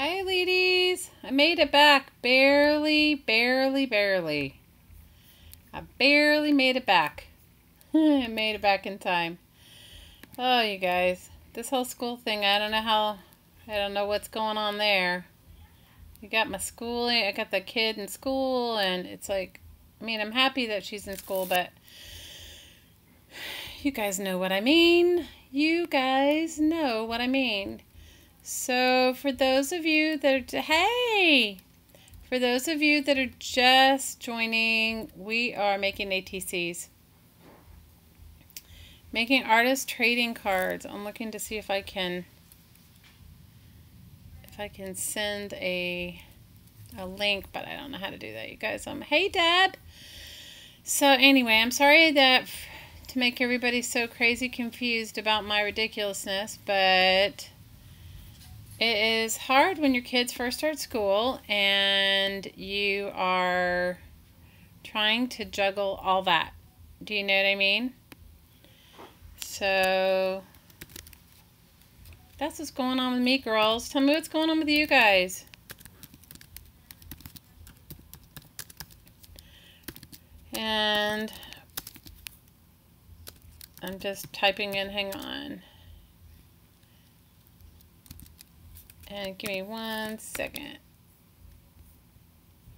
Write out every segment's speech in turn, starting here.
Hi, ladies. I made it back. Barely. I barely made it back. I made it back in time. Oh, you guys. This whole school thing, I don't know what's going on there. You got my schooling. I got the kid in school, and it's like, I mean, I'm happy that she's in school, but you guys know what I mean. You guys know what I mean. So for those of you that are, for those of you that are just joining, we are making ATCs. Making artist trading cards. I'm looking to see if I can send a link, but I don't know how to do that, you guys. Hey, Deb. So anyway, I'm sorry to make everybody so crazy confused about my ridiculousness, but it is hard when your kids first start school and you are trying to juggle all that. Do you know what I mean? So that's what's going on with me, girls. Tell me what's going on with you guys. And I'm just typing in, hang on. And give me 1 second.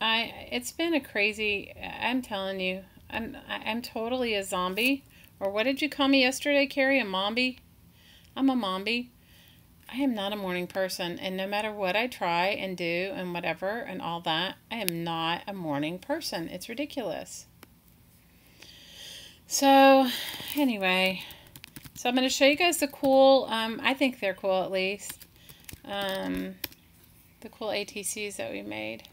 It's been a crazy, I'm telling you, I'm totally a zombie. Or what did you call me yesterday, Carrie? A mombi? I'm a mombi. I am not a morning person, and no matter what I try and do and whatever and all that, I am not a morning person. It's ridiculous. So anyway, so I'm going to show you guys the cool, I think they're cool at least, the cool ATCs that we made.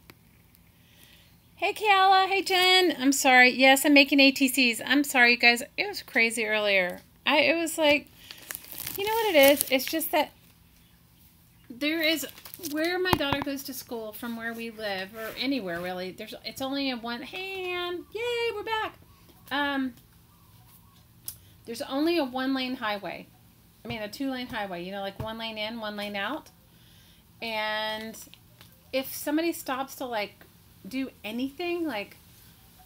Hey, Kiala. Hey, Jen. I'm sorry. Yes, I'm making ATCs. I'm sorry, you guys. It was crazy earlier. It was like, you know what it is? It's just that there is, where my daughter goes to school from where we live, or anywhere really, it's only a one, hey, Ann. Yay, we're back. There's only a 1-lane highway. I mean, a 2-lane highway. You know, like 1 lane in, 1 lane out. And if somebody stops to, like, do anything, like,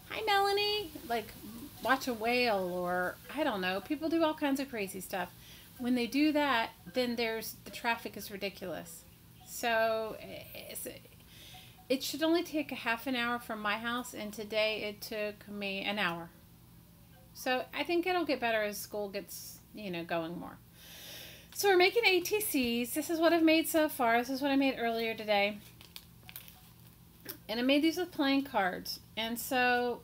hi, Melanie, like, watch a whale, or, I don't know, people do all kinds of crazy stuff. When they do that, then the traffic is ridiculous. So, it should only take a half an hour from my house, and today it took me an hour. So I think it'll get better as school gets, you know, going more. So we're making ATCs. This is what I've made so far. This is what I made earlier today. And I made these with playing cards. And so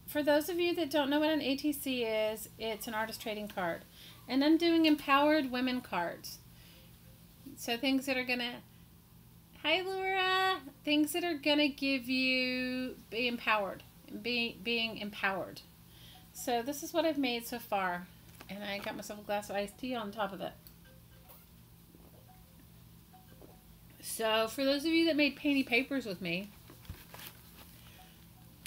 for those of you that don't know what an ATC is, it's an artist trading card. And I'm doing empowered women cards. So things that are going to, hi Laura, things that are going to give you, be empowered, being empowered. So this is what I've made so far. And I got myself a glass of iced tea on top of it. So for those of you that made Painty papers with me,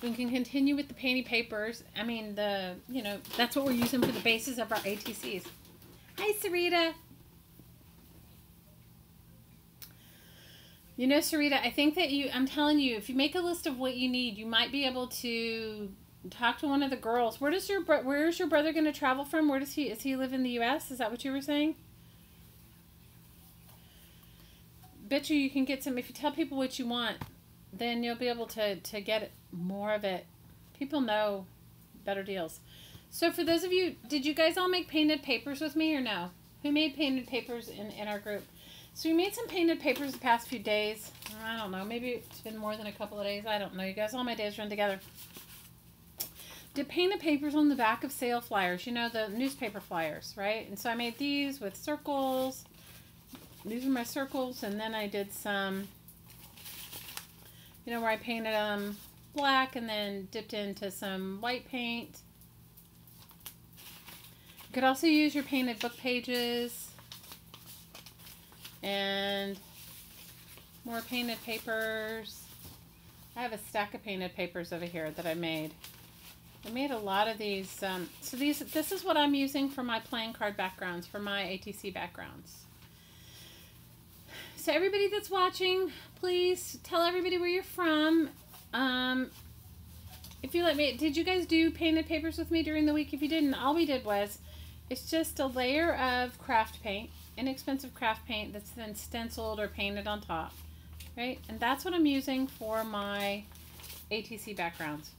we can continue with the Painty papers. I mean, that's what we're using for the basis of our ATCs. Hi, Sarita. You know, Sarita, I think that I'm telling you, if you make a list of what you need, you might be able to talk to one of the girls. Where is your brother going to travel from? Is he live in the U.S.? Is that what you were saying? Bet you can get some, if you tell people what you want, then you'll be able to get more of it. People know better deals. So for those of you, did you guys all make painted papers with me or no? Who made painted papers in our group? So we made some painted papers the past few days. I don't know, maybe it's been more than a couple of days. I don't know, you guys, all my days run together. Did painted papers on the back of sale flyers, you know, the newspaper flyers, right? And so I made these with circles. These are my circles, and then I did some, you know, where I painted them black and then dipped into some white paint. You could also use your painted book pages and more painted papers. I have a stack of painted papers over here that I made. I made a lot of these. So this is what I'm using for my playing card backgrounds, for my ATC backgrounds. So everybody that's watching, please tell everybody where you're from. If you let me, did you guys do painted papers with me during the week? If you didn't, all we did was, it's just a layer of craft paint, inexpensive craft paint that's then stenciled or painted on top, right? And that's what I'm using for my ATC backgrounds.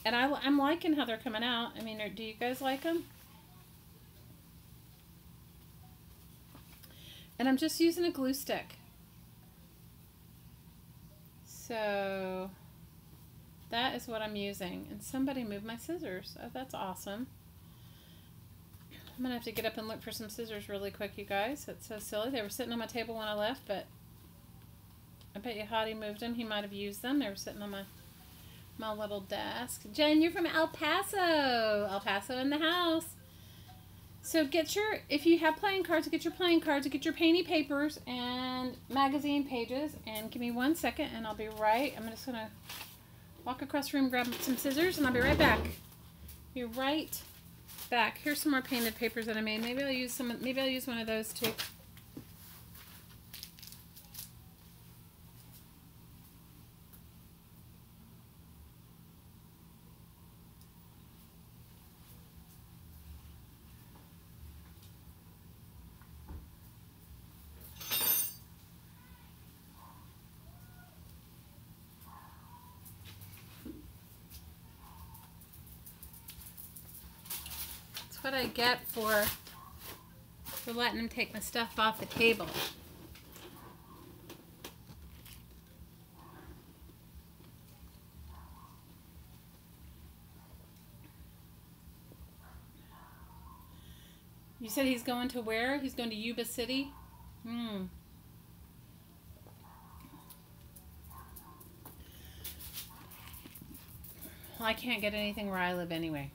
And I'm liking how they're coming out. I mean, do you guys like them? And I'm just using a glue stick. So that is what I'm using. And somebody moved my scissors. Oh, that's awesome. I'm going to have to get up and look for some scissors really quick, you guys. That's so silly. They were sitting on my table when I left, but I bet you Hottie moved them. He might have used them. They were sitting on my little desk. Jen, you're from El Paso. El Paso in the house. So if you have playing cards, get your playing cards, get your painty papers and magazine pages. And give me 1 second and I'll be right. I'm just going to walk across the room, grab some scissors, and I'll be right back. Be right back. Here's some more painted papers that I made. Maybe I'll use one of those too. What I get for letting him take my stuff off the table. You said he's going to where? He's going to Yuba City? Well, I can't get anything where I live anyway.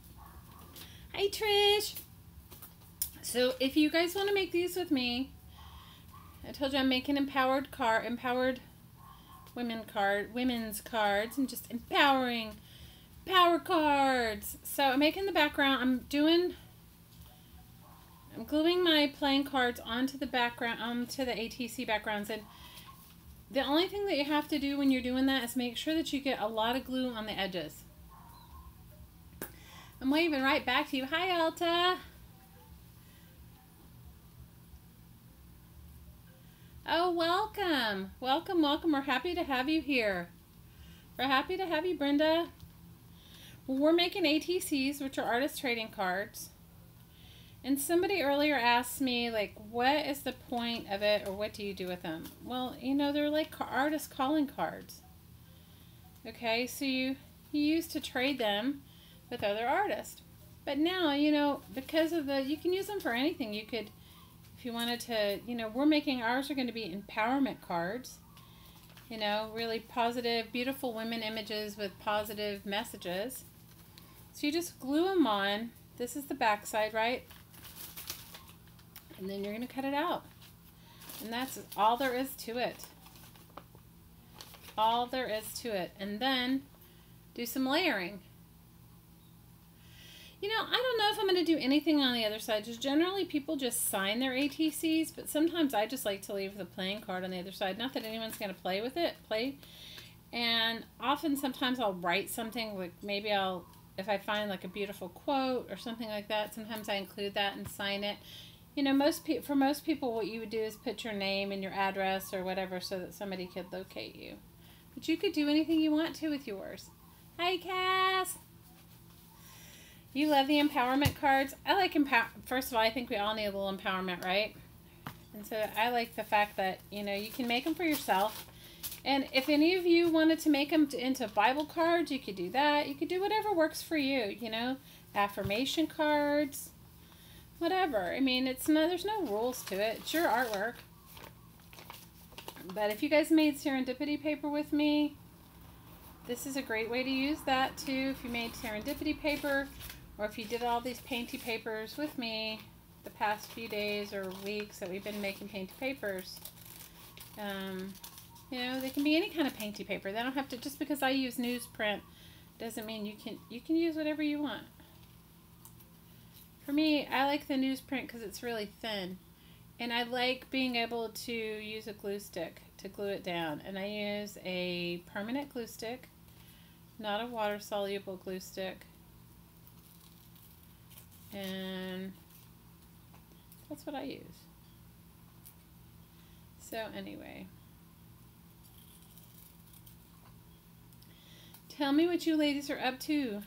Hi Trish. So if you guys want to make these with me, I told you I'm making empowered women's cards. I'm just empowering power cards. So I'm making the background. I'm gluing my playing cards onto the background, onto the ATC backgrounds. And the only thing that you have to do when you're doing that is make sure that you get a lot of glue on the edges. I'm waving right back to you. Hi, Alta. Oh, welcome. Welcome, welcome. We're happy to have you here. We're happy to have you, Brenda. Well, we're making ATCs, which are artist trading cards. And somebody earlier asked me, like, what is the point of it, or what do you do with them? Well, you know, they're like artist calling cards. Okay, so you used to trade them with other artists. But now, you know, because of you can use them for anything. You could, if you wanted to, you know, we're making ours are going to be empowerment cards. You know, really positive, beautiful women images with positive messages. So you just glue them on. This is the back side, right? And then you're going to cut it out. And that's all there is to it. All there is to it. And then do some layering. You know, I don't know if I'm going to do anything on the other side. Just generally, people just sign their ATCs, but sometimes I just like to leave the playing card on the other side. Not that anyone's going to play with it, And often, sometimes I'll write something, like maybe if I find like a beautiful quote or something like that, sometimes I include that and sign it. You know, for most people, what you would do is put your name and your address or whatever so that somebody could locate you. But you could do anything you want to with yours. Hi, Cass. You love the empowerment cards. I like First of all, I think we all need a little empowerment, right? And so I like the fact that, you know, you can make them for yourself. And if any of you wanted to make them into Bible cards, you could do that. You could do whatever works for you, you know, affirmation cards, whatever. I mean, there's no rules to it. It's your artwork. But if you guys made serendipity paper with me, this is a great way to use that too. If you made serendipity paper, or if you did all these painty papers with me the past few days or weeks that we've been making painty papers, you know, they can be any kind of painty paper. They don't have to, just because I use newsprint doesn't mean you can use whatever you want. For me, I like the newsprint because it's really thin. And I like being able to use a glue stick to glue it down. And I use a permanent glue stick, not a water-soluble glue stick. And that's what I use. So anyway. Tell me what you ladies are up to.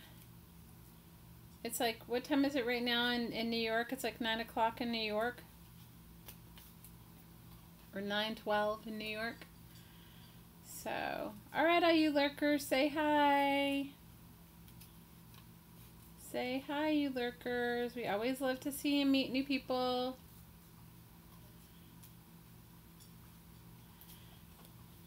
It's like, what time is it right now in New York? It's like 9 o'clock in New York. Or 9:12 in New York. So, alright, all you lurkers, say hi. Say hi, you lurkers. We always love to see and meet new people.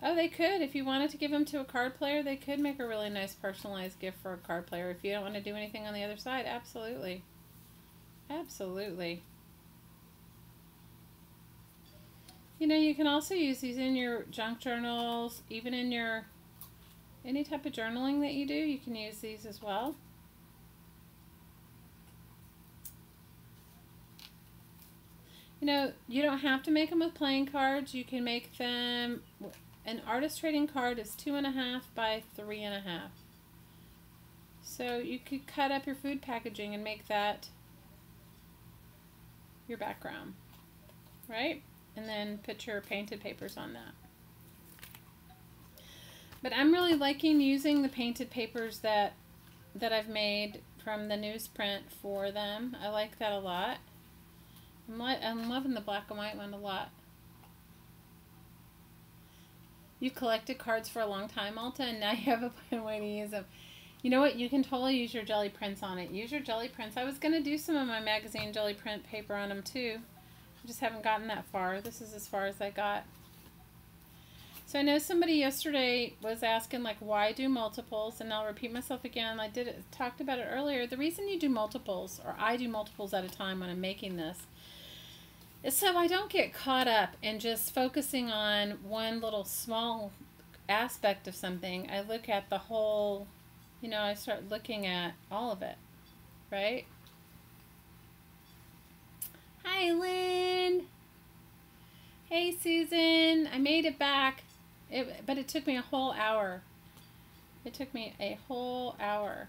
Oh, they could. If you wanted to give them to a card player, they could make a really nice personalized gift for a card player. If you don't want to do anything on the other side, absolutely. Absolutely. You know, you can also use these in your junk journals, even in your, any type of journaling that you do, you can use these as well. You know, you don't have to make them with playing cards. You can make them, an artist trading card is 2.5 by 3.5. So you could cut up your food packaging and make that your background, right? And then put your painted papers on that. But I'm really liking using the painted papers that I've made from the newsprint for them. I like that a lot. I'm loving the black and white one a lot. You collected cards for a long time, Alta, and now you have a way to use them. You know what? You can totally use your jelly prints on it. Use your jelly prints. I was going to do some of my magazine jelly print paper on them too. I just haven't gotten that far. This is as far as I got. So I know somebody yesterday was asking, like, why do multiples? And I'll repeat myself again. I talked about it earlier. The reason you do multiples, or I do multiples at a time when I'm making this, is so I don't get caught up in just focusing on one little small aspect of something. I look at the whole, you know, I start looking at all of it, right? Hi, Lynn. Hey, Susan. I made it back, but it took me a whole hour. It took me a whole hour.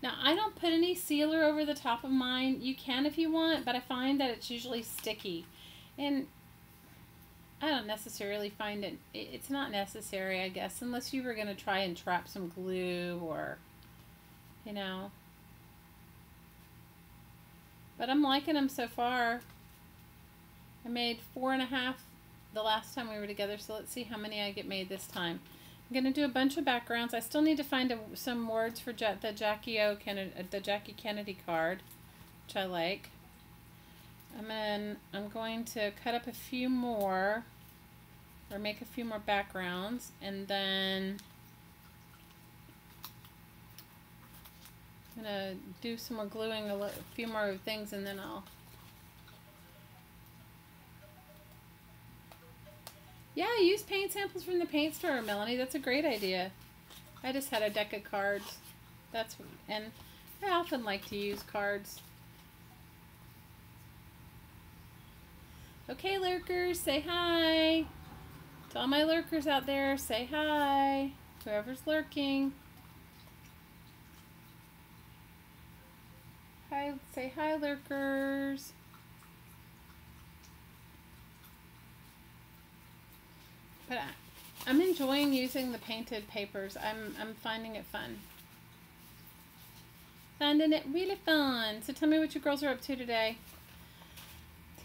Now, I don't put any sealer over the top of mine. You can if you want, but I find that it's usually sticky. And I don't necessarily find it, it's not necessary, I guess, unless you were going to try and trap some glue or, you know. But I'm liking them so far. I made 4.5 the last time we were together, so let's see how many I get made this time. I'm going to do a bunch of backgrounds. I still need to find some words for the Jackie Kennedy card, which I like. I'm going to cut up a few more, or make a few more backgrounds, and then I'm going to do some more gluing, a few more things, and then I'll... Yeah, use paint samples from the paint store, Melanie. That's a great idea. I just had a deck of cards. And I often like to use cards. Okay, lurkers, say hi. To all my lurkers out there, say hi. Whoever's lurking. Hi, say hi, lurkers. But I'm enjoying using the painted papers. I'm finding it fun. Finding it really fun. So tell me what you girls are up to today.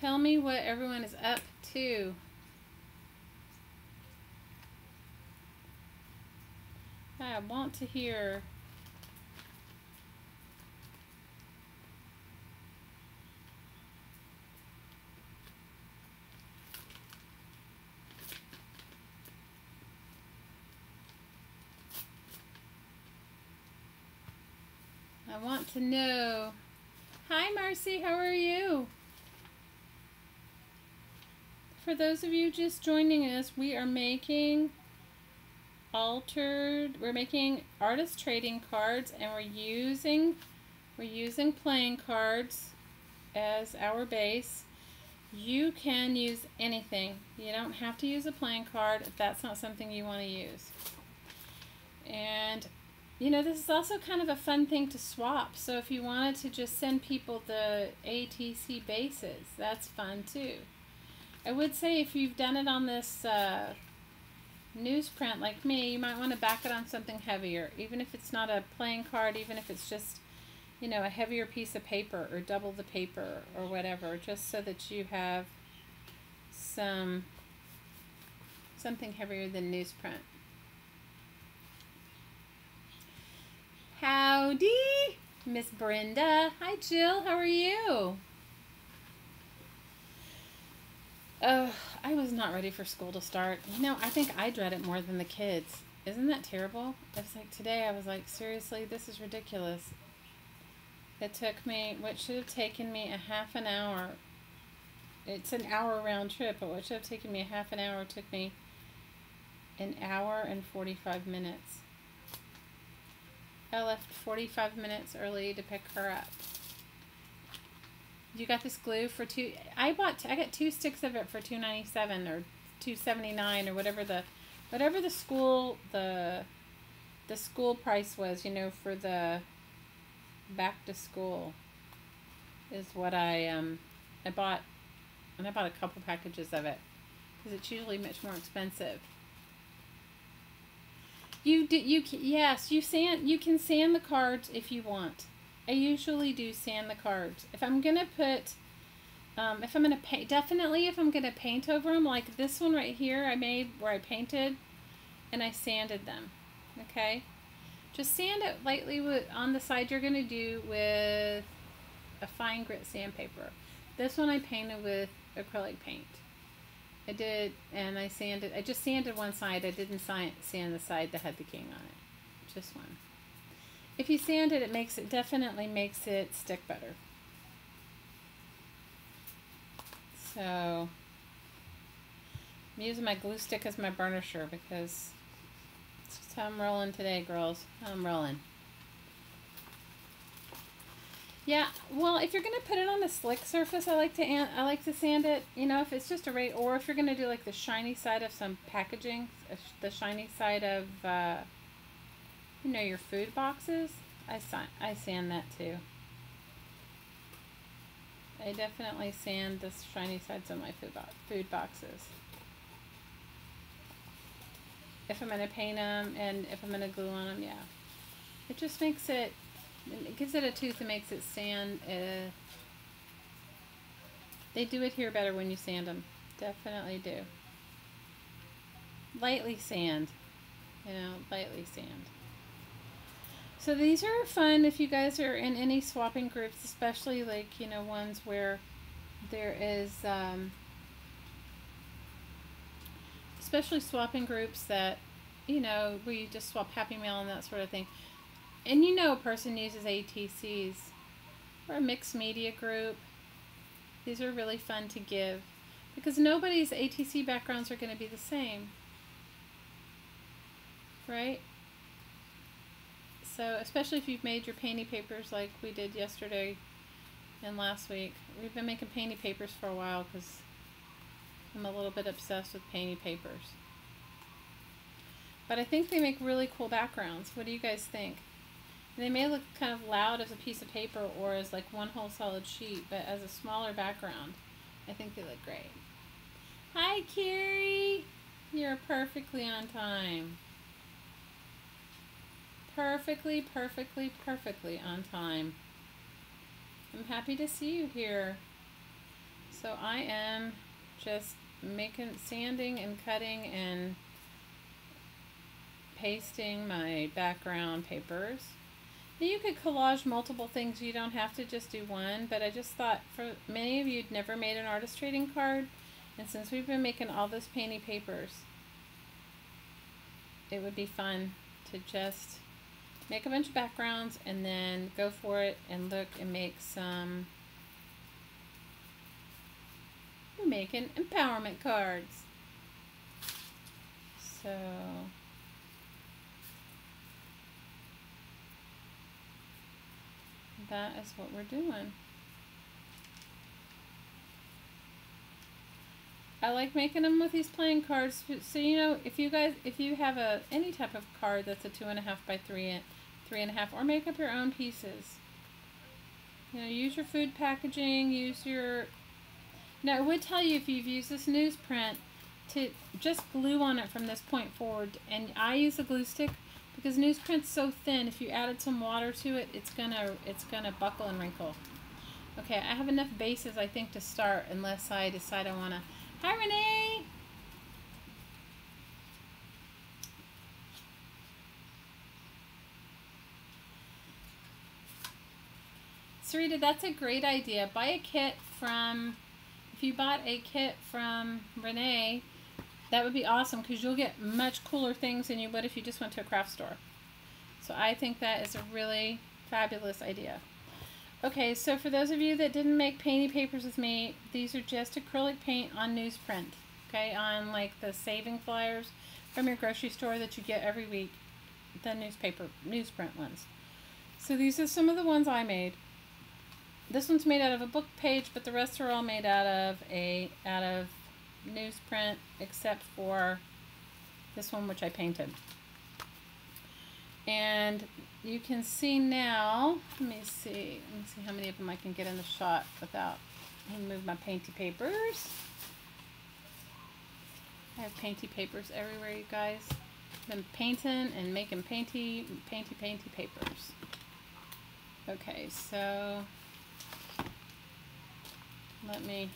Tell me what everyone is up to. I want to hear. I want to know. Hi, Marcy. How are you? For those of you just joining us, we are making we're making artist trading cards, and we're using playing cards as our base. You can use anything. You don't have to use a playing card if that's not something you want to use. And, you know, this is also kind of a fun thing to swap. So if you wanted to just send people the ATC bases, that's fun too. I would say if you've done it on this newsprint like me, you might want to back it on something heavier. Even if it's not a playing card, even if it's just, you know, a heavier piece of paper or double the paper or whatever, just so that you have something heavier than newsprint. Howdy, Miss Brenda. Hi, Jill. How are you? Oh, I was not ready for school to start. You know, I think I dread it more than the kids. Isn't that terrible? It's like today I was like, seriously, this is ridiculous. It took me, what should have taken me a half an hour. It's an hour round trip, but what should have taken me a half an hour took me an hour and 45 minutes. I left 45 minutes early to pick her up. You got this glue for I got 2 sticks of it for $2.97 or $2.79 or whatever the school price was, you know, for the back to school is what I bought, and I bought a couple packages of it because it's usually much more expensive. Yes, you can sand the cards if you want. I usually do sand the cards. If I'm gonna put, if I'm gonna paint, definitely if I'm gonna paint over them, like this one right here I made where I painted and I sanded them. Okay, just sand it lightly on the side you're gonna do with a fine grit sandpaper. This one I painted with acrylic paint. I did, and I just sanded one side. I didn't sand the side that had the king on it. Just one. If you sand it, it definitely makes it stick better. So, I'm using my glue stick as my burnisher because that's just how I'm rolling today, girls. I'm rolling. Yeah, well, if you're gonna put it on a slick surface, I like to sand it. You know, if it's just a or if you're gonna do like the shiny side of some packaging, the shiny side of, you know, your food boxes, I sand that too. I definitely sand the shiny sides of my food boxes. If I'm gonna paint them and if I'm gonna glue on them, yeah, it just makes it. It gives it a tooth and makes it sand. They do it here better when you sand them. Definitely do. Lightly sand. You know, lightly sand. So these are fun if you guys are in any swapping groups, especially like, you know, ones where there is, especially swapping groups that, you know, where you just swap Happy Mail and that sort of thing. And you know a person uses ATCs or a mixed media group. These are really fun to give because nobody's ATC backgrounds are going to be the same, right? So especially if you've made your Painty papers like we did yesterday and last week. We've been making Painty papers for a while because I'm a little bit obsessed with Painty papers. But I think they make really cool backgrounds. What do you guys think? They may look kind of loud as a piece of paper or as like one whole solid sheet, but as a smaller background, I think they look great. Hi, Carrie! You're perfectly on time. Perfectly on time. I'm happy to see you here. So I am just sanding and cutting and pasting my background papers. You could collage multiple things. You don't have to just do one, but I just thought for many of you who'd never made an artist trading card, and since we've been making all those Painty papers, it would be fun to just make a bunch of backgrounds and then go for it and look and make some. We're making empowerment cards. So that is what we're doing. I like making them with these playing cards. So you know, if you have any type of card that's a 2.5 by 3.5, or make up your own pieces. You know, use your food packaging. Use your. Now, I would tell you if you've used this newsprint to just glue on it from this point forward. And I use a glue stick because newsprint's so thin. If you added some water to it, it's gonna buckle and wrinkle. Okay, I have enough bases I think to start, unless I decide I wanna. Hi, Renee. Sarita, that's a great idea. Buy a kit from. If you bought a kit from Renee, that would be awesome because you'll get much cooler things than you would if you just went to a craft store. So I think that is a really fabulous idea. Okay, so for those of you that didn't make painty papers with me, these are just acrylic paint on newsprint. Okay, on like the saving flyers from your grocery store that you get every week, the newsprint ones. So these are some of the ones I made. This one's made out of a book page, but the rest are all made out of newsprint, except for this one, which I painted. And you can see now, let me see how many of them I can get in the shot without, let me move my painty papers. I have painty papers everywhere, you guys. I've been painting and making painty papers. Okay, so let me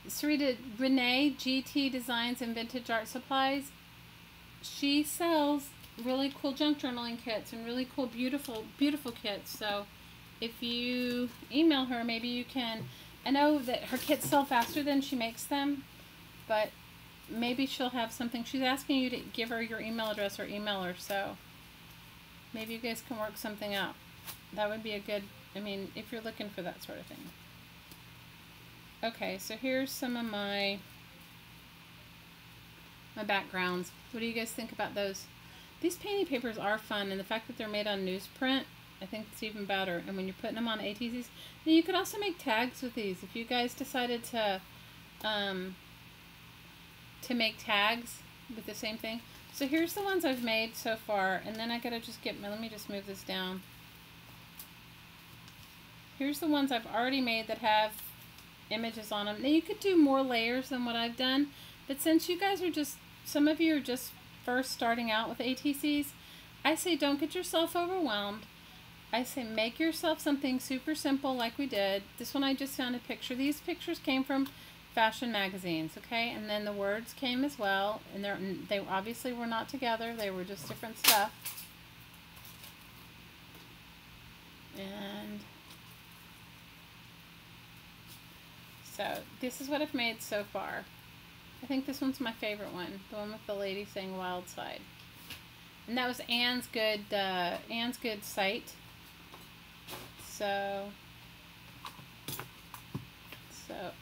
Sarita, Renee, GT Designs and Vintage Art Supplies, she sells really cool junk journaling kits and really cool, beautiful kits. So if you email her, maybe you can. I know that her kits sell faster than she makes them, but maybe she'll have something. She's asking you to give her your email address or email her, so maybe you guys can work something out. That would be a good, I mean, if you're looking for that sort of thing. Okay, so here's some of my backgrounds. What do you guys think about those? These painting papers are fun, and the fact that they're made on newsprint, I think it's even better. And when you're putting them on ATCs, now you could also make tags with these. If you guys decided to make tags with the same thing. So here's the ones I've made so far, and then I gotta just let me just move this down. Here's the ones I've already made that have images on them. Now you could do more layers than what I've done, but since you guys are some of you are just first starting out with ATCs, I say don't get yourself overwhelmed. I say make yourself something super simple like we did. This one I just found a picture. These pictures came from fashion magazines, okay? And then the words came as well, and they obviously were not together. They were just different stuff. And so this is what I've made so far. I think this one's my favorite one, the one with the lady saying wild side. And that was Anne's good site. So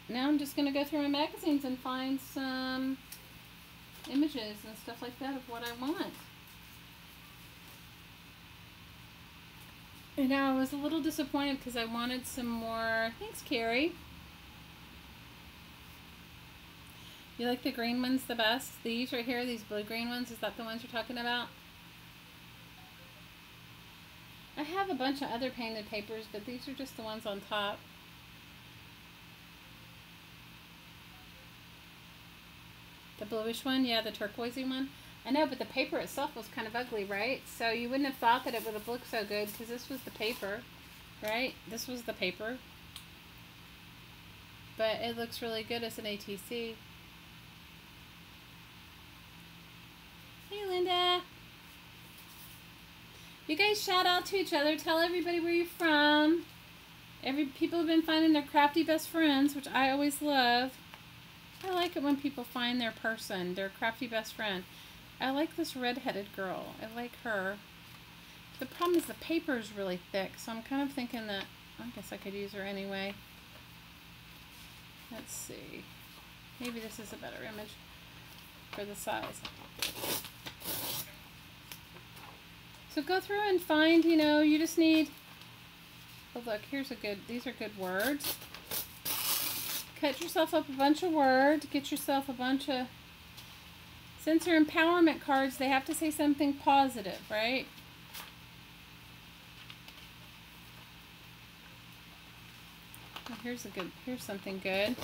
now I'm just going to go through my magazines and find some images and stuff like that of what I want. And now I was a little disappointed because I wanted some more. Thanks, Carrie. You like the green ones the best? These right here, these blue-green ones, is that the ones you're talking about? I have a bunch of other painted papers, but these are just the ones on top. The bluish one, yeah, the turquoisey one. I know, but the paper itself was kind of ugly, right? So you wouldn't have thought that it would have looked so good because this was the paper, right? This was the paper. But it looks really good as an ATC. Hey, Linda. You guys shout out to each other. Tell everybody where you're from. People have been finding their crafty best friends, which I always love. I like it when people find their person, their crafty best friend. I like this red-headed girl. I like her. The problem is the paper is really thick, so I'm kind of thinking that I guess I could use her anyway. Let's see. Maybe this is a better image for the size. So go through and find, you know, you just need Oh, look, here's a good, these are good words. Cut yourself up a bunch of words. Get yourself a bunch of, since they're empowerment cards, they have to say something positive, right? Oh, here's something good.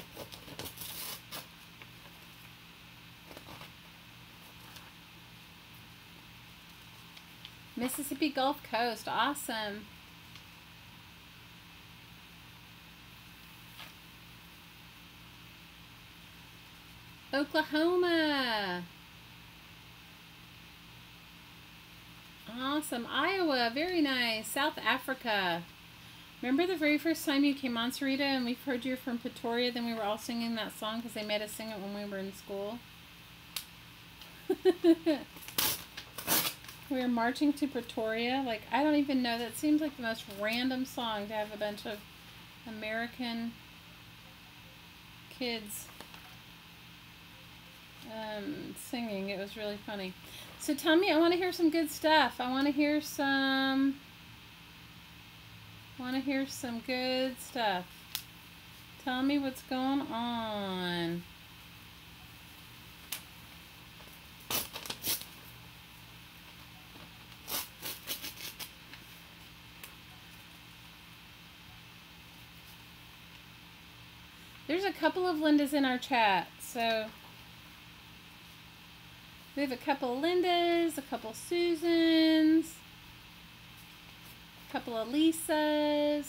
Mississippi Gulf Coast, awesome. Oklahoma. Awesome. Iowa, very nice. South Africa. Remember the very first time you came on, Sarita, and we've heard you're from Pretoria, then we were all singing that song because they made us sing it when we were in school? We were marching to Pretoria. Like, I don't even know. That seems like the most random song to have a bunch of American kids singing. It was really funny. So tell me, I want to hear some good stuff. I want to hear some good stuff. Tell me what's going on. There's a couple of Lindas in our chat, so we have a couple of Lindas, a couple of Susans, a couple of Lisas.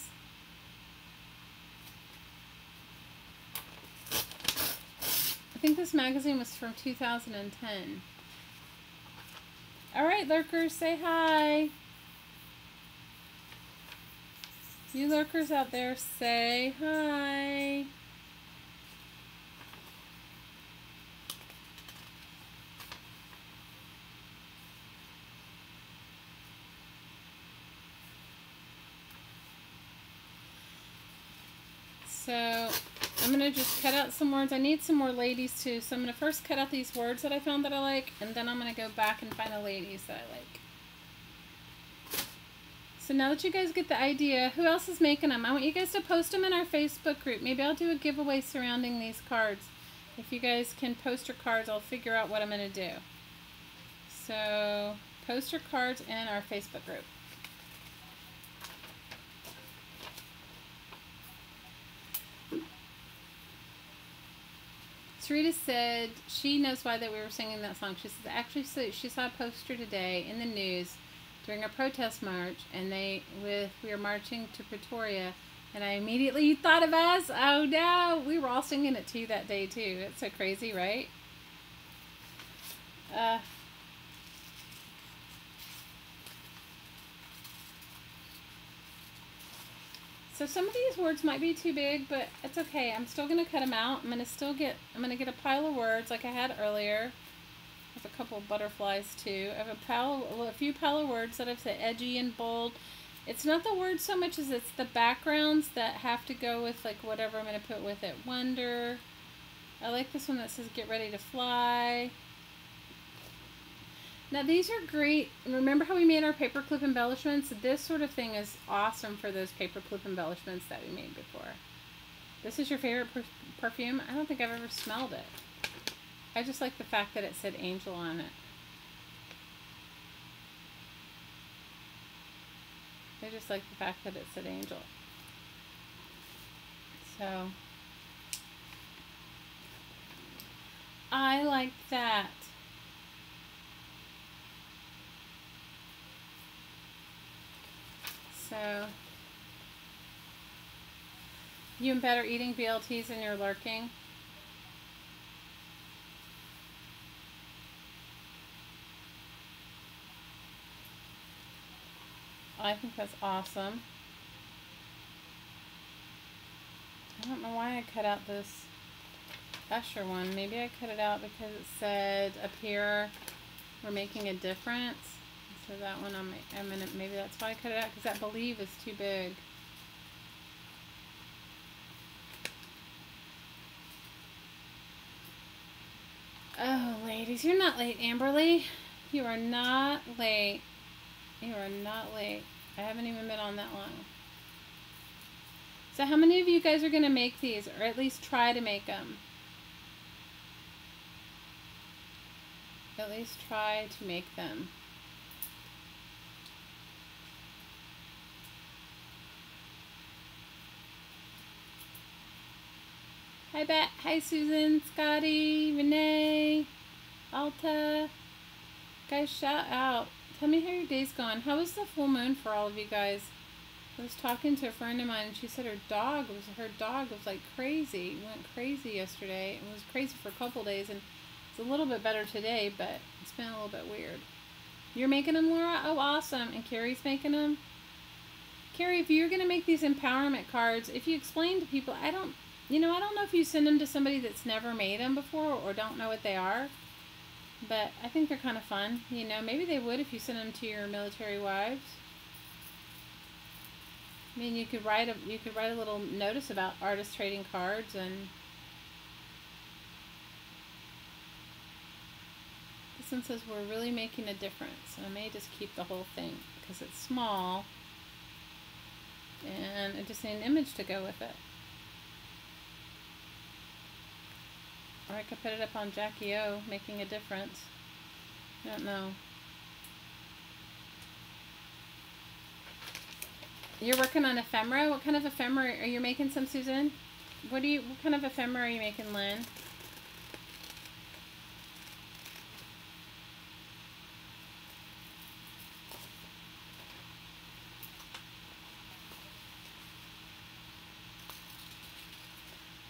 I think this magazine was from 2010. All right, lurkers, say hi. You lurkers out there, say hi. So I'm going to just cut out some words. I need some more ladies too. So I'm going to first cut out these words that I found that I like, and then I'm going to go back and find the ladies that I like. So now that you guys get the idea, who else is making them? I want you guys to post them in our Facebook group. Maybe I'll do a giveaway surrounding these cards. If you guys can post your cards, I'll figure out what I'm going to do. So post your cards in our Facebook group. Sarita said she knows why that we were singing that song. She says actually she saw a poster today in the news during a protest march, and we were marching to Pretoria, and I immediately thought of us. Oh no, we were all singing it to you that day too. It's so crazy, right? So some of these words might be too big, but it's okay. I'm still going to cut them out. I'm going to get a pile of words like I had earlier. There's a couple of butterflies too. I have a few pile of words that I've said edgy and bold. It's not the words so much as it's the backgrounds that have to go with like whatever I'm going to put with it. Wonder. I like this one that says get ready to fly. Now these are great. Remember how we made our paperclip embellishments? This sort of thing is awesome for those paperclip embellishments that we made before. This is your favorite perfume? I don't think I've ever smelled it. I just like the fact that it said Angel on it. I just like the fact that it said Angel. So I like that. So, you and better eating BLTs and you're lurking. I think that's awesome. I don't know why I cut out this Usher one. Maybe I cut it out because it said up here we're making a difference. So that one, maybe that's why I cut it out, because that believe is too big. Oh, ladies, you're not late, Amberly. You are not late. You are not late. I haven't even been on that long. So how many of you guys are going to make these, or at least try to make them? At least try to make them. Hi, Bet. Hi, Susan, Scotty, Renee, Alta. Guys, shout out. Tell me how your day's going. How was the full moon for all of you guys? I was talking to a friend of mine, and she said her dog was like crazy. Went crazy yesterday. It was crazy for a couple days, and it's a little bit better today, but it's been a little bit weird. You're making them, Laura? Oh, awesome. And Carrie's making them? Carrie, if you're going to make these empowerment cards, if you explain to people, I don't know if you send them to somebody that's never made them before or don't know what they are, but I think they're kind of fun. You know, maybe they would if you send them to your military wives. I mean, you could write a little notice about artist trading cards, and this one says we're really making a difference. I may just keep the whole thing because it's small, and I just need an image to go with it. Or I could put it up on Jackie O, making a difference. I don't know. You're working on ephemera? What kind of ephemera are you making some, Susan? What kind of ephemera are you making, Lynn?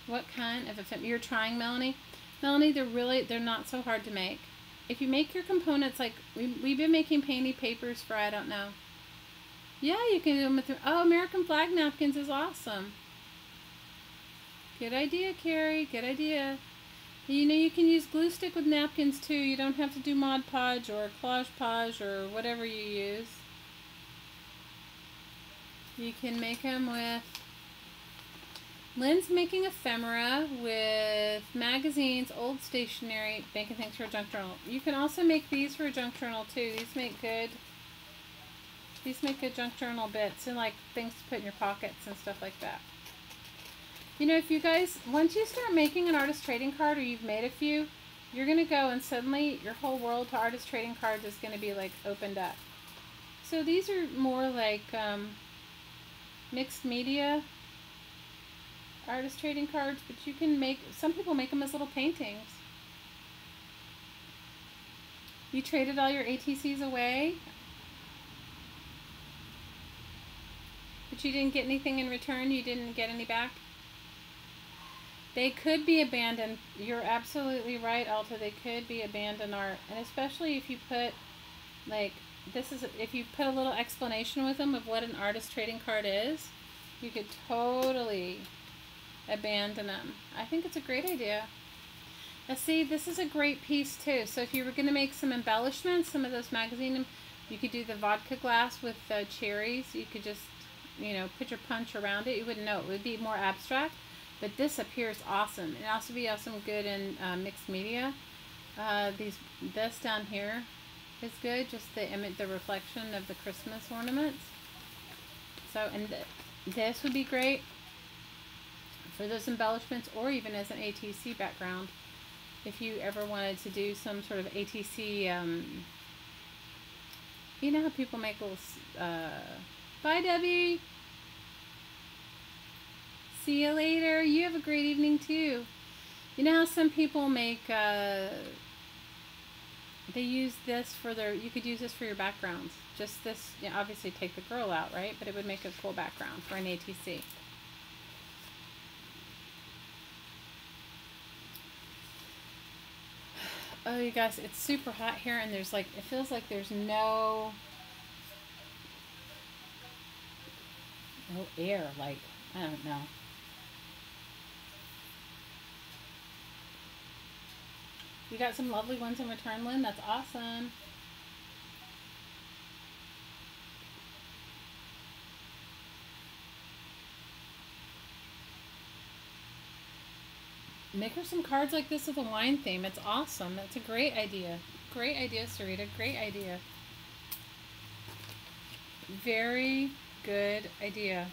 What kind of ephemera? You're trying, Melanie? Melanie, they're not so hard to make. If you make your components, like we've been making Painty papers for, I don't know. Yeah, you can do them with, oh, American flag napkins is awesome. Good idea, Carrie. Good idea. You know, you can use glue stick with napkins too. You don't have to do Mod Podge or Collage Podge or whatever you use. You can make them with... Lynn's making ephemera with magazines, old stationery, making things for a junk journal. You can also make these for a junk journal too. These make good junk journal bits and like things to put in your pockets and stuff like that. You know, if you guys, once you start making an artist trading card or you've made a few, you're going to go and suddenly your whole world to artist trading cards is going to be like opened up. So these are more like mixed media artist trading cards, but you can make, some people make them as little paintings. You traded all your ATCs away, but you didn't get anything in return? You didn't get any back? They could be abandoned. You're absolutely right, Alta. They could be abandoned art. And especially if you put, like, if you put a little explanation with them of what an artist trading card is, you could totally abandon them. I think it's a great idea. Now see, this is a great piece too. So if you were going to make some embellishments, some of those magazine, you could do the vodka glass with cherries. You could just, you know, put your punch around it. You wouldn't know. It would be more abstract. But this appears awesome. It also be awesome good in mixed media. This down here is good. Just the image, the reflection of the Christmas ornaments. So, and this would be great for those embellishments, or even as an ATC background. If you ever wanted to do some sort of ATC, you know how people make little, bye Debbie! See you later. You have a great evening too. You know how some people make, they use this for their, you could use this for your backgrounds. Just this, you know, obviously take the girl out, right? But it would make a cool background for an ATC. Oh, you guys, it's super hot here, and there's like, it feels like there's no air, like, I don't know. You got some lovely ones in return, Lynn. That's awesome. Make her some cards like this with a wine theme. It's awesome. That's a great idea. Great idea, Sarita. Great idea. Very good idea.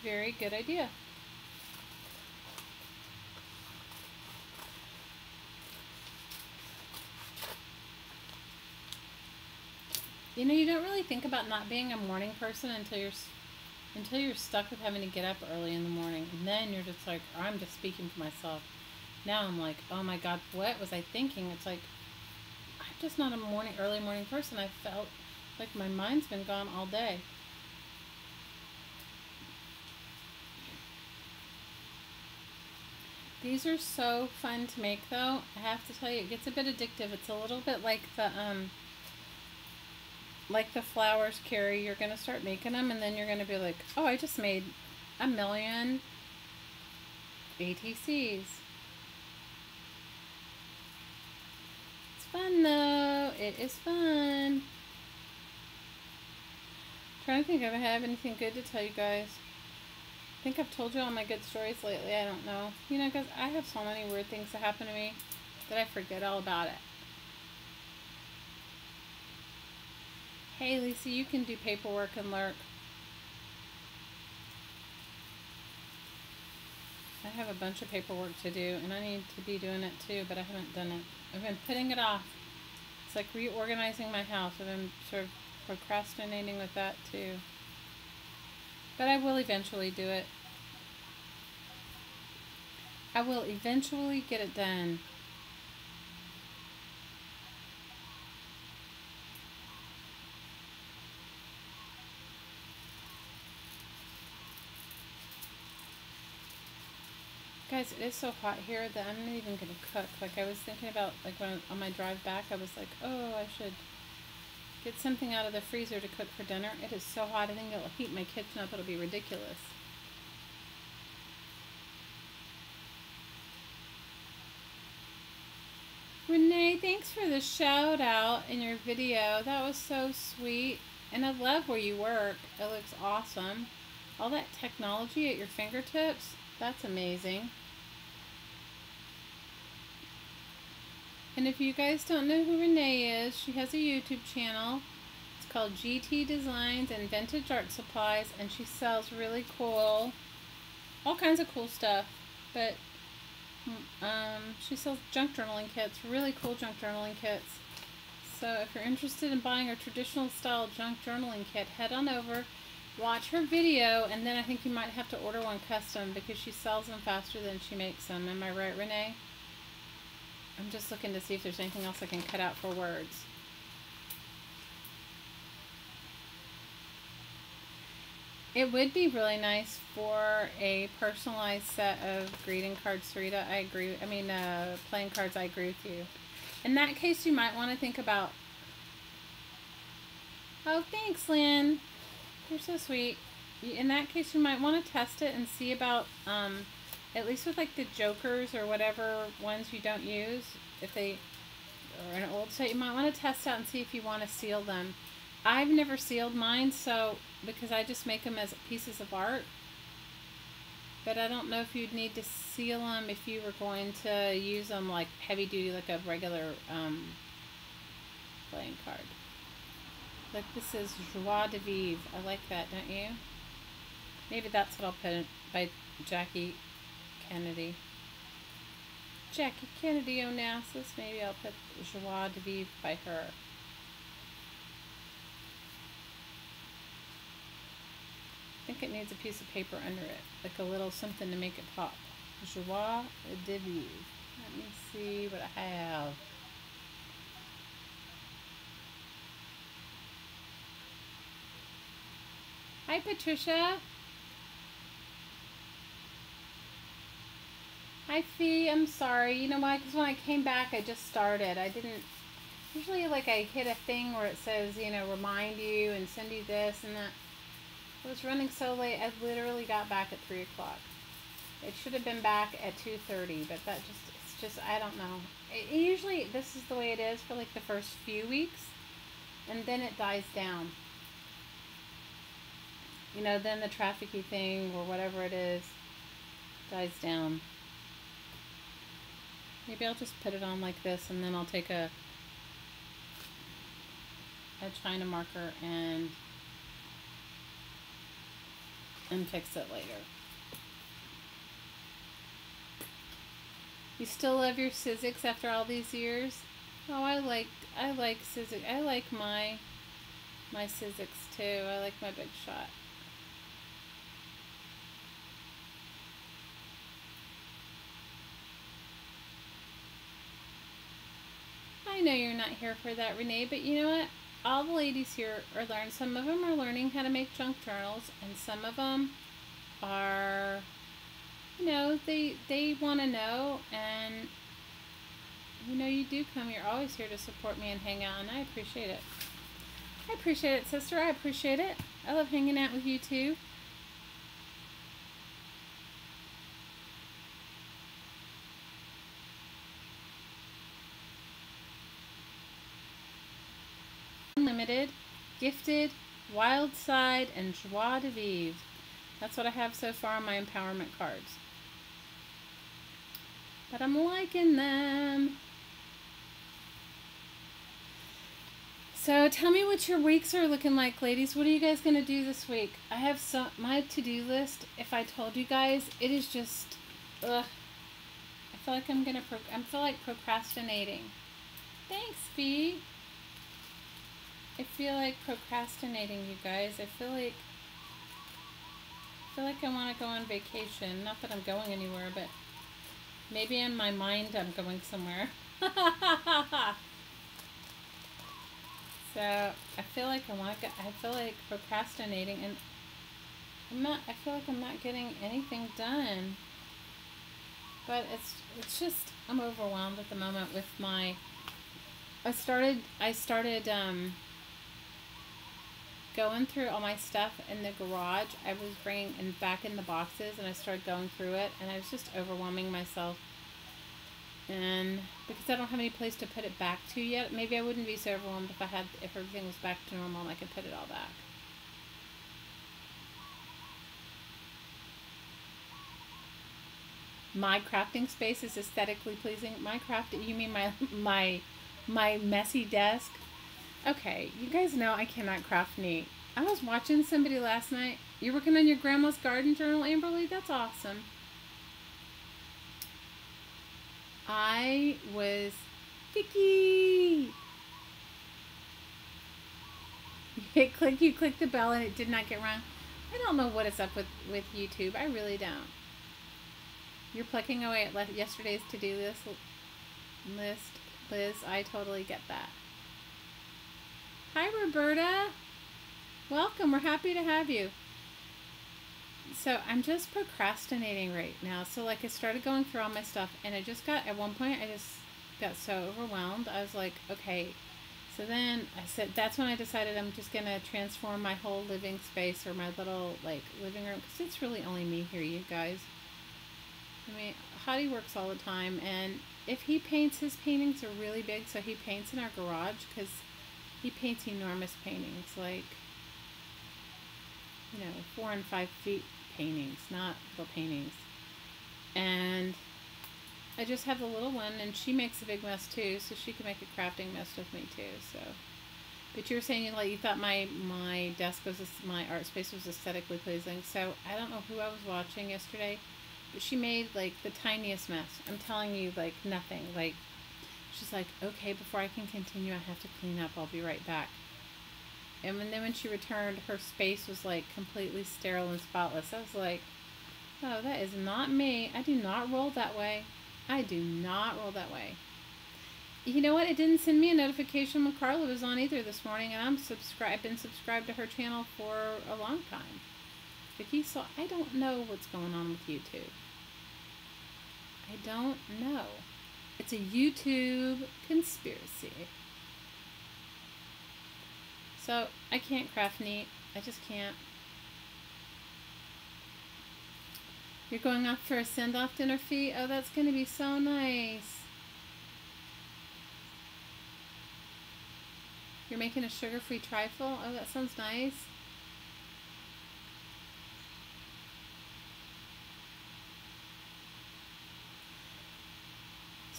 very good idea. You know, you don't really think about not being a morning person until you're stuck with having to get up early in the morning, and then you're just like, I'm just speaking to myself. Now I'm like, oh my God, what was I thinking? It's like, I'm just not a early morning person. I felt like my mind's been gone all day. These are so fun to make, though. I have to tell you, it gets a bit addictive. It's a little bit like the flowers, Carrie. You're gonna start making them, and then you're gonna be like, oh, I just made 1,000,000 ATCs. It's fun, though. It is fun. I'm trying to think if I have anything good to tell you guys. I think I've told you all my good stories lately. I don't know. You know, because I have so many weird things that happen to me that I forget all about it. Hey, Lisa, you can do paperwork and lurk. I have a bunch of paperwork to do, and I need to be doing it too, but I haven't done it. I've been putting it off. It's like reorganizing my house. I've been sort of procrastinating with that too. But I will eventually do it. I will eventually get it done. Guys, it is so hot here that I'm not even going to cook. Like, I was thinking about, like, on my drive back, I was like, oh, I should get something out of the freezer to cook for dinner. It is so hot, I think it'll heat my kitchen up. It'll be ridiculous. Renee, thanks for the shout out in your video. That was so sweet. And I love where you work. It looks awesome. All that technology at your fingertips. That's amazing. And if you guys don't know who Renee is, she has a YouTube channel. It's called GT Designs and Vintage Art Supplies, and she sells really cool, all kinds of cool stuff. But she sells junk journaling kits, really cool junk journaling kits. So if you're interested in buying a traditional style junk journaling kit, head on over, watch her video, and then I think you might have to order one custom because she sells them faster than she makes them. Am I right, Renee? I'm just looking to see if there's anything else I can cut out for words. It would be really nice for a personalized set of greeting cards, Rita. I agree. I mean, playing cards, I agree with you. In that case, you might want to think about... Oh, thanks, Lynn. You're so sweet. In that case, you might want to test it and see about, at least with like the jokers or whatever ones you don't use, if they are an old set, you might want to test out and see if you want to seal them. I've never sealed mine, so because I just make them as pieces of art. But I don't know if you'd need to seal them if you were going to use them like heavy duty, like a regular playing card. Like this is Joie de Vivre. I like that, don't you? Maybe that's what I'll put in by Jackie Kennedy. Jackie Kennedy Onassis. Maybe I'll put Joie de Vivre by her. I think it needs a piece of paper under it, like a little something to make it pop. Joie de Vivre. Let me see what I have. Hi, Patricia. Hi, Fee. I'm sorry. You know why? Because when I came back, I just started. I didn't... Usually, like, I hit a thing where it says, you know, remind you and send you this and that. It was running so late, I literally got back at 3 o'clock. It should have been back at 2:30, but that just... It's just... I don't know. Usually, this is the way it is for, like, the first few weeks. And then it dies down. You know, then the trafficky thing or whatever it is dies down. Maybe I'll just put it on like this and then I'll take a China marker and and fix it later. You still love your Sizzix after all these years? Oh, I like Sizzix. I like my Sizzix too. I like my Big Shot. I know you're not here for that, Renee, but you know what? All the ladies here are learning. Some of them are learning how to make junk journals, and some of them are, you know, they want to know, and you know, you do come. You're always here to support me and hang out, and I appreciate it. I appreciate it, sister. I appreciate it. I love hanging out with you too. Unlimited, Gifted, Wild Side, and Joie de Vivre. That's what I have so far on my empowerment cards. But I'm liking them. So tell me what your weeks are looking like, ladies. What are you guys going to do this week? I have my to-do list. If I told you guys, it is just, ugh. I feel like I feel like procrastinating. Thanks, Fee. I feel like procrastinating, you guys. I feel like I want to go on vacation. Not that I'm going anywhere, but maybe in my mind I'm going somewhere. So I feel like I feel like procrastinating, and I feel like I'm not getting anything done. But it's just, I'm overwhelmed at the moment with my, I started going through all my stuff in the garage. I was bringing back in the boxes, and I started going through it, and I was just overwhelming myself. And because I don't have any place to put it back to yet, maybe I wouldn't be so overwhelmed if everything was back to normal and I could put it all back. My crafting space is aesthetically pleasing. You mean my messy desk? Okay, you guys know I cannot craft neat. I was watching somebody last night. You're working on your grandma's garden journal, Amberly? That's awesome. I was Vicky. You click the bell and it did not get rung. I don't know what is up with YouTube. I really don't. You're plucking away at yesterday's to-do list, Liz. I totally get that. Hi, Roberta. Welcome. We're happy to have you. So I'm just procrastinating right now. So like I started going through all my stuff, and at one point I just got so overwhelmed. I was like, okay. So then I said, that's when I decided I'm just going to transform my whole living space, or my little like living room, because it's really only me here, you guys. I mean, Hottie works all the time, and if he paints, his paintings are really big, so he paints in our garage, because he paints enormous paintings, like, you know, 4 and 5 feet paintings, not little paintings. And I just have the little one, and she makes a big mess too, so she can make a crafting mess with me too. So, but you were saying you thought my desk my art space was aesthetically pleasing. So I don't know who I was watching yesterday, but she made like the tiniest mess. I'm telling you, like nothing. Like she's like, okay, before I can continue, I have to clean up. I'll be right back. And then when she returned, her space was like completely sterile and spotless. I was like, oh, that is not me. I do not roll that way. I do not roll that way. You know what? It didn't send me a notification when Carla was on either this morning, and I've been subscribed to her channel for a long time. Vicky, so I don't know what's going on with YouTube. I don't know. It's a YouTube conspiracy. So I can't craft neat. I just can't. You're going off for a send-off dinner, Fee? Oh, that's going to be so nice. You're making a sugar-free trifle? Oh, that sounds nice.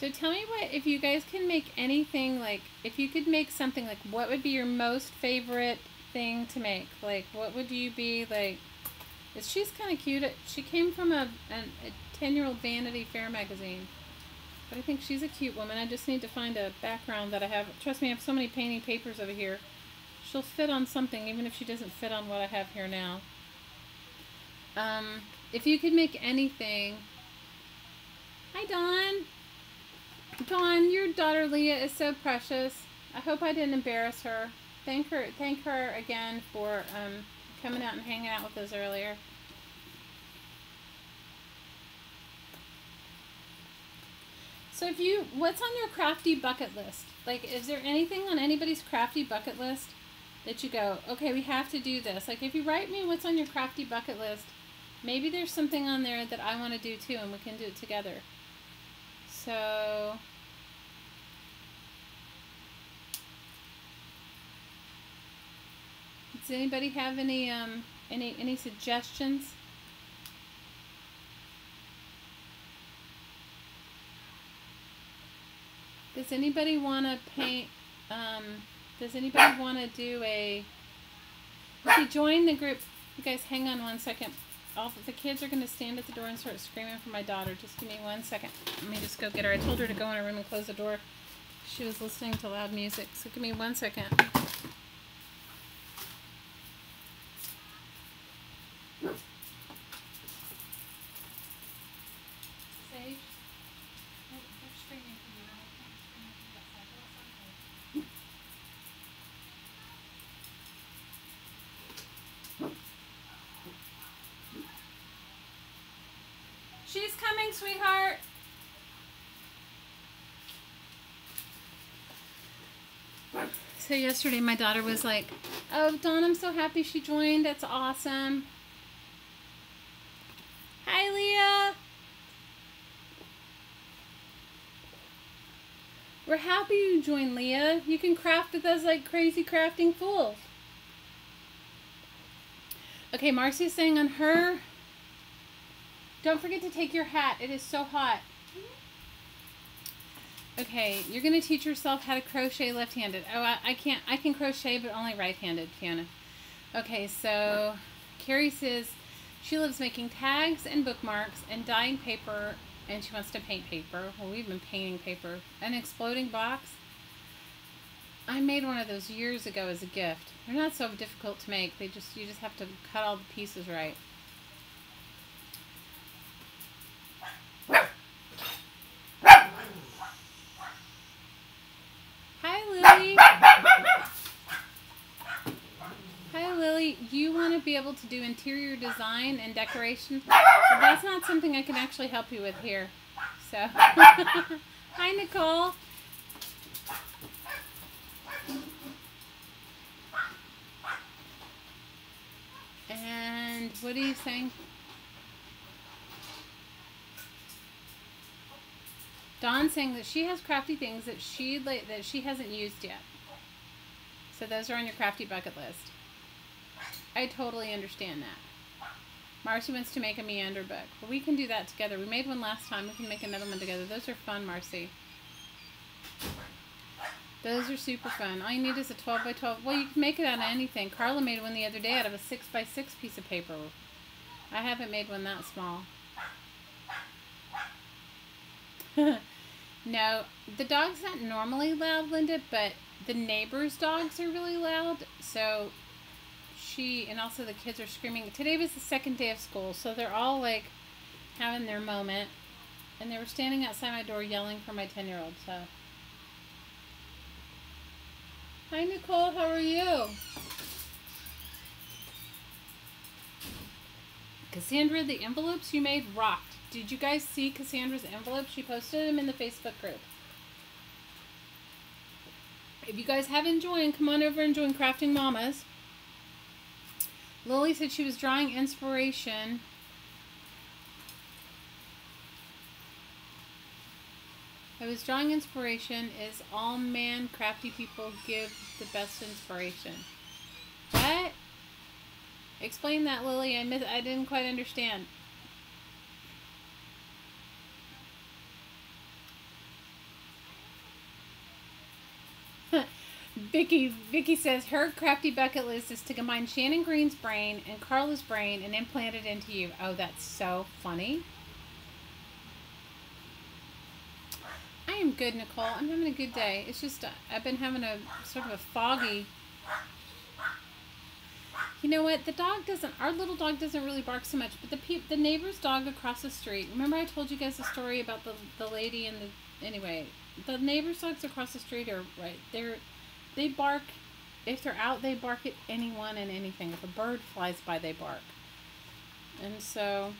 So tell me if you guys can make anything, like, if you could make something, like, what would be your most favorite thing to make? Like, what would you be, like, She's kind of cute. She came from a 10-year-old Vanity Fair magazine. But I think she's a cute woman. I just need to find a background that I have. Trust me, I have so many painting papers over here. She'll fit on something, even if she doesn't fit on what I have here now. If you could make anything... Hi, Dawn. Dawn, your daughter Leah is so precious. I hope I didn't embarrass her. Thank her again for coming out and hanging out with us earlier. So what's on your crafty bucket list? Like, is there anything on anybody's crafty bucket list that you go, okay, we have to do this? Like, if you write me what's on your crafty bucket list, maybe there's something on there that I want to do too, and we can do it together. So, does anybody have any suggestions? Does anybody want to paint? Does anybody want to do a? If you join the group, you guys, hang on one second. The kids are going to stand at the door and start screaming for my daughter. Just give me 1 second. Let me just go get her. I told her to go in her room and close the door. She was listening to loud music. So give me 1 second. Sage, they're screaming for you. She's coming, sweetheart. So yesterday my daughter was like, oh, Dawn, I'm so happy she joined. That's awesome. Hi, Leah. We're happy you joined, Leah. You can craft with us like crazy crafting fools. Okay, Marcy's saying on her... Don't forget to take your hat. It is so hot. Okay, you're going to teach yourself how to crochet left-handed. Oh, I can't. I can crochet, but only right-handed, Fiona. Okay, so Carrie says she loves making tags and bookmarks and dyeing paper, and she wants to paint paper. Well, we've been painting paper. An exploding box. I made one of those years ago as a gift. They're not so difficult to make. You just have to cut all the pieces right. Hi, Lily. You want to be able to do interior design and decoration, but that's not something I can actually help you with here. So, hi, Nicole. And what are you saying? Dawn's saying that she has crafty things that she hasn't used yet. So those are on your crafty bucket list. I totally understand that. Marcy wants to make a meander book. Well, we can do that together. We made one last time. We can make another one together. Those are fun, Marcy. Those are super fun. All you need is a 12 by 12. Well, you can make it out of anything. Carla made one the other day out of a 6 by 6 piece of paper. I haven't made one that small. No, the dog's not normally loud, Linda, but the neighbor's dogs are really loud. So and also the kids are screaming. Today was the second day of school, so they're all like having their moment. And they were standing outside my door yelling for my 10-year-old, so. Hi, Nicole, how are you? Cassandra, the envelopes you made rocked. Did you guys see Cassandra's envelopes? She posted them in the Facebook group. If you guys haven't joined, come on over and join Crafting Mamas. Lily said she was drawing inspiration. I was drawing inspiration is all man crafty people give the best inspiration. What? Explain that, Lily. I didn't quite understand. Vicky says her crafty bucket list is to combine Shannon Green's brain and Carla's brain and implant it into you. Oh, that's so funny. I am good, Nicole. I'm having a good day. It's just I've been having a sort of a foggy. You know what? The dog doesn't. Our little dog doesn't really bark so much, but the neighbor's dog across the street. Remember I told you guys the story about the lady and the. Anyway, the neighbor's dogs across the street are right. They bark. If they're out, they bark at anyone and anything. If a bird flies by, they bark. And so,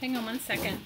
hang on one second.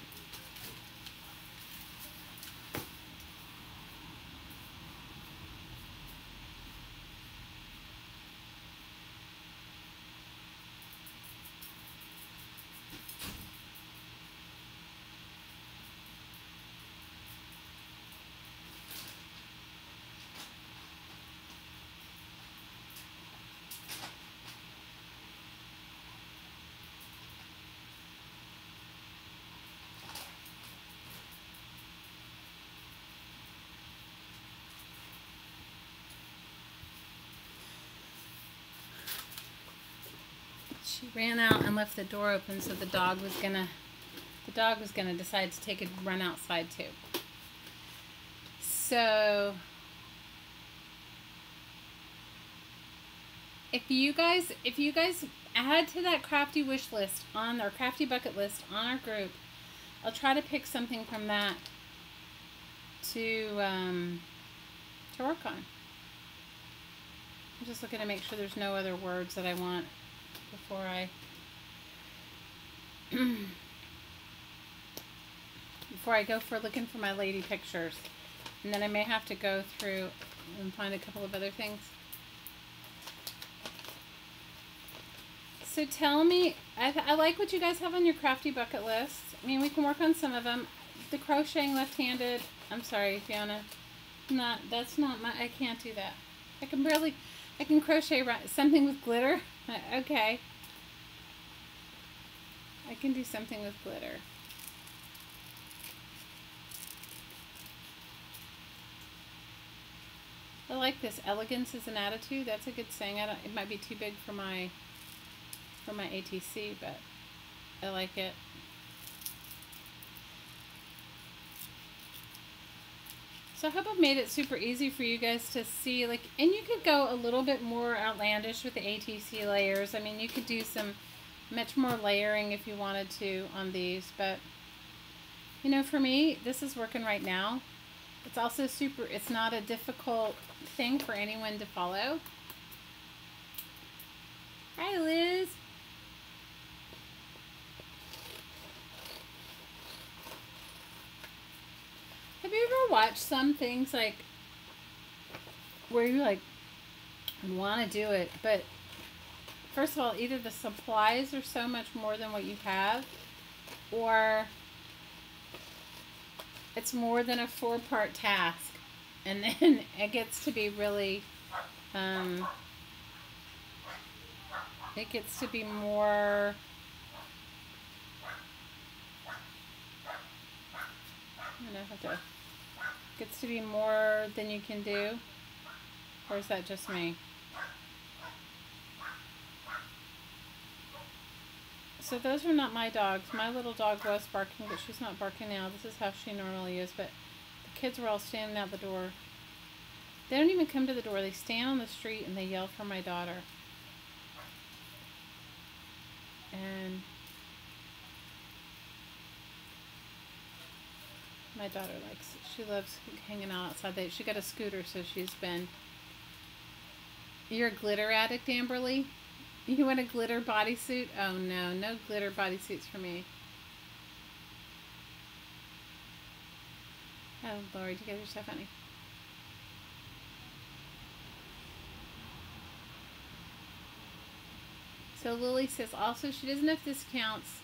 She ran out and left the door open, so the dog was gonna decide to take a run outside too. So if you guys add to that crafty wish list on our crafty bucket list on our group, I'll try to pick something from that to work on. I'm just looking to make sure there's no other words that I want before I go for looking for my lady pictures, and then I may have to go through and find a couple of other things. So tell me, I like what you guys have on your crafty bucket list. I mean, we can work on some of them. The crocheting left-handed, I'm sorry, Fiona, that's not my, I can't do that. I can crochet something with glitter. Okay. I can do something with glitter. I like this. Elegance is an attitude. That's a good saying. It might be too big for my ATC, but I like it. So I hope I've made it super easy for you guys to see, like, and you could go a little bit more outlandish with the ATC layers. I mean, you could do some much more layering if you wanted to on these, but you know, for me, this is working right now. It's also it's not a difficult thing for anyone to follow. Hi, Liz. Have you ever watched some things like where you like want to do it, but first of all, either the supplies are so much more than what you have, or it's more than a 4-part task, and then it gets to be really, it gets to be more, gets to be more than you can do, or is that just me? So those are not my dogs. My little dog was barking, but she's not barking now. This is how she normally is, but the kids were all standing out the door. They don't even come to the door. They stand on the street and they yell for my daughter. And my daughter she loves hanging out outside. She got a scooter, so she's been... You're a glitter addict, Amberly? You want a glitter bodysuit? Oh no, no glitter bodysuits for me. Oh Lord, you guys are so funny. So Lily says also she doesn't know if this counts.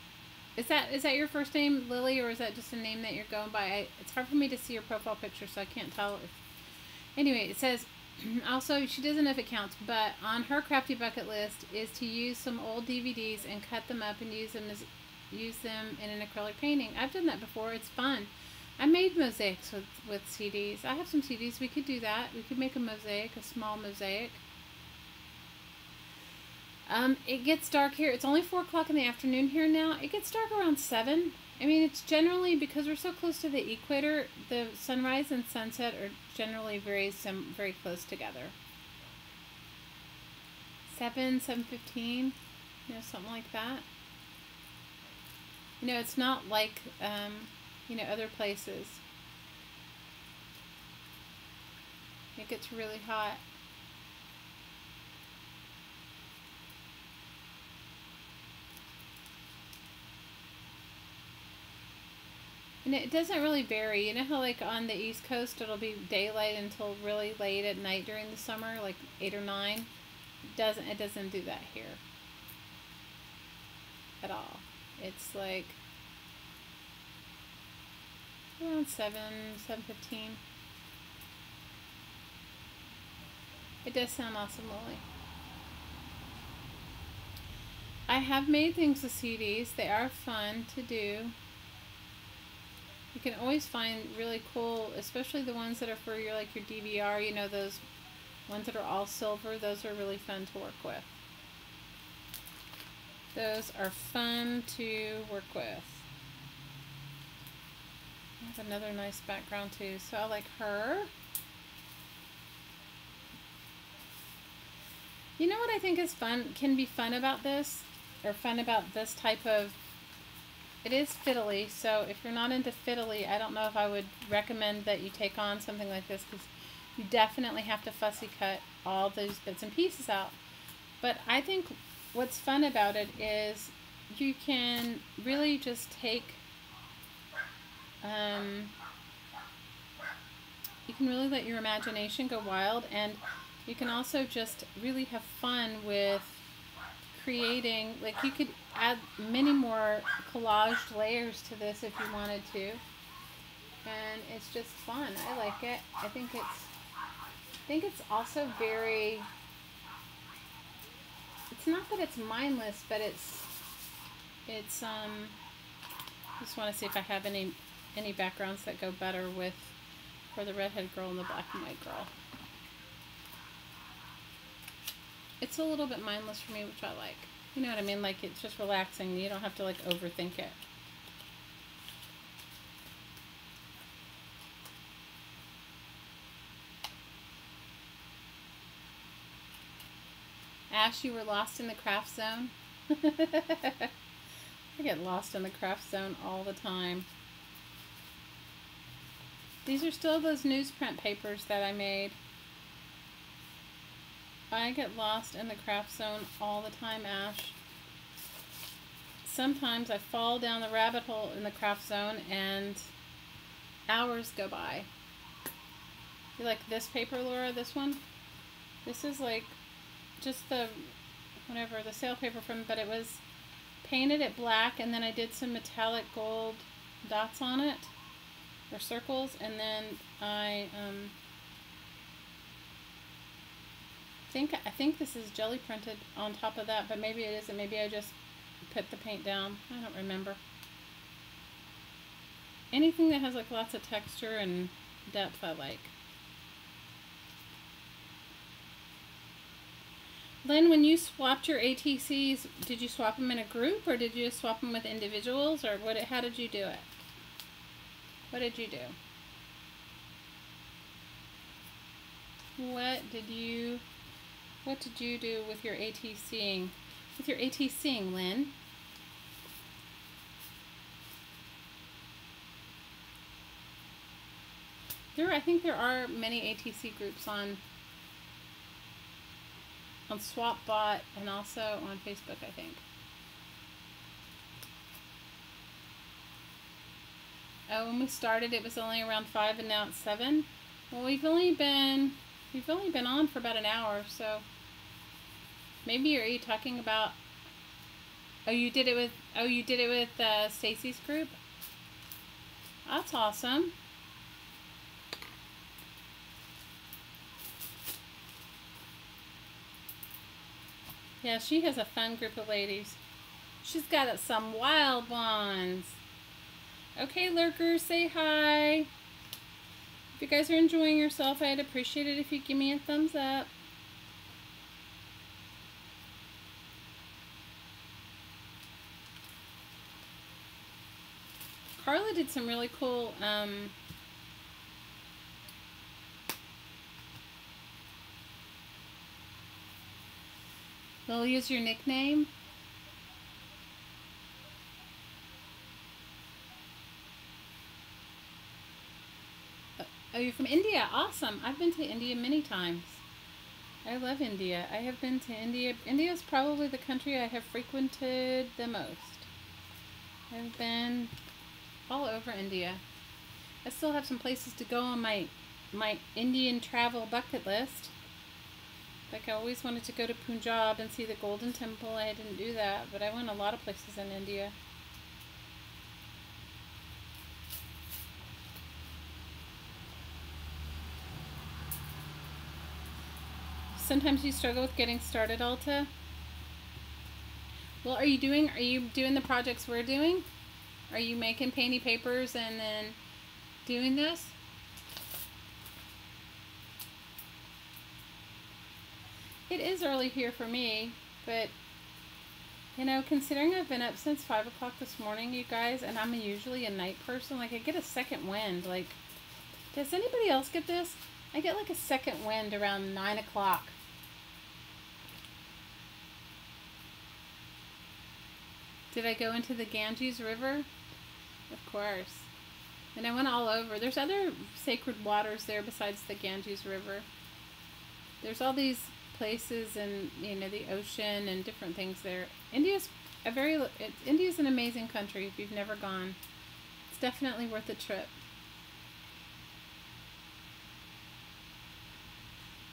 Is that your first name, Lily, or is that just a name that you're going by? It's hard for me to see your profile picture, so I can't tell. Anyway, it says also she doesn't know if it counts, but on her crafty bucket list is to use some old DVDs and cut them up and use them in an acrylic painting. I've done that before. It's fun. I made mosaics with CDs. I have some CDs. We could do that. We could make a mosaic, a small mosaic. It gets dark here. It's only 4 o'clock in the afternoon here now. It gets dark around 7. I mean, it's generally, because we're so close to the equator, the sunrise and sunset are generally very close together. 7:15, you know, something like that. You know, it's not like, you know, other places. It gets really hot. And it doesn't really vary. You know how like on the East Coast it'll be daylight until really late at night during the summer, like 8 or 9? It doesn't do that here at all. It's like around 7:15. It does sound awesome, Lily. I have made things with CDs. They are fun to do. You can always find really cool, especially the ones that are for your like your DVR, you know, those ones that are all silver. Those are really fun to work with. Those are fun to work with. I have another nice background too, so I like her. You know what I think is fun, can be fun about this, or fun about this type of, it is fiddly, so if you're not into fiddly, I don't know if I would recommend that you take on something like this, because you definitely have to fussy cut all those bits and pieces out. But I think what's fun about it is you can really just take, you can really let your imagination go wild, and you can also just really have fun with creating, like you could add many more collaged layers to this if you wanted to, and it's just fun. I like it. I think it's also very, it's not that it's mindless, but it's just want to see if I have any backgrounds that go better with, for the redhead girl and the black and white girl. It's a little bit mindless for me, which I like. You know what I mean? Like, it's just relaxing. You don't have to, like, overthink it. Ash, you were lost in the craft zone? I get lost in the craft zone all the time. These are still those newsprint papers that I made. I get lost in the craft zone all the time, Ash. Sometimes I fall down the rabbit hole in the craft zone and hours go by. You like this paper, Laura? This one? This is like just the, whatever, the sale paper from, but it was painted it black, and then I did some metallic gold dots on it, or circles, and then I I think this is jelly printed on top of that, but maybe it isn't. Maybe I just put the paint down. I don't remember. Anything that has like lots of texture and depth I like. Lynn, when you swapped your ATCs, did you swap them in a group, or did you just swap them with individuals, or what? How did you do it? What did you do? What did you do with your ATCing? With your ATCing, Lynn? I think there are many ATC groups on SwapBot and also on Facebook, I think. Oh, when we started, it was only around 5, and now it's 7. Well, we've only been on for about an hour, so maybe are you talking about? Oh, you did it with Stacy's group. That's awesome. Yeah, she has a fun group of ladies. She's got some wild ones. Okay, lurkers, say hi. If you guys are enjoying yourself, I'd appreciate it if you give me a thumbs up. Carla did some really cool they'll use your nickname. Oh, you're from India. Awesome. I've been to India many times. I love India. I have been to India. India is probably the country I have frequented the most. I've been all over India. I still have some places to go on my Indian travel bucket list. Like I always wanted to go to Punjab and see the Golden Temple. I didn't do that, but I went a lot of places in India. Sometimes you struggle with getting started, Alta. Well, are you doing the projects we're doing? Are you making painty papers and then doing this? It is early here for me, but you know, considering I've been up since 5 o'clock this morning, you guys, and I'm usually a night person, like I get a second wind. Like, does anybody else get this? I get like a second wind around 9 o'clock. Did I go into the Ganges River? Of course. And I went all over. There's other sacred waters there besides the Ganges River. There's all these places and, you know, the ocean and different things there. India's an amazing country if you've never gone. It's definitely worth a trip.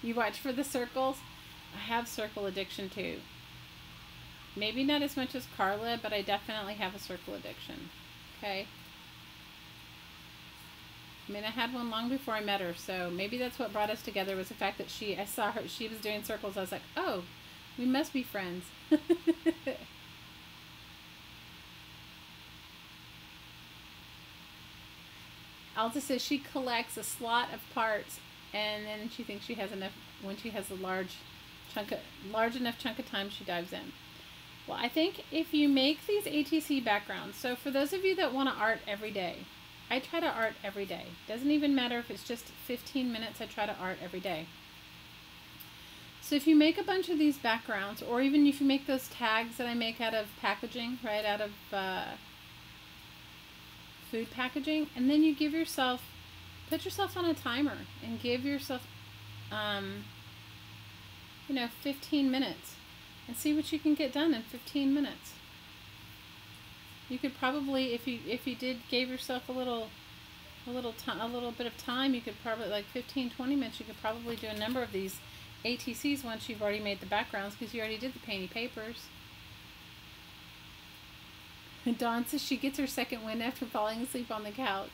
You watch for the circles? I have circle addiction too. Maybe not as much as Carla, but I definitely have a circle addiction. Okay? I mean, I had one long before I met her, so maybe that's what brought us together was the fact that I saw her, she was doing circles. I was like, oh, we must be friends. Alta says she collects a slot of parts, and then she thinks she has enough when she has a large enough chunk of time she dives in. Well, I think if you make these ATC backgrounds, so for those of you that want to art every day, I try to art every day. Doesn't even matter if it's just 15 minutes, I try to art every day. So if you make a bunch of these backgrounds, or even if you make those tags that I make out of packaging, right, out of food packaging, and then you give yourself, put yourself on a timer and give yourself, you know, 15 minutes and see what you can get done in 15 minutes. You could probably, if you gave yourself a little bit of time, you could probably, like 15-20 minutes, you could probably do a number of these ATCs once you've already made the backgrounds, because you already did the painty papers. Dawn says she gets her second wind after falling asleep on the couch.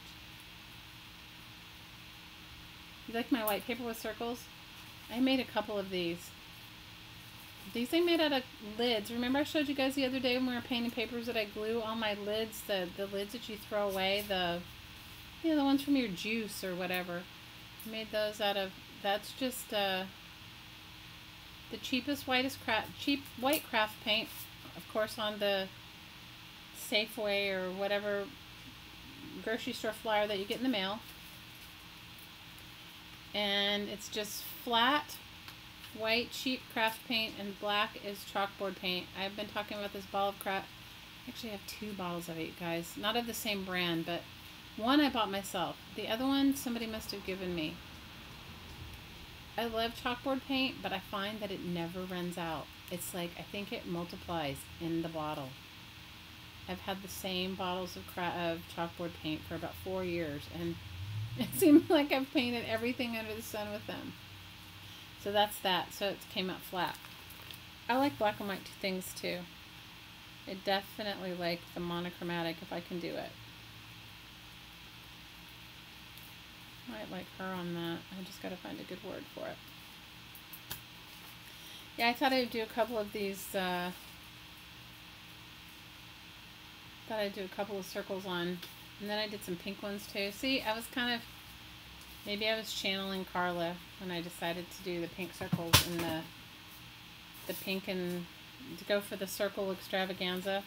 You like my white paper with circles? I made a couple of these. These I made out of lids. Remember I showed you guys the other day when we were painting papers that I glue on my lids, the lids that you throw away, the ones from your juice or whatever. I made those out of, that's just the cheapest cheap white craft paint, of course, on the Safeway or whatever grocery store flyer that you get in the mail. And it's just flat white cheap craft paint, and black is chalkboard paint. I've been talking about this ball of craft. Actually, I have 2 bottles of it, you guys. Not of the same brand, but one I bought myself. The other one somebody must have given me. I love chalkboard paint, but I find that it never runs out. It's like, I think it multiplies in the bottle. I've had the same bottles of chalkboard paint for about 4 years, and it seems like I've painted everything under the sun with them. So that's that. So it came out flat. I like black and white things too. I definitely like the monochromatic if I can do it. Might like her on that. I just got to find a good word for it. Yeah, I thought I'd do a couple of these. Thought I'd do a couple of circles on And then I did some pink ones too. See, I was kind of, maybe I was channeling Carla when I decided to do the pink circles and the pink and to go for the circle extravaganza.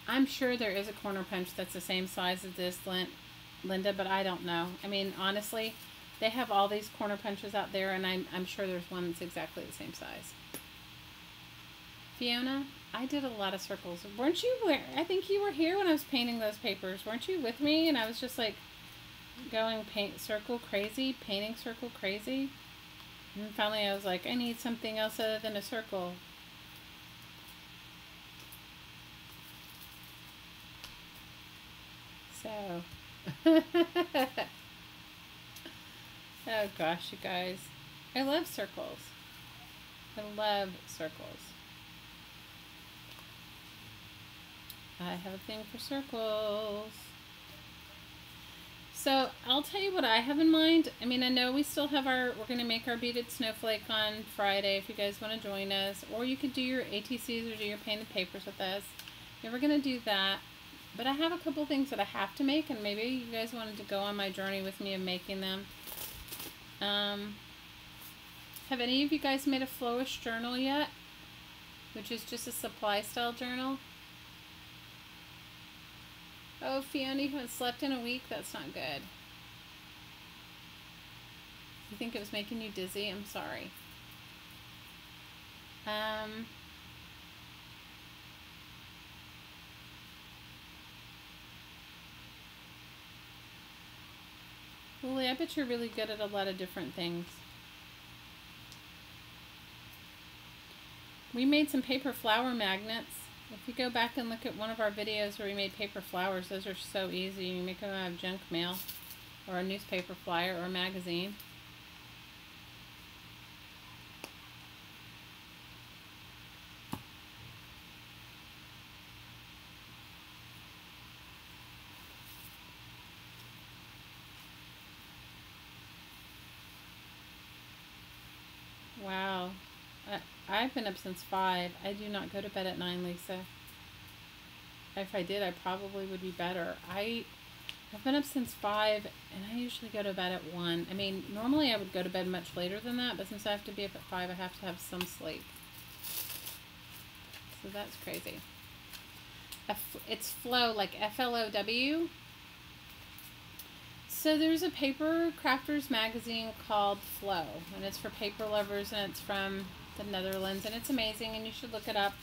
I'm sure there is a corner punch that's the same size as this, Linda, but I don't know. I mean, honestly, they have all these corner punches out there, and I'm sure there's one that's exactly the same size. Fiona, I did a lot of circles. Weren't you? I think you were here when I was painting those papers. Weren't you with me? And I was just like going circle crazy, painting circle crazy. And finally I was like, I need something else other than a circle. So, oh gosh, you guys. I love circles. I love circles. I have a thing for circles. So, I'll tell you what I have in mind. I mean, I know we still have we're going to make our beaded snowflake on Friday if you guys want to join us. Or you could do your ATCs or do your painted papers with us. Yeah, we're going to do that. But I have a couple things that I have to make, and maybe you guys wanted to go on my journey with me of making them. Have any of you guys made a flowish journal yet? Which is just a supply style journal. Oh, Fiona, you haven't slept in a week? That's not good. You think it was making you dizzy? I'm sorry. Lily, I bet you're really good at a lot of different things. We made some paper flower magnets. If you go back and look at one of our videos where we made paper flowers, those are so easy. You make them out of junk mail or a newspaper flyer or a magazine. Wow. I've been up since 5. I do not go to bed at 9, Lisa. If I did, I probably would be better. I've been up since 5, and I usually go to bed at 1. I mean, normally I would go to bed much later than that, but since I have to be up at 5, I have to have some sleep. So that's crazy. It's Flow, like Flow. So there's a paper crafters magazine called Flow, and it's for paper lovers, and it's from the Netherlands, and it's amazing, and you should look it up.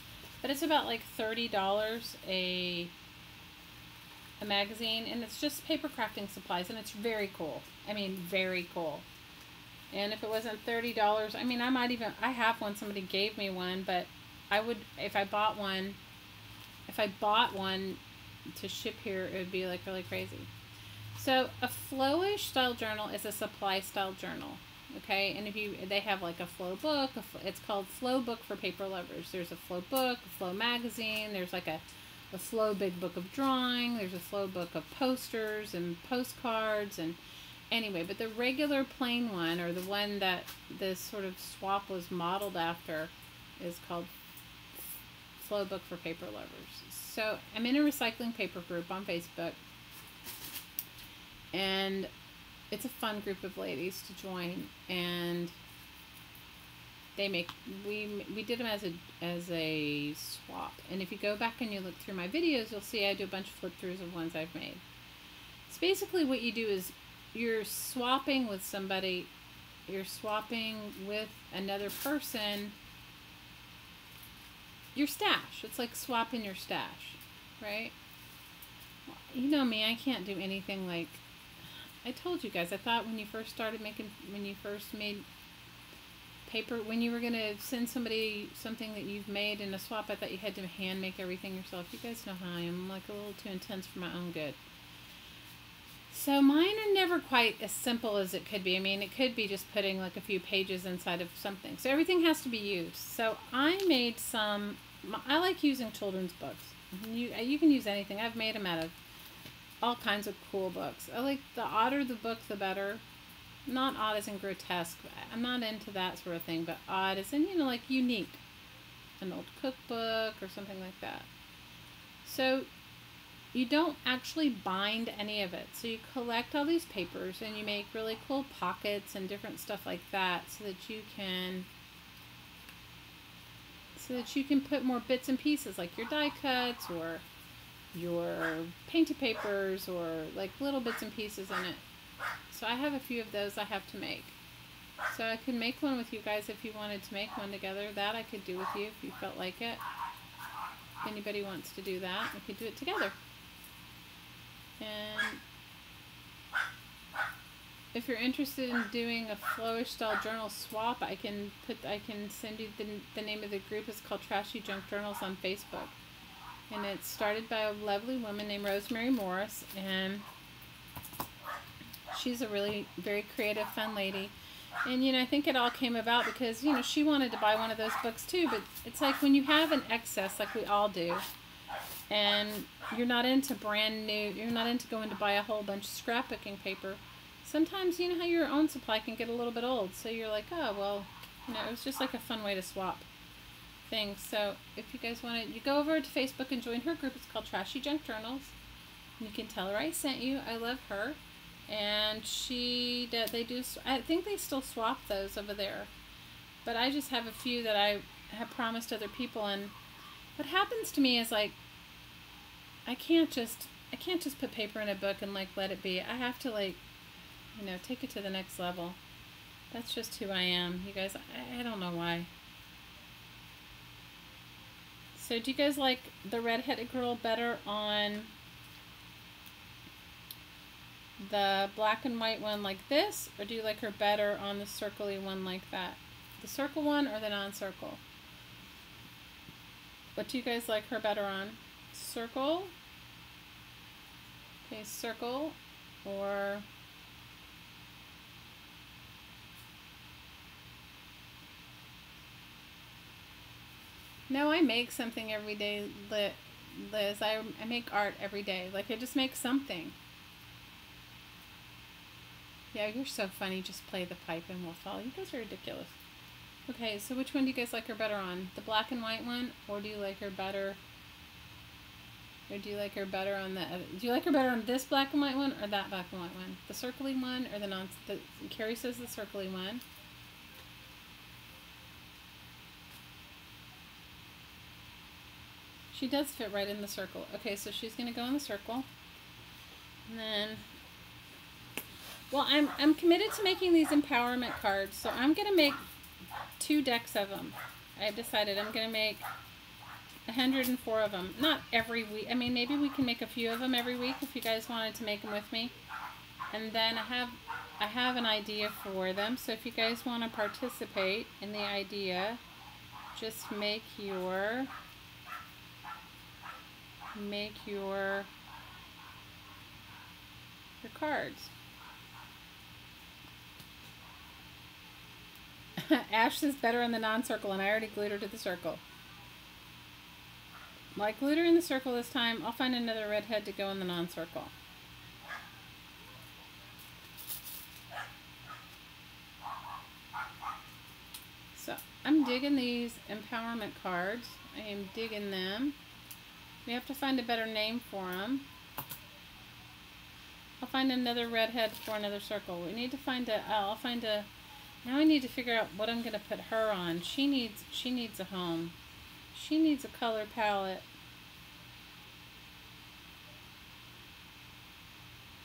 But it's about like $30 a magazine, and it's just paper crafting supplies, and it's very cool. I mean, very cool. And if it wasn't $30, I mean, I have one, somebody gave me one, but I would, if I bought one to ship here, it would be like really crazy. So a flowish style journal is a supply style journal, okay? And they have like a flow book. It's called Flow Book for paper lovers. There's a flow book, a flow magazine. There's like a flow big book of drawing. There's a flow book of posters and postcards and anyway. But the regular plain one, or the one that this sort of swap was modeled after, is called Flow Book for paper lovers. So I'm in a recycling paper group on Facebook. And it's a fun group of ladies to join, and we did them as a swap. And if you go back and you look through my videos, you'll see I do a bunch of flip throughs of ones I've made. So basically what you do is you're swapping with somebody, you're swapping with another person your stash. It's like swapping your stash, right? You know me, I can't do anything like, I told you guys, I thought when you first made paper, when you were going to send somebody something that you've made in a swap, I thought you had to hand make everything yourself. You guys know how I am. I'm like a little too intense for my own good. So mine are never quite as simple as it could be. I mean, it could be just putting like a few pages inside of something. So everything has to be used. So I made I like using children's books. You can use anything. I've made them out of all kinds of cool books. I like the odder the book, the better. not odd as in grotesque. I'm not into that sort of thing, but odd as in, you know, like unique. An old cookbook or something like that. So you don't actually bind any of it. So you collect all these papers and you make really cool pockets and different stuff like that so that you can put more bits and pieces like your die cuts or your painted papers or like little bits and pieces in it. So I have a few of those I have to make. So I could make one with you guys if you wanted to make one together. That I could do with you if you felt like it. If anybody wants to do that, we could do it together. And if you're interested in doing a flowish style journal swap, I can send you the name of the group. It's called Trashy Junk Journals on Facebook. And it's started by a lovely woman named Rosemary Morris, and she's a really very creative, fun lady. And, you know, I think it all came about because, you know, she wanted to buy one of those books too, but it's like when you have an excess, like we all do, and you're not into brand new, you're not into going to buy a whole bunch of scrapbooking paper, sometimes, you know how your own supply can get a little bit old, so you're like, oh, well, you know, it was just like a fun way to swap things. So if you guys want to, you go over to Facebook and join her group. It's called Trashy Junk Journals. And you can tell her I sent you. I love her. And they do, I think they still swap those over there. But I just have a few that I have promised other people. And what happens to me is like, I can't just put paper in a book and like let it be. I have to like, you know, take it to the next level. That's just who I am. You guys, I don't know why. So do you guys like the redheaded girl better on the black and white one like this, or do you like her better on the circly one like that? The circle one or the non-circle? What do you guys like her better on? Circle? Okay, circle or... No, I make something every day, Liz. I make art every day. Like, I just make something. Yeah, you're so funny. Just play the pipe and we'll follow. You guys are ridiculous. Okay, so which one do you guys like her better on? The black and white one? Or do you like her better... Or do you like her better on the... Do you like her better on this black and white one or that black and white one? The circly one or the non... Carrie says the circly one. She does fit right in the circle. Okay, so she's going to go in the circle. And then... Well, I'm committed to making these empowerment cards, so I'm going to make 2 decks of them. I've decided I'm going to make 104 of them. Not every week. I mean, maybe we can make a few of them every week if you guys wanted to make them with me. And then I have an idea for them, so if you guys want to participate in the idea, just make your cards. Ash is better in the non-circle, and I already glued her to the circle. Well, I glued her in the circle this time. I'll find another redhead to go in the non-circle. So I'm digging these empowerment cards. I am digging them. We have to find a better name for them. I'll find another redhead for another circle. We need to find now I need to figure out what I'm going to put her on. She needs a home. She needs a color palette.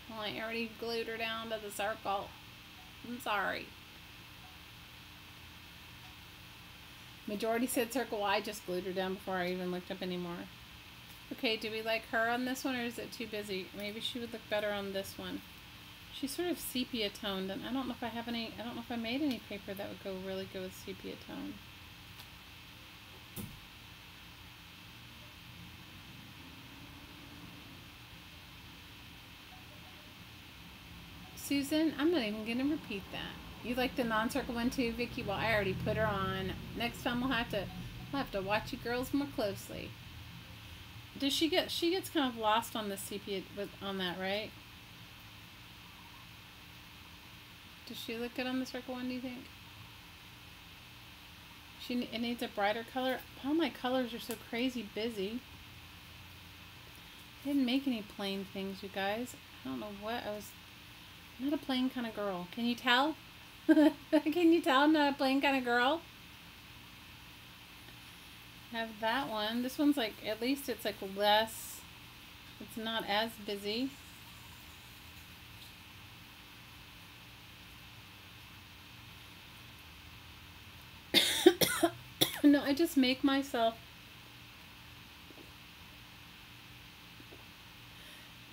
Well, I already glued her down to the circle. I'm sorry. Majority said circle. I just glued her down before I even looked up anymore. Okay, do we like her on this one, or is it too busy? Maybe she would look better on this one. She's sort of sepia toned, and I don't know if I made any paper that would go really good with sepia tone. Susan, I'm not even going to repeat that. You like the non-circle one too, Vicky? Well, I already put her on. Next time we'll have to watch you girls more closely. Does she gets kind of lost on the sepia on that, right? Does she look good on the circle one, do you think? It needs a brighter color. All my colors are so crazy busy. I didn't make any plain things, you guys. I don't know what I'm not a plain kind of girl. Can you tell? Can you tell I'm not a plain kind of girl? I have that one. This one's like, at least it's like less, it's not as busy. No, I just make myself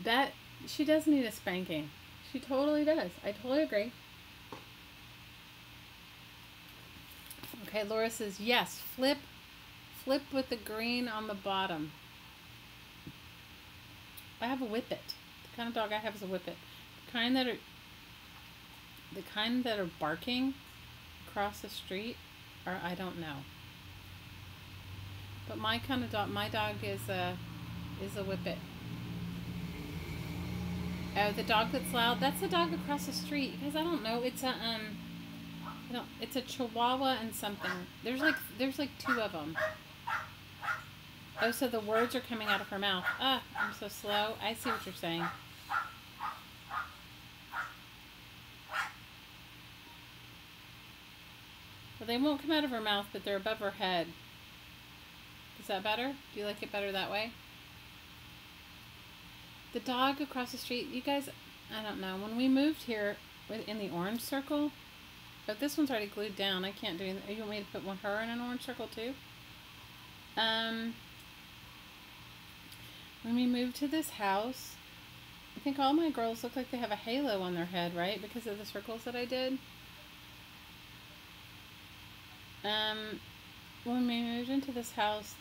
that. She does need a spanking. She totally does. I totally agree. Okay, Laura says yes. Flip with the green on the bottom. I have a whippet. The kind of dog I have is a whippet. The kind that are barking across the street, or I don't know. But my kind of dog, my dog is a whippet. Oh, the dog that's loud, that's the dog across the street. Because I don't know, it's a it's a Chihuahua and something. There's like two of them. Oh, so the words are coming out of her mouth. Ah, I'm so slow. I see what you're saying. Well, they won't come out of her mouth, but they're above her head. Is that better? Do you like it better that way? The dog across the street, you guys, I don't know. When we moved here in the orange circle, but this one's already glued down. I can't do anything. You want me to put her in an orange circle too? When we moved to this house, I think all my girls look like they have a halo on their head, right? Because of the circles that I did. When we moved into this house,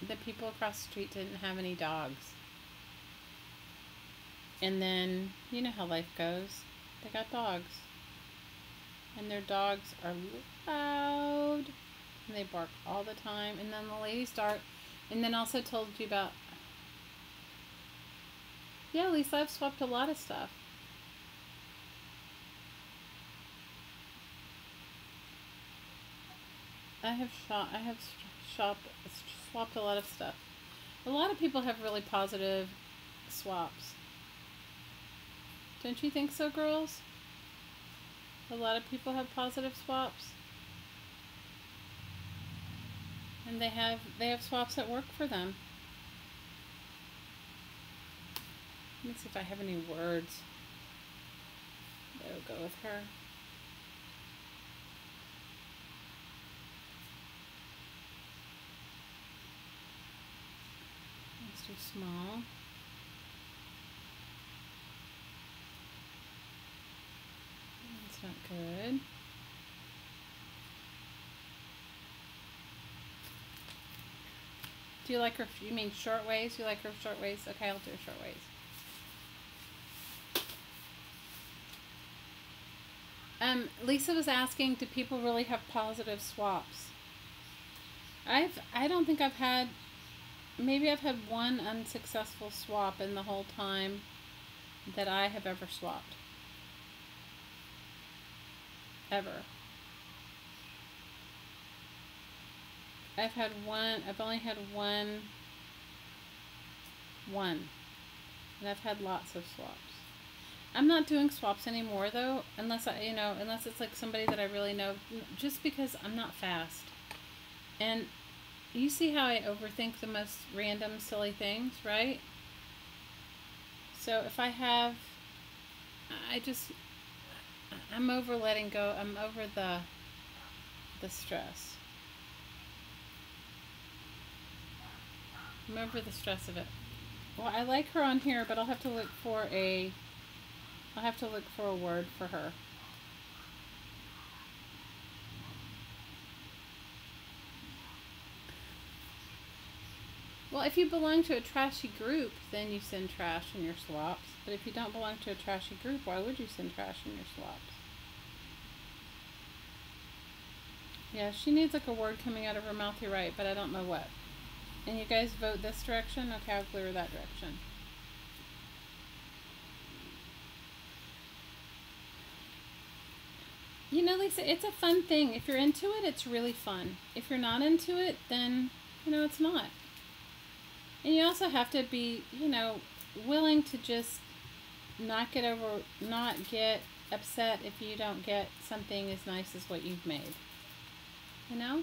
the people across the street didn't have any dogs. And then, you know how life goes. They got dogs. And their dogs are loud. And they bark all the time. And then the ladies start. And then also told you about... Yeah, Lisa, I've swapped a lot of stuff. I have swapped a lot of stuff. A lot of people have really positive swaps. Don't you think so, girls? A lot of people have positive swaps. And they have swaps that work for them. Let me see if I have any words that will go with her. Let's do small. That's not good. Do you like her? You mean short waist? You like her short waist? Okay, I'll do a short waist. Lisa was asking, do people really have positive swaps? I don't think I've had, maybe I've had one unsuccessful swap in the whole time that I have ever swapped. Ever. I've only had one, and I've had lots of swaps. I'm not doing swaps anymore though, unless it's like somebody that I really know, just because I'm not fast. And you see how I overthink the most random silly things, right? So if I have, I'm over letting go. I'm over the stress. I'm over the stress of it. Well, I like her on here, but I'll have to look for a word for her. Well, if you belong to a trashy group, then you send trash in your swaps. But if you don't belong to a trashy group, why would you send trash in your swaps? Yeah, she needs like a word coming out of her mouth, you're right, but I don't know what. And you guys vote this direction? Okay, I'll glue her that direction. you know, Lisa, it's a fun thing. If you're into it, it's really fun. If you're not into it, then, you know, it's not. And you also have to be, you know, willing to just not get upset if you don't get something as nice as what you've made. You know?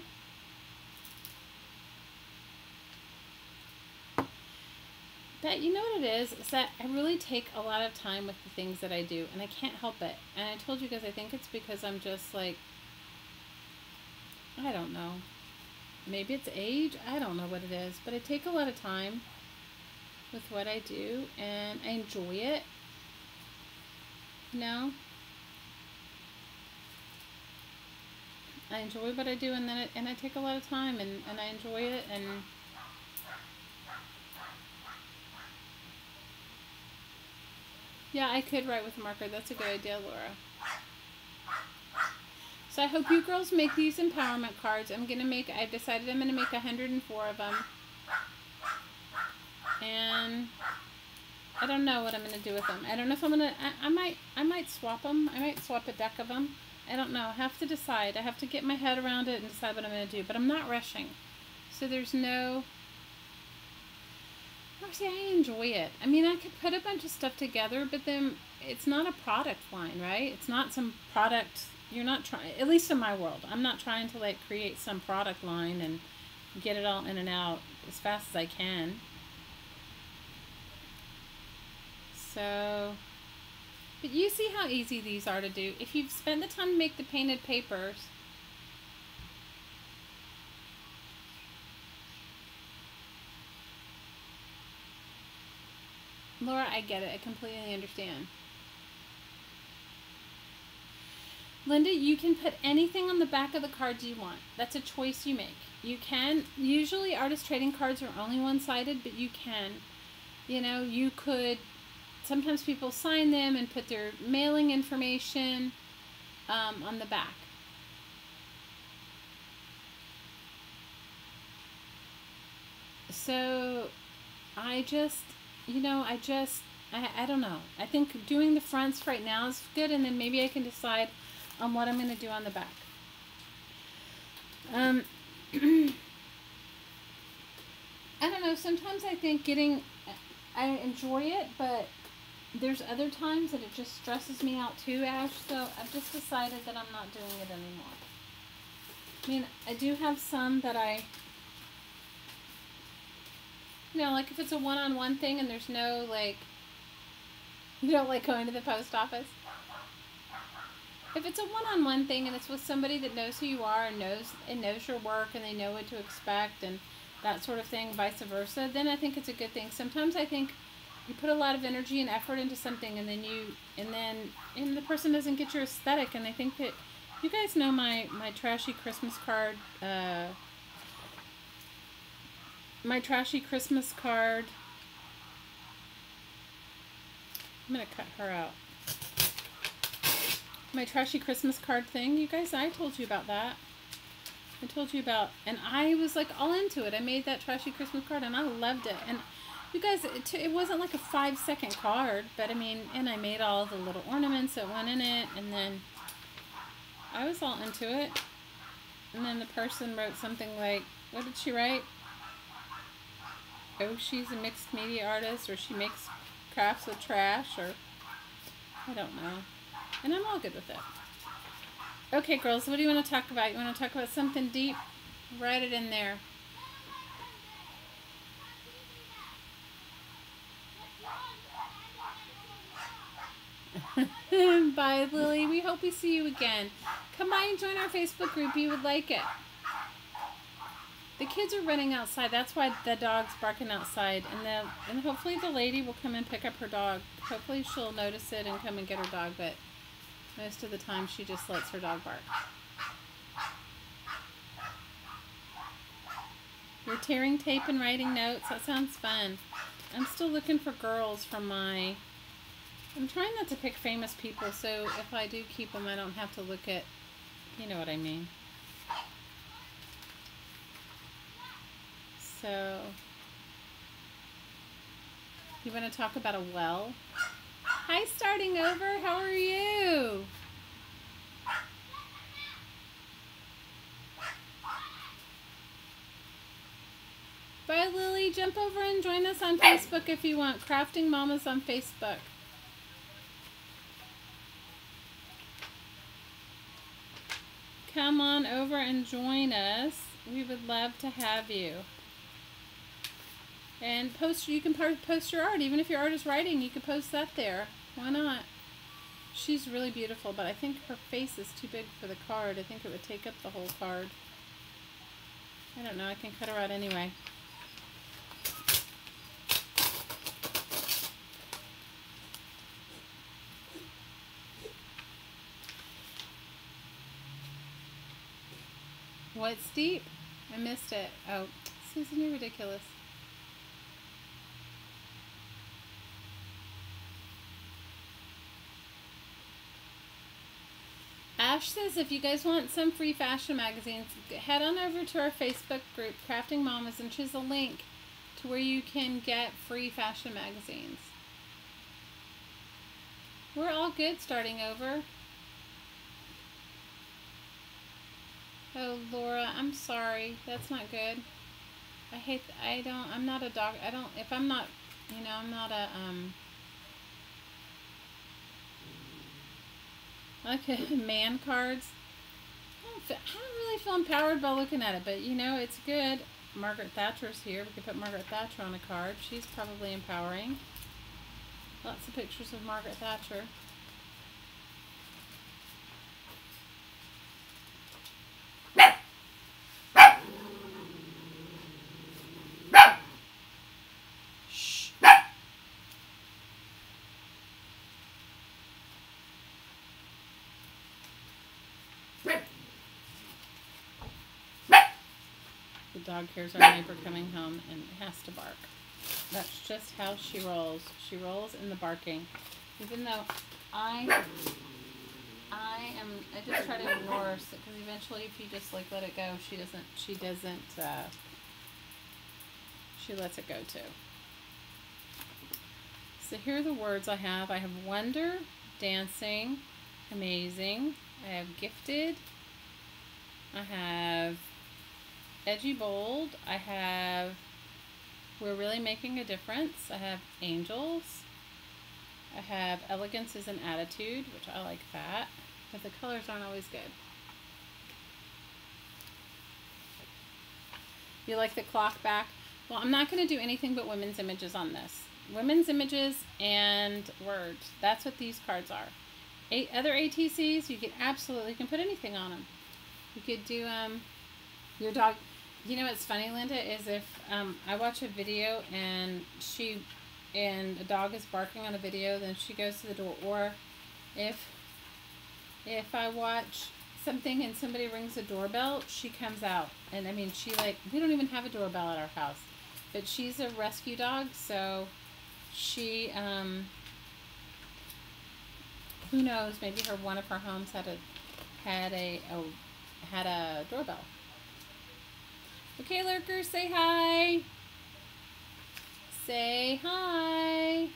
But you know what it is that I really take a lot of time with the things that I do, and I can't help it. And I told you guys, I think it's because I'm just like, I don't know. Maybe it's age. I don't know what it is. But I take a lot of time with what I do, and I enjoy it. You know? I enjoy what I do, and I take a lot of time, and I enjoy it, and yeah, I could write with a marker. That's a good idea, Laura. So I hope you girls make these empowerment cards. I've decided I'm gonna make 104 of them, and I don't know what I'm gonna do with them. I don't know if I'm gonna. I might swap them. I might swap a deck of them. I don't know. I have to decide. I have to get my head around it and decide what I'm going to do. But I'm not rushing. So there's no... Actually, I enjoy it. I mean, I could put a bunch of stuff together, but then it's not a product line, right? It's not some product... You're not trying... At least in my world. I'm not trying to, like, create some product line and get it all in and out as fast as I can. So... But you see how easy these are to do. If you've spent the time to make the painted papers, Laura, I get it. I completely understand. Linda, you can put anything on the back of the cards you want. That's a choice you make. You can. Usually artist trading cards are only one-sided, but you can. You know, you could... Sometimes people sign them and put their mailing information on the back. So I just, you know, I don't know. I think doing the fronts right now is good, and then maybe I can decide on what I'm going to do on the back. I don't know. Sometimes I think I enjoy it, but there's other times that it just stresses me out too, Ash, so I've just decided that I'm not doing it anymore. I mean, I do have some that you know, like if it's a one-on-one thing and there's no, like, you don't like going to the post office? If it's a one-on-one thing and it's with somebody that knows who you are and knows your work and they know what to expect and that sort of thing, vice versa, then I think it's a good thing. Sometimes I think you put a lot of energy and effort into something, and then the person doesn't get your aesthetic. And I think that you guys know my trashy Christmas card. My trashy Christmas card. I'm gonna cut her out. My trashy Christmas card thing. You guys, I told you about that. I told you about, and I was like all into it. I made that trashy Christmas card, and I loved it. And you guys, it wasn't like a 5-second card, but I mean, and I made all the little ornaments that went in it, and then I was all into it. And then the person wrote something like, what did she write? Oh, she's a mixed media artist, or she makes crafts with trash, or I don't know. And I'm all good with it. Okay, girls, what do you want to talk about? You want to talk about something deep? Write it in there. Bye, Lily. We hope we see you again. Come by and join our Facebook group. You would like it. The kids are running outside. That's why the dog's barking outside. And hopefully the lady will come and pick up her dog. Hopefully she'll notice it and come and get her dog. But most of the time she just lets her dog bark. You're tearing tape and writing notes. That sounds fun. I'm still looking for girls from my... I'm trying not to pick famous people, so if I do keep them, I don't have to look at... You know what I mean. So... You want to talk about a well? Hi, starting over. How are you? Bye, Lily. Jump over and join us on Facebook if you want. Crafting Mamas on Facebook. Come on over and join us. We would love to have you. And post. You can post your art. Even if your art is writing, you can post that there. Why not? She's really beautiful, but I think her face is too big for the card. I think it would take up the whole card. I don't know. I can cut her out anyway. What's deep? I missed it. Oh, Susan, you're ridiculous. Ash says if you guys want some free fashion magazines, head on over to our Facebook group, Crafting Mamas, and choose a link to where you can get free fashion magazines. We're all good starting over. Oh, Laura, I'm sorry. That's not good. I'm not a dog. If I'm not, I'm not a, okay, man cards. I don't really feel empowered by looking at it, but it's good. Margaret Thatcher's here. We could put Margaret Thatcher on a card. She's probably empowering. Lots of pictures of Margaret Thatcher. Dog hears our neighbor coming home and has to bark. That's just how she rolls. She rolls in the barking. Even though I just try to ignore her because eventually if you just let it go, she lets it go too. So here are the words I have. I have wonder, dancing, amazing. I have gifted. I have edgy bold. I have we're really making a difference. I have angels. I have elegance is an attitude, which I like that, but the colors aren't always good. You like the clock back? Well, I'm not going to do anything but women's images on this. Women's images and words. That's what these cards are. Other ATCs, you can put anything on them. You could do your dog. What's funny, Linda, is if I watch a video and a dog is barking on a video, then she goes to the door. Or if I watch something and somebody rings the doorbell, she comes out. And I mean, we don't even have a doorbell at our house, but she's a rescue dog, so she who knows? Maybe one of her homes had a doorbell. Okay, lurkers, say hi. Say hi.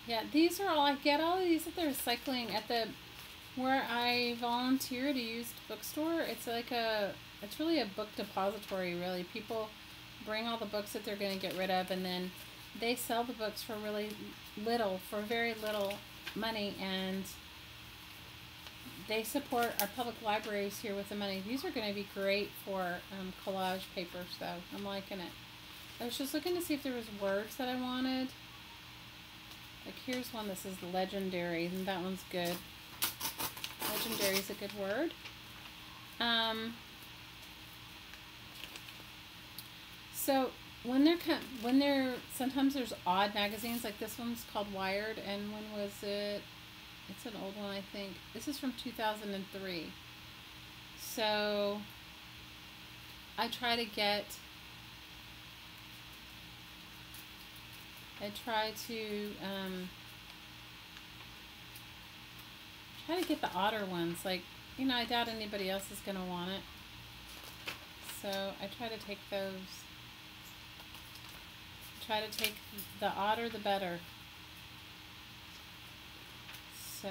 Yeah, these are all, I get all of these at the recycling at where I volunteer at a used bookstore. It's really a book depository, really. People bring all the books that they're going to get rid of, and then they sell the books for very little money, and they support our public libraries here with the money. These are going to be great for collage papers, though. I'm liking it. I was just looking to see if there was words that I wanted. Like, here's one that says legendary, and that one's good. Legendary is a good word. So sometimes there's odd magazines, like this one's called Wired, and when was it? It's an old one, I think. This is from 2003. So I try to get the odder ones. Like, I doubt anybody else is going to want it. So I try to take those. Try to take the odder the better. So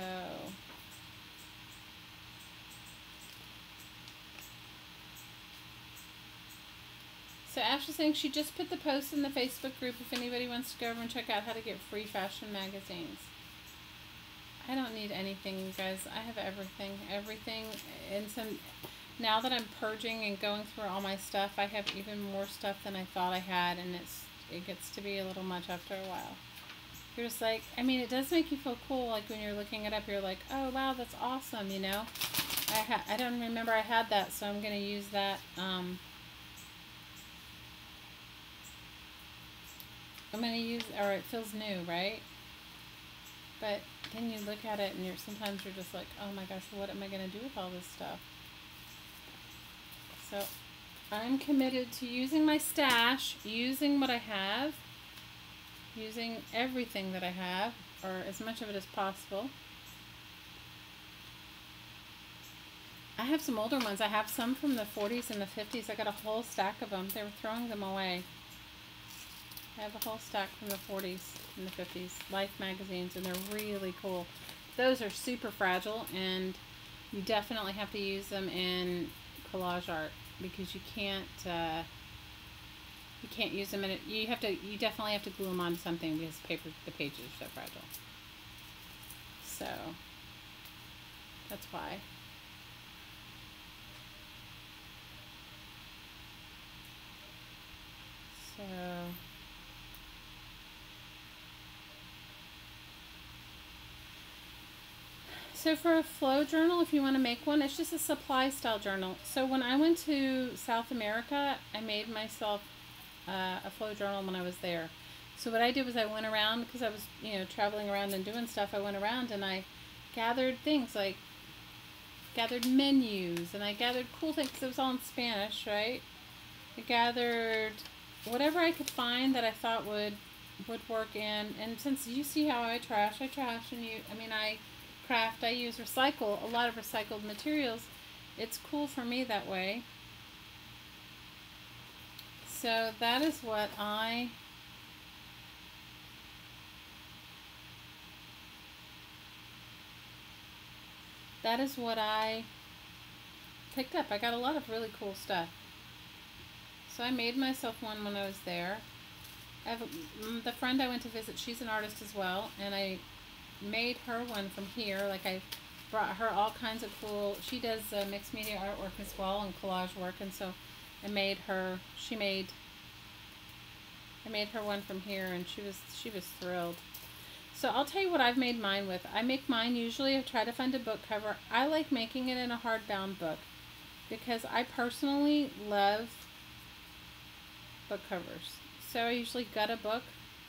So Ash was saying she just put the post in the Facebook group if anybody wants to go over and check out how to get free fashion magazines. I don't need anything, you guys. I have everything. Everything. And some, now that I'm purging and going through all my stuff, I have even more stuff than I thought I had, and it gets to be a little much after a while. You're just like, I mean, it does make you feel cool, like when you're looking it up, you're like, oh wow, that's awesome, you know? I don't remember I had that, so I'm going to use that. I'm going to use, or it feels new, right? But then you look at it and sometimes you're just like, oh my gosh, what am I going to do with all this stuff? So I'm committed to using my stash, using what I have, using everything that I have, or as much of it as possible. I have some older ones. I have some from the 40s and the 50s. I got a whole stack of them. They were throwing them away. I have a whole stack from the 40s and the 50s, Life magazines, and they're really cool. Those are super fragile, and you definitely have to use them in collage art because you can't use them in it. You definitely have to glue them onto something because the pages are so fragile. So that's why. So for a flow journal, if you want to make one, it's just a supply style journal. So when I went to South America, I made myself a flow journal when I was there. So what I did was I went around, because I was, traveling around and doing stuff, I went around and I gathered things, like gathered menus, and I gathered cool things, because it was all in Spanish, right? I gathered whatever I could find that I thought would work in, and since you see how I trash, and I craft, I use a lot of recycled materials. It's cool for me that way. So that is what I picked up. I got a lot of really cool stuff. So I made myself one when I was there. I have the friend I went to visit, she's an artist as well, and I made her one from here. Like, I brought her all kinds of cool, she does mixed media artwork as well and collage work, and so I made her one from here, and she was thrilled. So I'll tell you what I've made mine with. I make mine usually, I try to find a book cover. I like making it in a hardbound book because I personally love book covers. So I usually gut a book,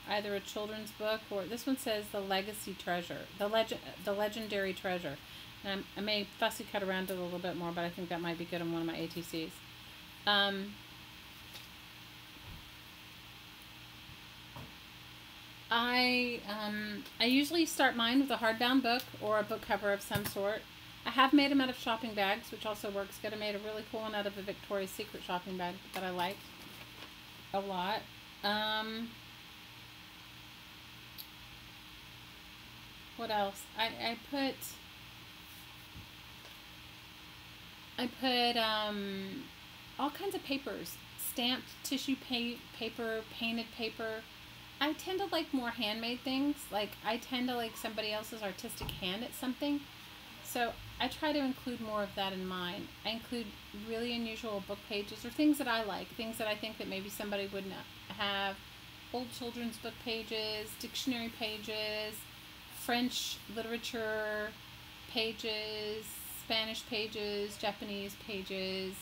either a children's book, or this one says the legacy treasure, the legendary treasure. And I may fussy cut around it a little bit more, but I think that might be good on one of my ATCs. I usually start mine with a hardbound book or a book cover of some sort. I have made them out of shopping bags, which also works good. I made a really cool one out of a Victoria's Secret shopping bag that I like a lot. What else? I put all kinds of papers, stamped tissue paper, painted paper. I tend to like more handmade things. Like, I tend to like somebody else's artistic hand at something. So I try to include more of that in mine. I include really unusual book pages or things that I like, things that I think that maybe somebody wouldn't have. Old children's book pages, dictionary pages, French literature pages, Spanish pages, Japanese pages.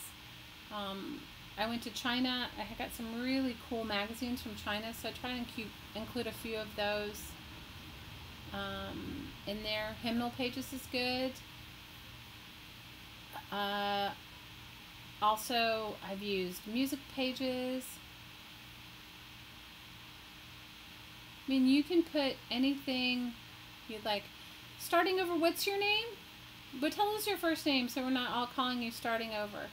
I went to China. I got some really cool magazines from China, so I try to include a few of those in there. Hymnal pages is good. Also, I've used music pages. I mean, you can put anything you'd like. Starting over, what's your name? But tell us your first name so we're not all calling you starting over.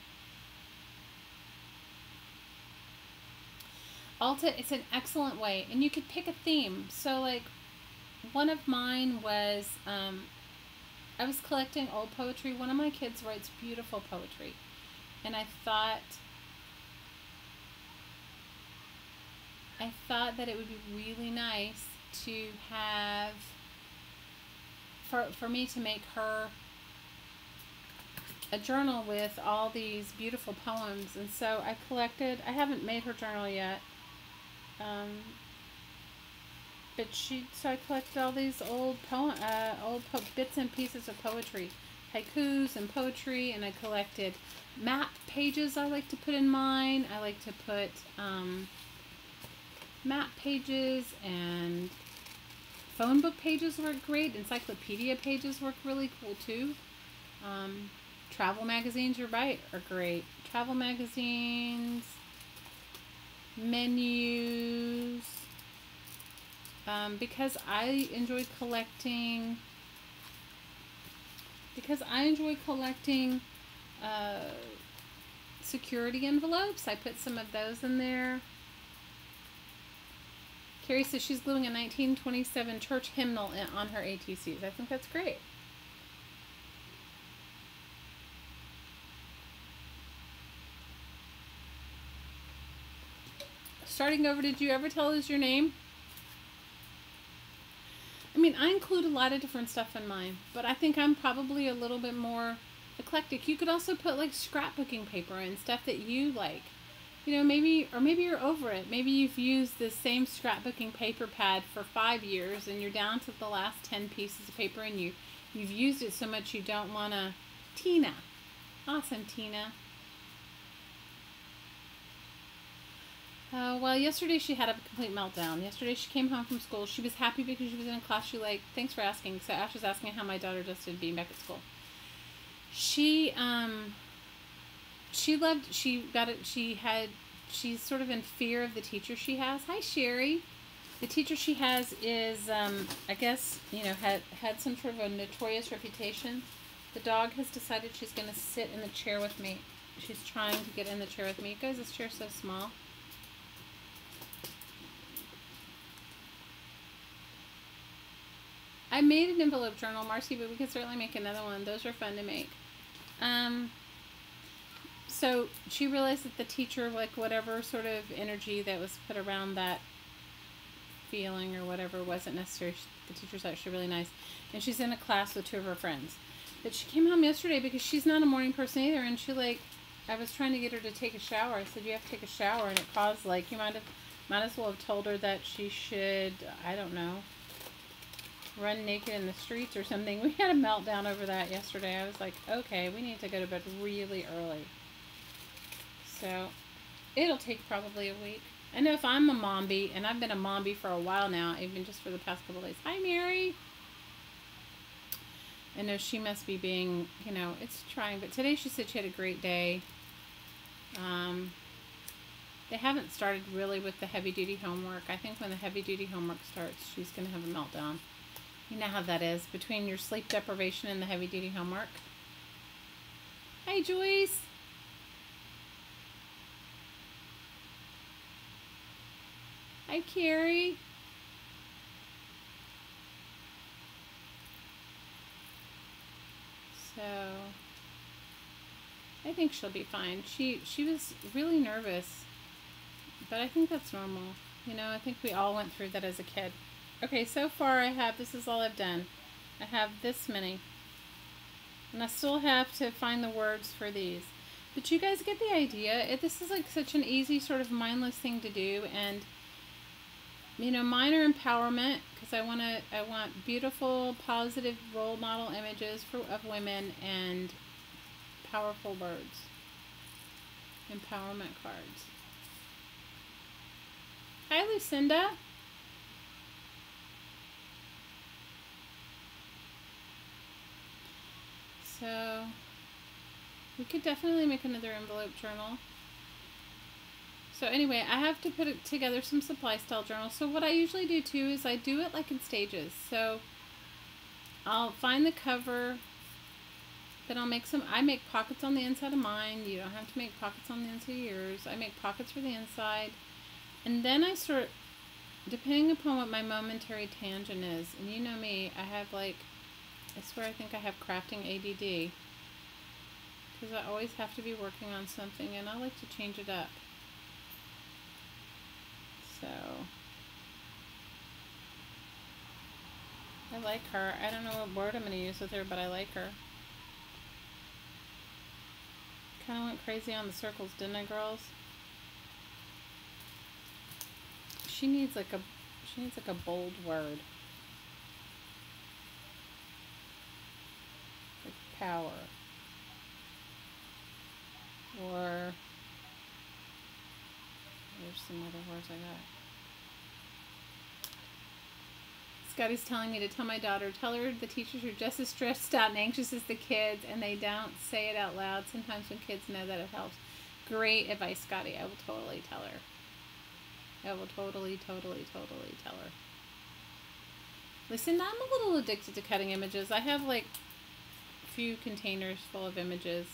Alta, it's an excellent way, and you could pick a theme. So, like, one of mine was, I was collecting old poetry. One of my kids writes beautiful poetry, and I thought, I thought that it would be really nice to have, for me to make her a journal with all these beautiful poems. And so I haven't made her journal yet, but so I collected all these old bits and pieces of poetry, haikus and poetry, and I collected map pages I like to put in mine. I like to put map pages, and phone book pages work great. Encyclopedia pages work really cool too. Travel magazines, you're right, are great. Travel magazines, menus, because I enjoy collecting security envelopes. I put some of those in there. Carrie says she's gluing a 1927 church hymnal on her ATCs. I think that's great. Starting over, did you ever tell us your name? I mean, I include a lot of different stuff in mine, but I think I'm probably a little bit more eclectic. You could also put like scrapbooking paper and stuff that you like. You know, maybe you're over it. Maybe you've used the same scrapbooking paper pad for 5 years and you're down to the last 10 pieces of paper, and you've used it so much you don't want to. Tina. Awesome, Tina. Well, yesterday she had a complete meltdown. Yesterday she came home from school. She was happy because she was in a class she liked. Thanks for asking. So Ash was asking how my daughter just did being back at school. She's sort of in fear of the teacher she has. Hi, Sherry. The teacher she has is, I guess, had some sort of a notorious reputation. The dog has decided she's going to sit in the chair with me. She's trying to get in the chair with me. Guys, this chair's so small. I made an envelope journal, Marcy, but we could certainly make another one. Those are fun to make. So she realized that the teacher, like whatever sort of energy that was put around that feeling or whatever, wasn't necessary. The teacher's actually really nice. And she's in a class with 2 of her friends. But she came home yesterday because she's not a morning person either. And I was trying to get her to take a shower. I said, you have to take a shower. And it caused, like, you might as well have told her that she should, I don't know, run naked in the streets or something. We had a meltdown over that yesterday. I was like, okay, we need to go to bed really early. So it'll take probably a week. I know if I'm a momby, and I've been a momby for a while now, even just for the past couple of days. Hi, Mary. I know she must be being, it's trying, but today she said she had a great day. They haven't started really with the heavy-duty homework. I think when the heavy-duty homework starts, she's going to have a meltdown. You know how that is, between your sleep deprivation and the heavy-duty homework. Hi, Joyce. Hi, Carrie. So, I think she'll be fine. She was really nervous, but I think that's normal. I think we all went through that as a kid. Okay, so far this is all I've done. I have this many. And I still have to find the words for these. But you guys get the idea. This is like such an easy sort of mindless thing to do. And, mine are empowerment, because I want beautiful, positive role model images of women and powerful words. Empowerment cards. Hi, Lucinda. So, we could definitely make another envelope journal. So anyway, I have to put together some supply style journals. So what I usually do too is I do it like in stages. So I'll find the cover, then I make pockets on the inside of mine. You don't have to make pockets on the inside of yours. I make pockets for the inside. And then I start, depending upon what my momentary tangent is, and you know me, I swear I think I have crafting ADD, because I always have to be working on something and I like to change it up. So I like her. I don't know what word I'm going to use with her, but I like her. Kind of went crazy on the circles, didn't I, girls? She needs like a bold word. Like power. Or there's some other words I got. Scotty's telling me to tell my daughter, tell her the teachers are just as stressed out and anxious as the kids, and they don't say it out loud. Sometimes when kids know that it helps. Great advice, Scotty. I will totally tell her. I will totally tell her. Listen, I'm a little addicted to cutting images. I have like a few containers full of images.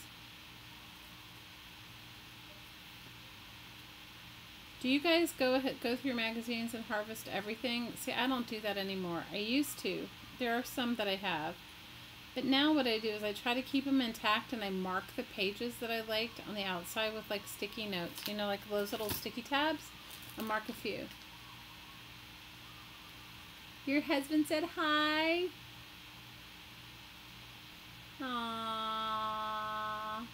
Do you guys go through your magazines and harvest everything? See, I don't do that anymore. I used to. There are some that I have. But now what I do is I try to keep them intact, and I mark the pages that I liked on the outside with like sticky notes. You know, like those little sticky tabs? I'll mark a few. Your husband said hi. Aww.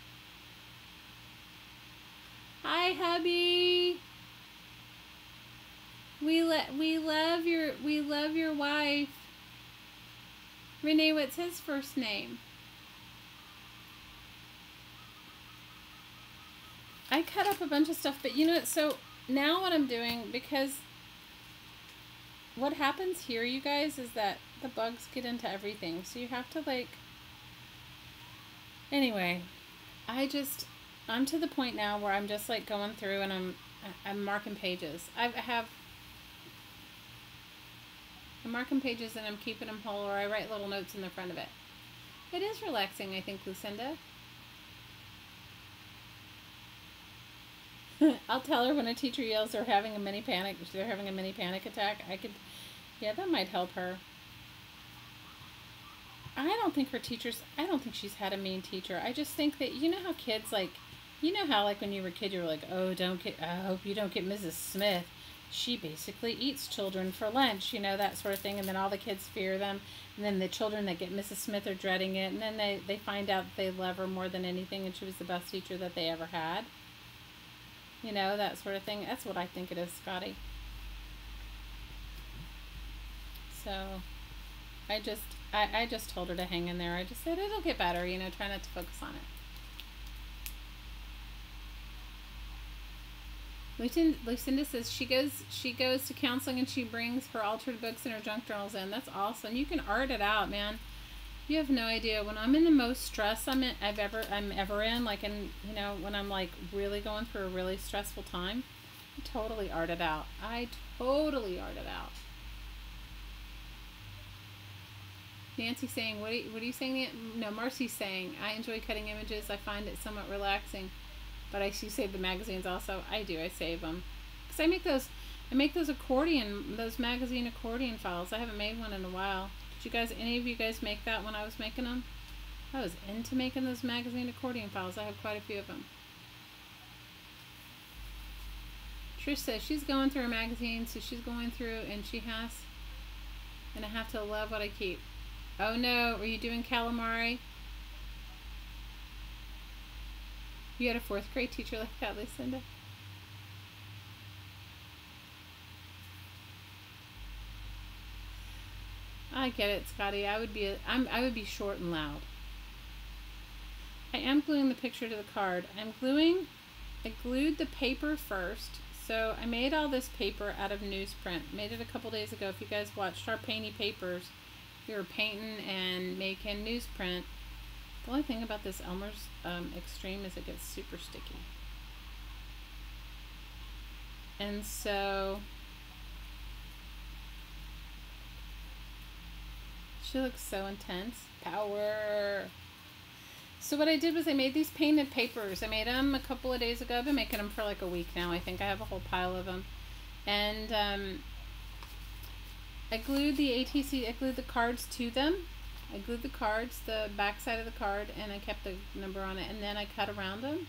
Hi, hubby. We love your wife. Renee, what's his first name? I cut up a bunch of stuff, but you know what? So now what I'm doing, because what happens here, you guys, is that the bugs get into everything. So you have to like, anyway, I'm to the point now where I'm just like going through and I'm marking pages. I'm marking pages and I'm keeping them whole, or I write little notes in the front of it. It is relaxing, I think, Lucinda. I'll tell her when a teacher yells they're having a mini panic attack. Yeah, that might help her. I don't think she's had a mean teacher. I just think that, you know how kids, like, you know how like when you were a kid you were like, oh, I hope you don't get Mrs. Smith. She basically eats children for lunch, you know, that sort of thing. And then all the kids fear them. And then the children that get Mrs. Smith are dreading it. And then they find out that they love her more than anything, and she was the best teacher that they ever had. You know, that sort of thing. That's what I think it is, Scotty. So I just told her to hang in there. I just said it'll get better, you know, try not to focus on it. Lucinda says she goes to counseling and she brings her altered books and her junk journals in. That's awesome. You can art it out, man. You have no idea. When I'm in the most stress I'm ever in, like in, you know, when I'm like really going through a really stressful time, I totally art it out. Nancy's saying, what are you saying? No, Marcy's saying, I enjoy cutting images. I find it somewhat relaxing. But I do save the magazines also. I do. I save them. Because I make those magazine accordion files. I haven't made one in a while. Did you guys, any of you guys make that when I was making them? I was into making those magazine accordion files. I have quite a few of them. Trish says she's going through her magazine, so she's going through and I have to love what I keep. Oh no, are you doing calamari? You had a 4th grade teacher like that, Lucinda? I get it, Scotty. I would be short and loud. I am gluing the picture to the card. I glued the paper first. So I made all this paper out of newsprint. Made it a couple days ago. If you guys watched our Painty papers, we were painting and making newsprint. The only thing about this Elmer's Extreme is it gets super sticky. And so she looks so intense. Power. So what I did was I made these painted papers. I made them a couple of days ago. I've been making them for like a week now. I think I have a whole pile of them. And I glued the ATC, I glued the cards to them. I glued the cards, the back side of the card, and I kept the number on it, and then I cut around them.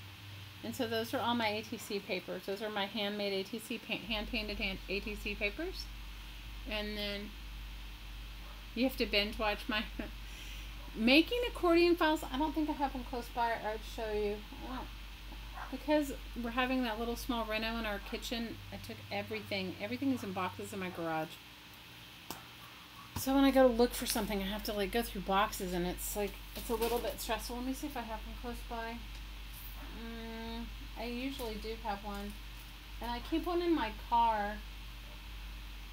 And so those are all my ATC papers. Those are my handmade ATC, hand-painted ATC papers. And then you have to binge watch my making accordion files. I don't think I have them close by. I'd show you. Because we're having that little small reno in our kitchen, I took everything. Everything is in boxes in my garage. So when I go to look for something, I have to like go through boxes, and it's like, it's a little bit stressful. Let me see if I have them close by. I usually do have one. And I keep one in my car.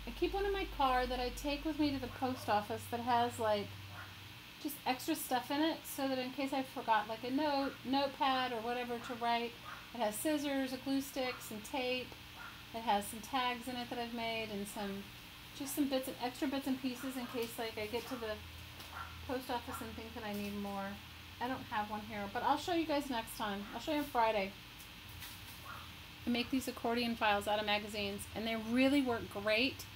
I keep one in my car that I take with me to the post office that has like just extra stuff in it, so that in case I forgot like a notepad or whatever to write. It has scissors, a glue stick, some tape. It has some tags in it that I've made, and some extra bits and pieces in case like I get to the post office and think that I need more. I don't have one here, but I'll show you guys next time. I'll show you on Friday. I make these accordion files out of magazines, and they really work great.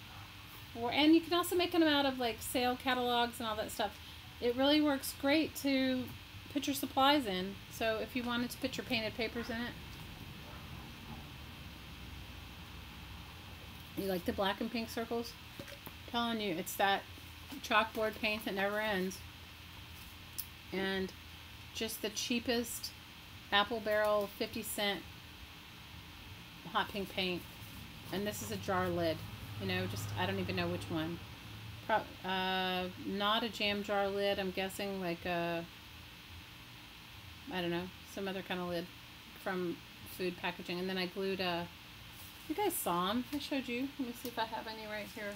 And you can also make them out of like sale catalogs and all that stuff. It really works great to put your supplies in. So if you wanted to put your painted papers in it. You like the black and pink circles? I'm telling you, it's that chalkboard paint that never ends. And just the cheapest apple barrel 50-cent hot pink paint. And this is a jar lid. You know, just, I don't even know which one. Not a jam jar lid. I'm guessing like a, I don't know, some other kind of lid from food packaging. And then I glued a, you guys saw them. I showed you. Let me see if I have any right here.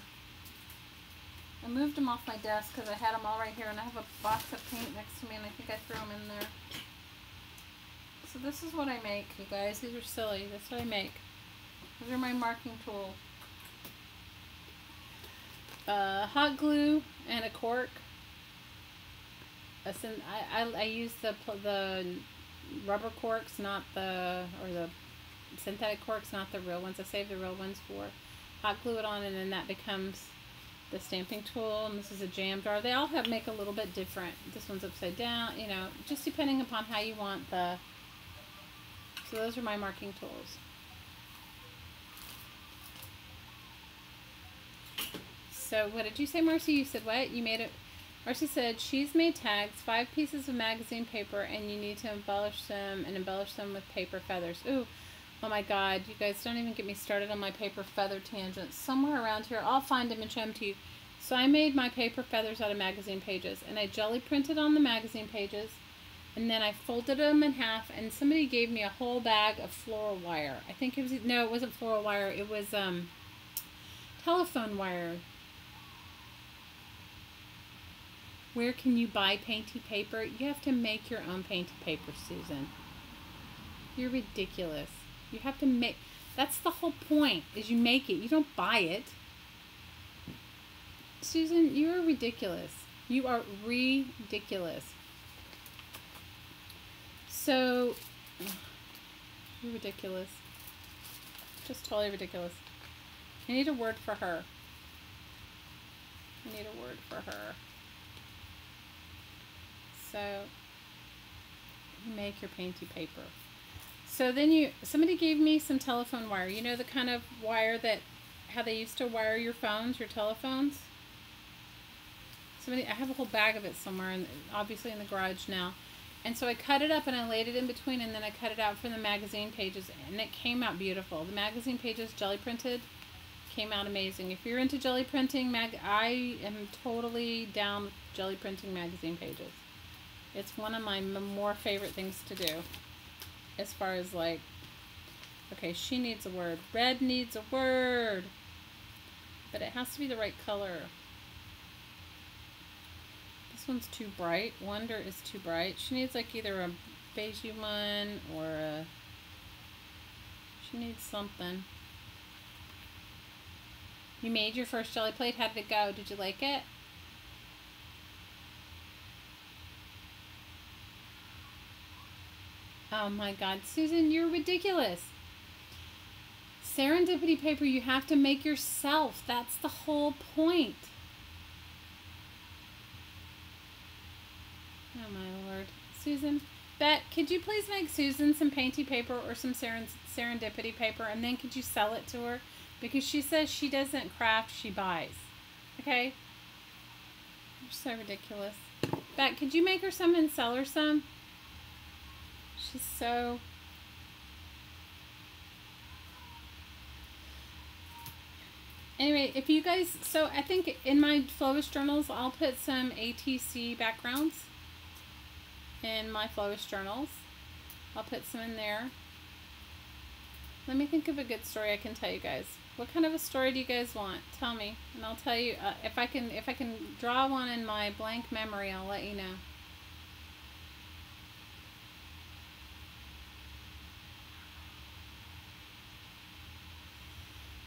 I moved them off my desk because I had them all right here, and I have a box of paint next to me, and I think I threw them in there. So this is what I make, you guys. These are silly. That's what I make. These are my marking tools. Hot glue and a cork. I use the rubber corks, not the synthetic corks, not the real ones. I save the real ones for hot glue it on, and then that becomes the stamping tool. And this is a jam jar. They all make a little bit different. This one's upside down, you know, just depending upon how you want the. So those are my marking tools. So what did you say, Marcy? You said what? You made it. Marcy said she's made tags, 5 pieces of magazine paper, and you need to embellish them with paper feathers. Ooh, oh my God, you guys don't even get me started on my paper feather tangents. Somewhere around here, I'll find them and show them to you. So I made my paper feathers out of magazine pages, and I jelly printed on the magazine pages, and then I folded them in half, and somebody gave me a whole bag of floral wire. I think it was, no, it wasn't floral wire, it was telephone wire. Where can you buy Painty paper? You have to make your own Painty paper, Susan. You're ridiculous. You have to make, that's the whole point, is you make it. You don't buy it. Susan, you are ridiculous. You are ridiculous. So, you're ridiculous. Just totally ridiculous. I need a word for her. I need a word for her. So, you make your Painty paper. So then somebody gave me some telephone wire. You know the kind of wire that, how they used to wire your phones, your telephones? I have a whole bag of it somewhere, and obviously in the garage now. And so I cut it up and I laid it in between, and then I cut it out for the magazine pages, and it came out beautiful. The magazine pages, jelly printed, came out amazing. If you're into jelly printing, I am totally down with jelly printing magazine pages. It's one of my more favorite things to do. As far as like, okay, she needs a word. Red needs a word. But it has to be the right color. This one's too bright. Wonder is too bright. She needs like either a beigey one or a, she needs something. You made your first jelly plate. How did it go? Did you like it? Oh my God, Susan, you're ridiculous. Serendipity paper you have to make yourself. That's the whole point. Oh my Lord. Susan, Bet, could you please make Susan some Painty paper or some serendipity paper, and then could you sell it to her? Because she says she doesn't craft, she buys. Okay? You're so ridiculous. Bet, could you make her some and sell her some? She's so... Anyway, if you guys... So, I think in my Flowist journals, I'll put some ATC backgrounds in my Flowist journals. I'll put some in there. Let me think of a good story I can tell you guys. What kind of a story do you guys want? Tell me, and I'll tell you. If I can draw one in my blank memory, I'll let you know.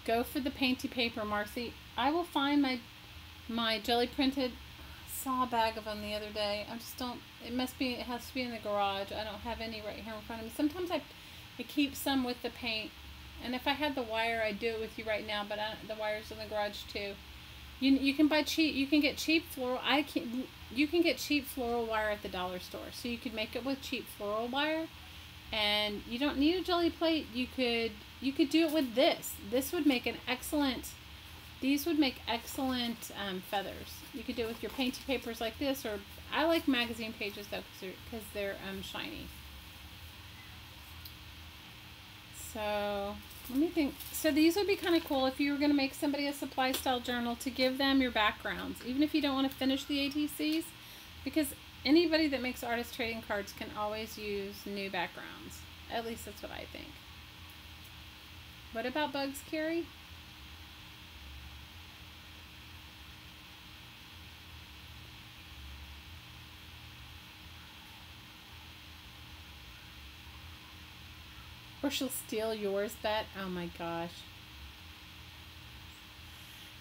Go for the Painty paper, Marcy. I will find my jelly printed. Saw a bag of them the other day. I just don't. It has to be in the garage. I don't have any right here in front of me. Sometimes I keep some with the paint, and if I had the wire, I'd do it with you right now. But the wire's in the garage too. You can buy cheap. You can get cheap floral. You can get cheap floral wire at the dollar store. So you could make it with cheap floral wire, and you don't need a jelly plate. You could do it with this. This would make an excellent. These would make excellent feathers. You could do it with your Painty papers like this, or I like magazine pages though because they're shiny. So let me think. So these would be kind of cool if you were going to make somebody a supply style journal to give them your backgrounds, even if you don't want to finish the ATCs, because anybody that makes artist trading cards can always use new backgrounds. At least that's what I think. What about bugs, Carrie? Or she'll steal yours, Bet. Oh my gosh.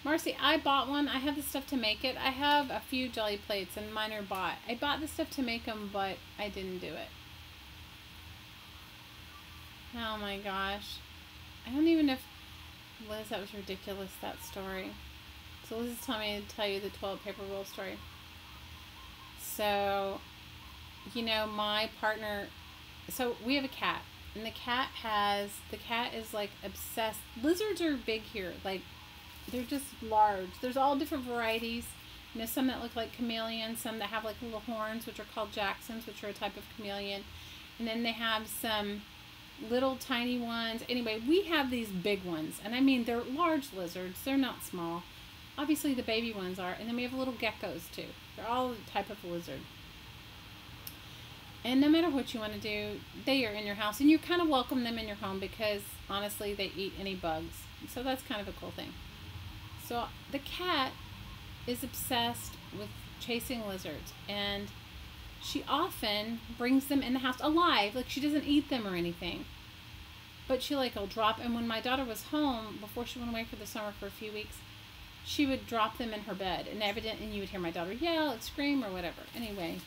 Marcy, I bought one. I have the stuff to make it. I have a few jelly plates and mine are bought. I bought the stuff to make them, but I didn't do it. Oh my gosh. I don't even know if... Liz, that was ridiculous, that story. So Liz is telling me to tell you the toilet paper roll story. So, you know, my partner... So we have a cat. And the cat is like obsessed. Lizards are big here. Like, they're just large. There's all different varieties. You know, some that look like chameleons, some that have like little horns, which are called Jacksons, which are a type of chameleon. And then they have some little tiny ones. Anyway, we have these big ones. And I mean, they're large lizards. They're not small. Obviously, the baby ones are. And then we have little geckos, too. They're all a type of lizard. And no matter what you want to do, they are in your house. And you kind of welcome them in your home because, honestly, they eat any bugs. So that's kind of a cool thing. So the cat is obsessed with chasing lizards. And she often brings them in the house alive. Like, she doesn't eat them or anything. But she, like, will drop. And when my daughter was home, before she went away for the summer for a few weeks, she would drop them in her bed. And evidently, you would hear my daughter yell and scream or whatever. Anyway...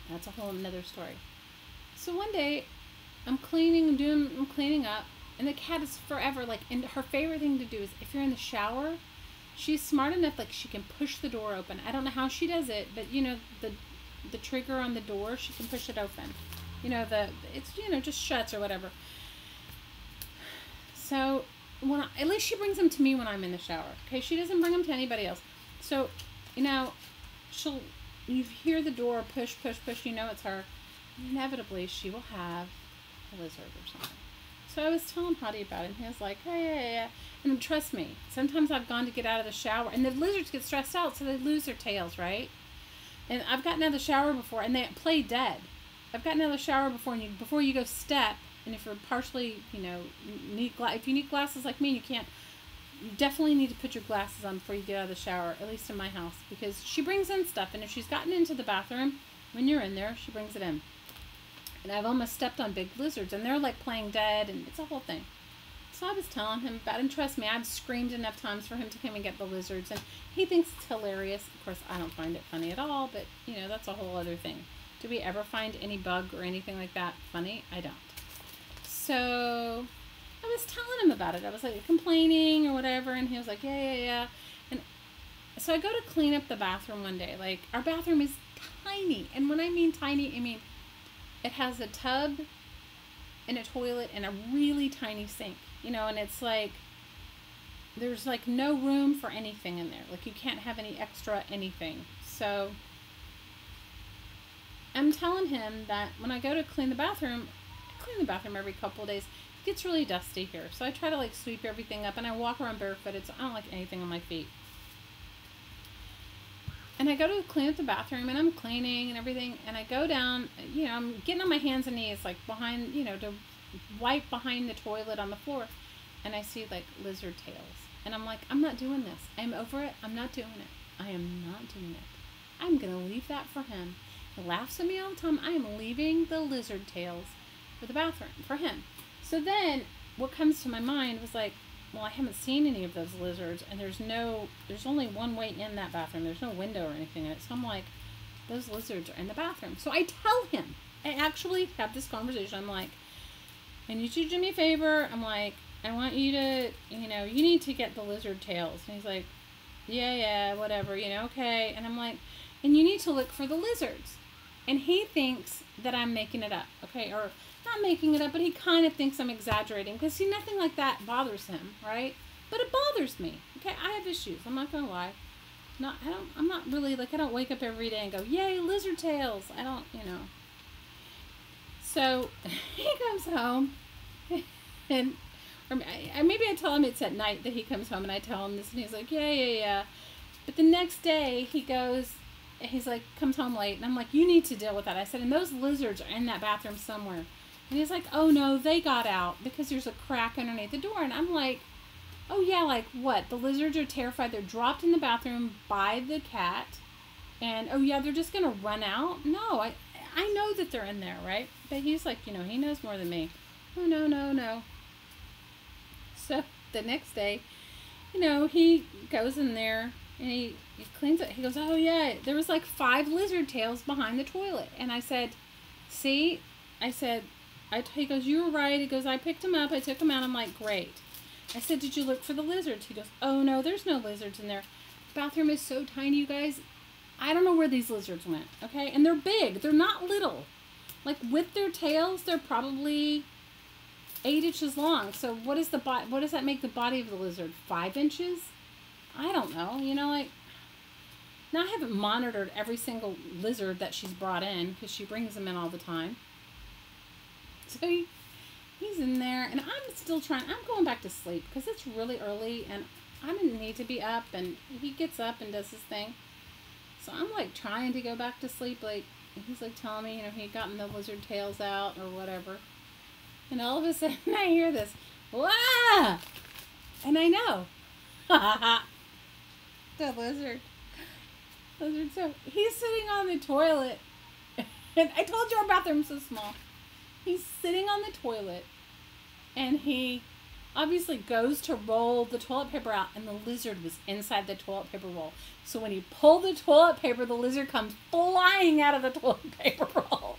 That's a whole another story. So one day, I'm cleaning up, and the cat is forever, like, and her favorite thing to do is, if you're in the shower, she's smart enough, like, she can push the door open. I don't know how she does it, but, you know, the trigger on the door, she can push it open. You know, it's, you know, just shuts or whatever. So, at least she brings them to me when I'm in the shower, okay? She doesn't bring them to anybody else. So, you know, you hear the door push, push, push, you know it's her. Inevitably, she will have a lizard or something. So I was telling Hottie about it, and he was like, yeah. And trust me, sometimes I've gone to get out of the shower, and the lizards get stressed out, so they lose their tails, right? And I've gotten out of the shower before, and they play dead. I've gotten out of the shower before, and before you go step, and if you're partially, you know, if you need glasses like me, you can't. You definitely need to put your glasses on before you get out of the shower, at least in my house, because she brings in stuff, and if she's gotten into the bathroom, when you're in there, she brings it in. And I've almost stepped on big lizards, and they're like playing dead, and it's a whole thing. So I was telling him about it, and trust me, I've screamed enough times for him to come and get the lizards, and he thinks it's hilarious. Of course, I don't find it funny at all, but, you know, that's a whole other thing. Do we ever find any bug or anything like that funny? I don't. So... I was telling him about it. I was like complaining or whatever, and he was like, yeah. And so I go to clean up the bathroom one day. Like, our bathroom is tiny, and when I mean tiny, I mean it has a tub and a toilet and a really tiny sink, you know, and it's like, there's like no room for anything in there. Like you can't have any extra anything. So I'm telling him that when I go to clean the bathroom, I clean the bathroom every couple of days. It gets really dusty here. So I try to like sweep everything up, and I walk around barefooted, so I don't like anything on my feet. And I go to clean up the bathroom, and I'm cleaning and everything, and I go down, you know, I'm getting on my hands and knees, like behind, you know, to wipe behind the toilet on the floor, and I see like lizard tails. And I'm like, I'm not doing this. I'm over it. I'm not doing it. I am not doing it. I'm going to leave that for him. He laughs at me all the time. I am leaving the lizard tails for the bathroom for him. So then what comes to my mind was like, well, I haven't seen any of those lizards, and there's only one way in that bathroom. There's no window or anything in it. So I'm like, those lizards are in the bathroom. So I tell him, I actually have this conversation. I'm like, I need you to do me a favor. I'm like, I want you to, you know, you need to get the lizard tails. And he's like, yeah, whatever, you know, okay. And I'm like, and you need to look for the lizards. And he thinks that I'm making it up, okay? Or not making it up, but he kind of thinks I'm exaggerating. Because, see, nothing like that bothers him, right? But it bothers me, okay? I have issues. I'm not going to lie. I'm not really, like, I don't wake up every day and go, yay, lizard tails. I don't, you know. So he comes home and... Or maybe I tell him it's at night that he comes home, and I tell him this, and he's like, yeah. But the next day he goes, he's like, comes home late, and I'm like, you need to deal with that. I said, and those lizards are in that bathroom somewhere. And he's like, oh no, they got out because there's a crack underneath the door. And I'm like, oh yeah, like what? The lizards are terrified. They're dropped in the bathroom by the cat. And oh yeah, they're just going to run out? No, I know that they're in there, right? But he's like, you know, he knows more than me. Oh no. So the next day, you know, he goes in there and he cleans it. He goes, oh yeah, there was like 5 lizard tails behind the toilet. And I said, see, he goes, you were right. He goes, I picked them up. I took them out. I'm like, great. I said, did you look for the lizards? He goes, oh no, there's no lizards in there. The bathroom is so tiny, you guys. I don't know where these lizards went. Okay. And they're big. They're not little. Like with their tails, they're probably 8 inches long. So what does that make the body of the lizard? 5 inches? I don't know. You know, like, now I haven't monitored every single lizard that she's brought in because she brings them in all the time. So he's in there, and I'm still trying. I'm going back to sleep because it's really early, and I didn't need to be up, and he gets up and does his thing. So I'm like trying to go back to sleep. Like, he's like telling me, you know, he had gotten the lizard tails out or whatever. And all of a sudden I hear this, wah! And I know. The lizard. So he's sitting on the toilet. And I told you our bathroom's so small. He's sitting on the toilet. And he obviously goes to roll the toilet paper out. And the lizard was inside the toilet paper roll. So when he pulled the toilet paper, the lizard comes flying out of the toilet paper roll.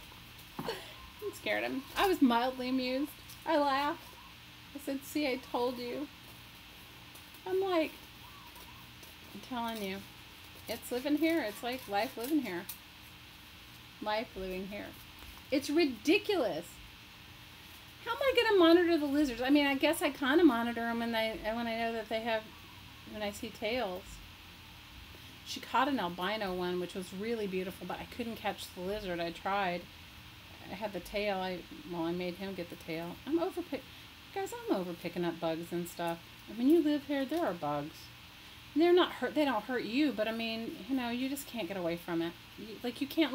Scared him. I was mildly amused. I laughed. I said, see, I told you. I'm like, I'm telling you, it's living here. It's like life living here. Life living here. It's ridiculous. How am I going to monitor the lizards? I mean, I guess I kind of monitor them when I know that they have, when I see tails. She caught an albino one, which was really beautiful, but I couldn't catch the lizard. I tried. I had the tail. I made him get the tail. Guys, I'm over picking up bugs and stuff. I mean, you live here, there are bugs. And they're not hurt. They don't hurt you, but I mean, you know, you just can't get away from it. You can't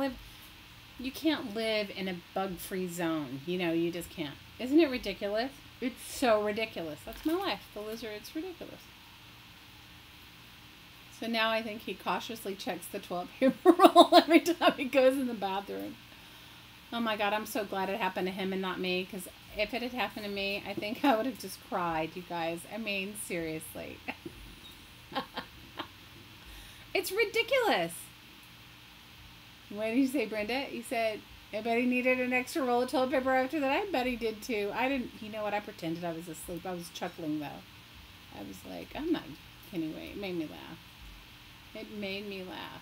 live in a bug-free zone. You know, you just can't. Isn't it ridiculous? It's so ridiculous. That's my life. The lizard, it's ridiculous. So now I think he cautiously checks the toilet paper roll every time he goes in the bathroom. Oh my God, I'm so glad it happened to him and not me, because if it had happened to me, I think I would have just cried, you guys. I mean, seriously. It's ridiculous. What did you say, Brenda? You said, I bet he needed an extra roll of toilet paper after that. I bet he did too. I didn't, you know what? I pretended I was asleep. I was chuckling though. I was like, I'm not, anyway, it made me laugh. It made me laugh.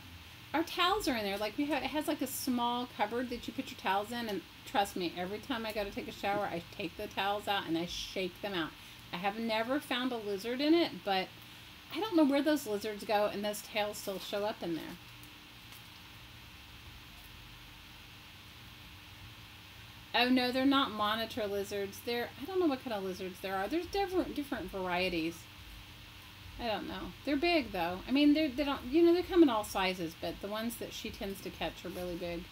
our towels are in there. Like, it has like a small cupboard that you put your towels in, and trust me, every time I go to take a shower, I take the towels out and I shake them out. I have never found a lizard in it, but I don't know where those lizards go, and those tails still show up in there. Oh no, they're not monitor lizards. I don't know what kind of lizards there are. There's different varieties. I don't know. They're big though. I mean, they don't, you know, they come in all sizes, but the ones that she tends to catch are really big.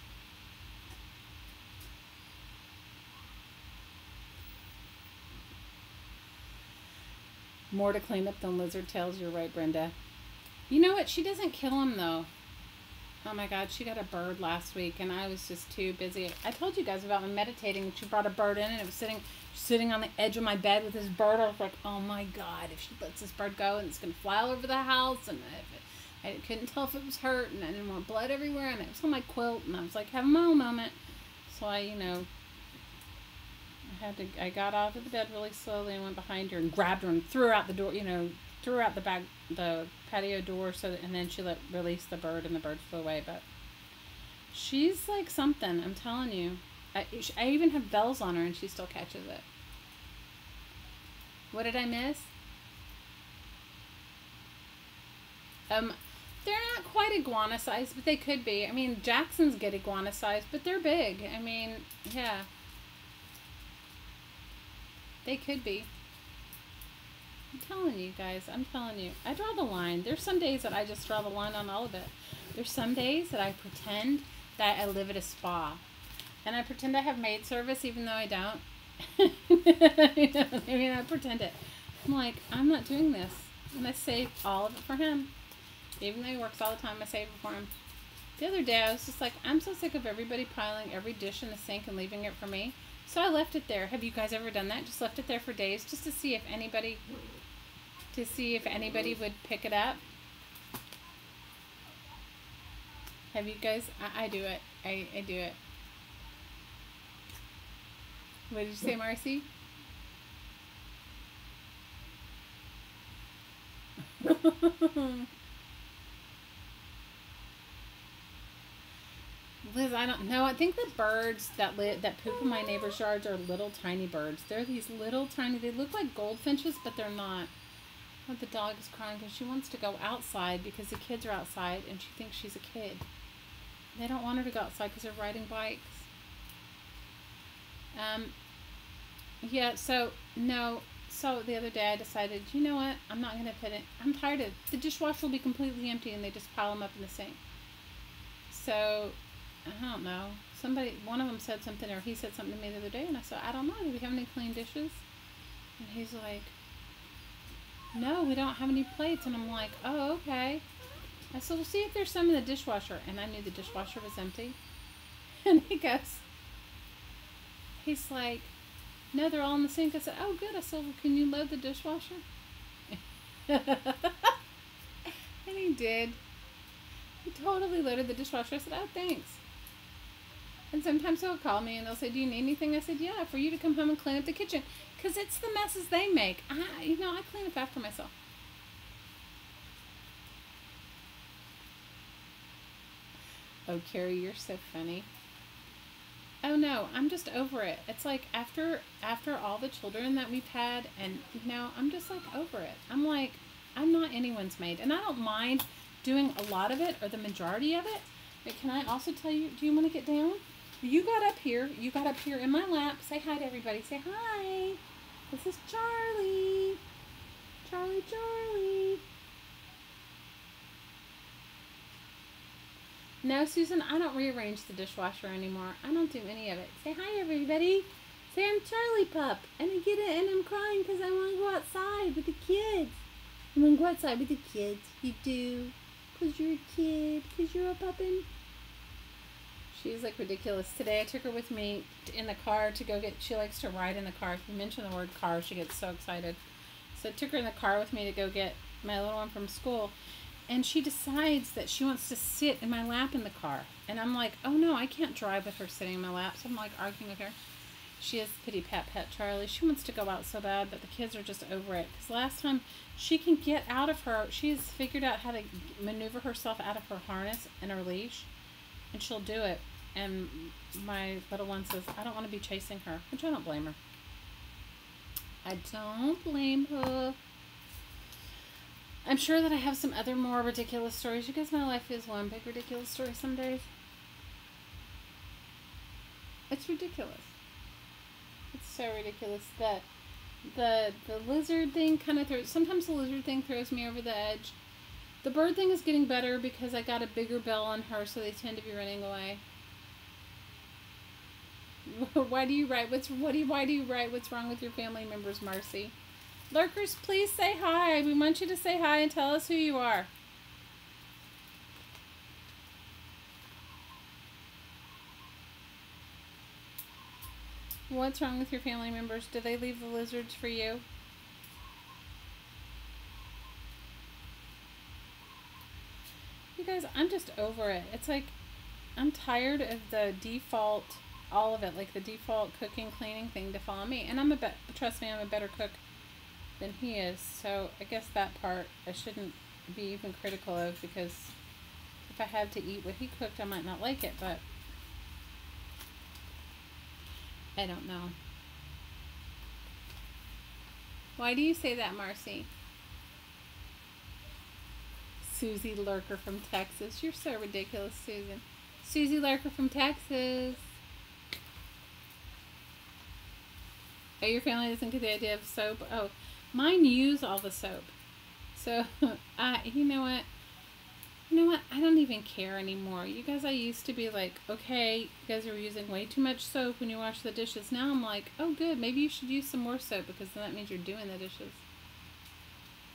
More to clean up than lizard tails. You're right, Brenda. You know what? She doesn't kill them though. Oh my God, she got a bird last week, and I was just too busy. I told you guys about my meditating. She brought a bird in, and it was sitting on the edge of my bed with this bird. I was like, oh my God, if she lets this bird go, and it's going to fly all over the house, and I couldn't tell if it was hurt, and I didn't want blood everywhere, and it was on my quilt, and I was like, having my own moment. So I got out of the bed really slowly and went behind her and grabbed her and threw her out the door, threw her out the patio door, and then she release the bird, and the bird flew away. But she's like something, I'm telling you. I even have bells on her, and she still catches it. What did I miss? They're not quite iguana size, but they could be. I mean, Jacksons get iguana size, but they're big. I mean, yeah. They could be. I'm telling you guys, I'm telling you. I draw the line. There's some days that I just draw the line on all of it. There's some days that I pretend that I live at a spa. And I pretend I have maid service even though I don't. I mean, I pretend it. I'm like, I'm not doing this. And I save all of it for him. Even though he works all the time, I save it for him. The other day, I was just like, I'm so sick of everybody piling every dish in the sink and leaving it for me. So I left it there. Have you guys ever done that? Just left it there for days just to see if anybody would pick it up. Have you guys? I do it. I do it. What did you say, Marcy? Liz, I don't know. I think the birds that poop in my neighbor's yards are little tiny birds. They're these little tiny, they look like goldfinches, but they're not. Oh, the dog is crying because she wants to go outside because the kids are outside and she thinks she's a kid. They don't want her to go outside because they're riding bikes. Yeah, so the other day I decided, you know what, I'm not going to put it, I'm tired of, the dishwasher will be completely empty and they just pile them up in the sink. So, I don't know, one of them said something, or he said something to me the other day, and I said, I don't know, do we have any clean dishes? And he's like, no, we don't have any plates. And I'm like, oh, okay. I said, we'll see if there's some in the dishwasher. And I knew the dishwasher was empty. And he's like, no, they're all in the sink. I said, oh, good. I said, well, can you load the dishwasher? And he did. He totally loaded the dishwasher. I said, oh, thanks. And sometimes he'll call me and they'll say, do you need anything? I said, yeah, for you to come home and clean up the kitchen. Because it's the messes they make. I clean up after myself. Oh, Carrie, you're so funny. Oh, no, I'm just over it. It's like after all the children that we've had, and, I'm just, like, over it. I'm like, I'm not anyone's maid. And I don't mind doing a lot of it or the majority of it. But can I also tell you, do you want to get down? You got up here in my lap. Say hi to everybody. Say hi. This is Charlie. Charlie. No, Susan, I don't rearrange the dishwasher anymore. I don't do any of it. Say hi, everybody. Say I'm Charlie Pup. And I get it, and I'm crying because I want to go outside with the kids. I want to go outside with the kids. You do. Because you're a kid. Because you're a puppin'. She's like ridiculous. Today I took her with me in the car to go get, she likes to ride in the car. If you mention the word car, she gets so excited. So I took her in the car with me to go get my little one from school. And she decides that she wants to sit in my lap in the car. And I'm like, oh no, I can't drive with her sitting in my lap. So I'm like arguing with her. She is Pity Pat Pet Charlie. She wants to go out so bad, but the kids are just over it. Because last time she can get out of her, she's figured out how to maneuver herself out of her harness and her leash, and she'll do it. And my little one says, I don't want to be chasing her, which I don't blame her. I don't blame her. I'm sure that I have some other more ridiculous stories. You guys, my life is one big ridiculous story some days. It's ridiculous. It's so ridiculous that the lizard thing kind of throws... Sometimes the lizard thing throws me over the edge. The bird thing is getting better because I got a bigger bell on her, so they tend to be running away. Why do you write? Why do you write? What's wrong with your family members, Marcy? Lurkers, please say hi. We want you to say hi and tell us who you are. What's wrong with your family members? Do they leave the lizards for you? You guys, I'm just over it. It's like, I'm tired of the default, all of it, like the default cooking, cleaning thing to follow me. And trust me, I'm a better cook than he is. So I guess that part I shouldn't be even critical of, because if I had to eat what he cooked, I might not like it, but I don't know. Why do you say that, Marcy? Susie Lurker from Texas. You're so ridiculous, Susan. Susie Lurker from Texas. Oh, your family doesn't get the idea of soap? Oh, mine use all the soap. So, you know what? You know what? I don't even care anymore. You guys, I used to be like, okay, you guys are using way too much soap when you wash the dishes. Now I'm like, oh, good. Maybe you should use some more soap, because then that means you're doing the dishes.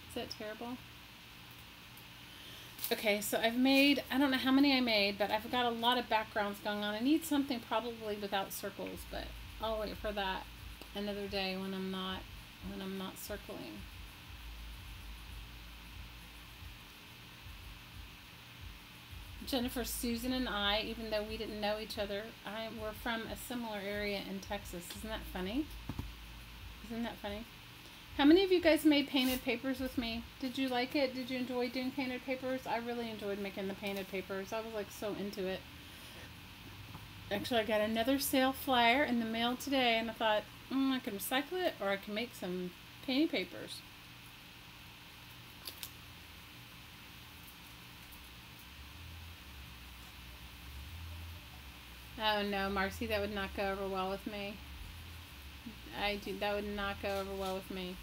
Is that terrible? Okay, so I've made, I don't know how many I made, but I've got a lot of backgrounds going on. I need something probably without circles, but I'll wait for that another day when I'm not circling. Jennifer, Susan, and I, even though we didn't know each other, we're from a similar area in Texas. Isn't that funny? Isn't that funny? How many of you guys made painted papers with me? Did you like it? Did you enjoy doing painted papers? I really enjoyed making the painted papers. I was like so into it. Actually, I got another sale flyer in the mail today, and I thought, I can recycle it, or I can make some painted papers. Oh no, Marcy, that would not go over well with me. That would not go over well with me.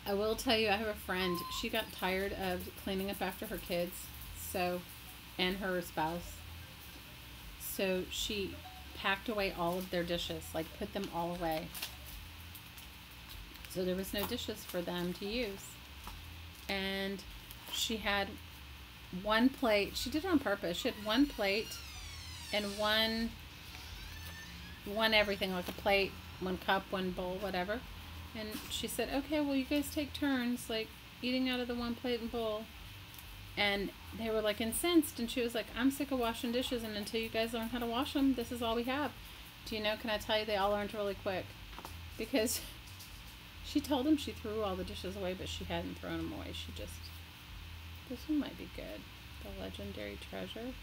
I will tell you, I have a friend. She got tired of cleaning up after her kids, and her spouse. So she packed away all of their dishes, like put them all away. So there was no dishes for them to use. And she had one plate. She did it on purpose. She had one plate and one everything, like a plate, one cup, one bowl, whatever. And she said, okay, well, you guys take turns, like, eating out of the one plate and bowl. And they were, like, incensed. And she was like, I'm sick of washing dishes, and until you guys learn how to wash them, this is all we have. Do you know, can I tell you, they all learned really quick. Because she told them she threw all the dishes away, but she hadn't thrown them away. She just, this one might be good. The Legendary Treasure.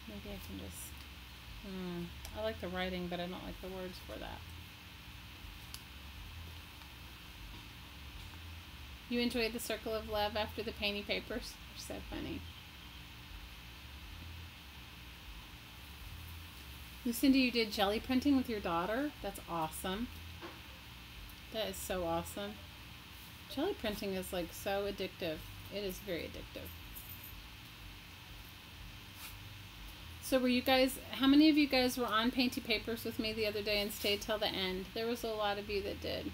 Maybe I can just... I like the writing, but I don't like the words for that. You enjoyed the Circle of Love after the Painty papers? They're so funny. Lucinda, you did jelly printing with your daughter? That's awesome. That is so awesome. Jelly printing is like so addictive. It is very addictive. So were you guys, how many of you guys were on Painty Papers with me the other day and stayed till the end? There was a lot of you that did.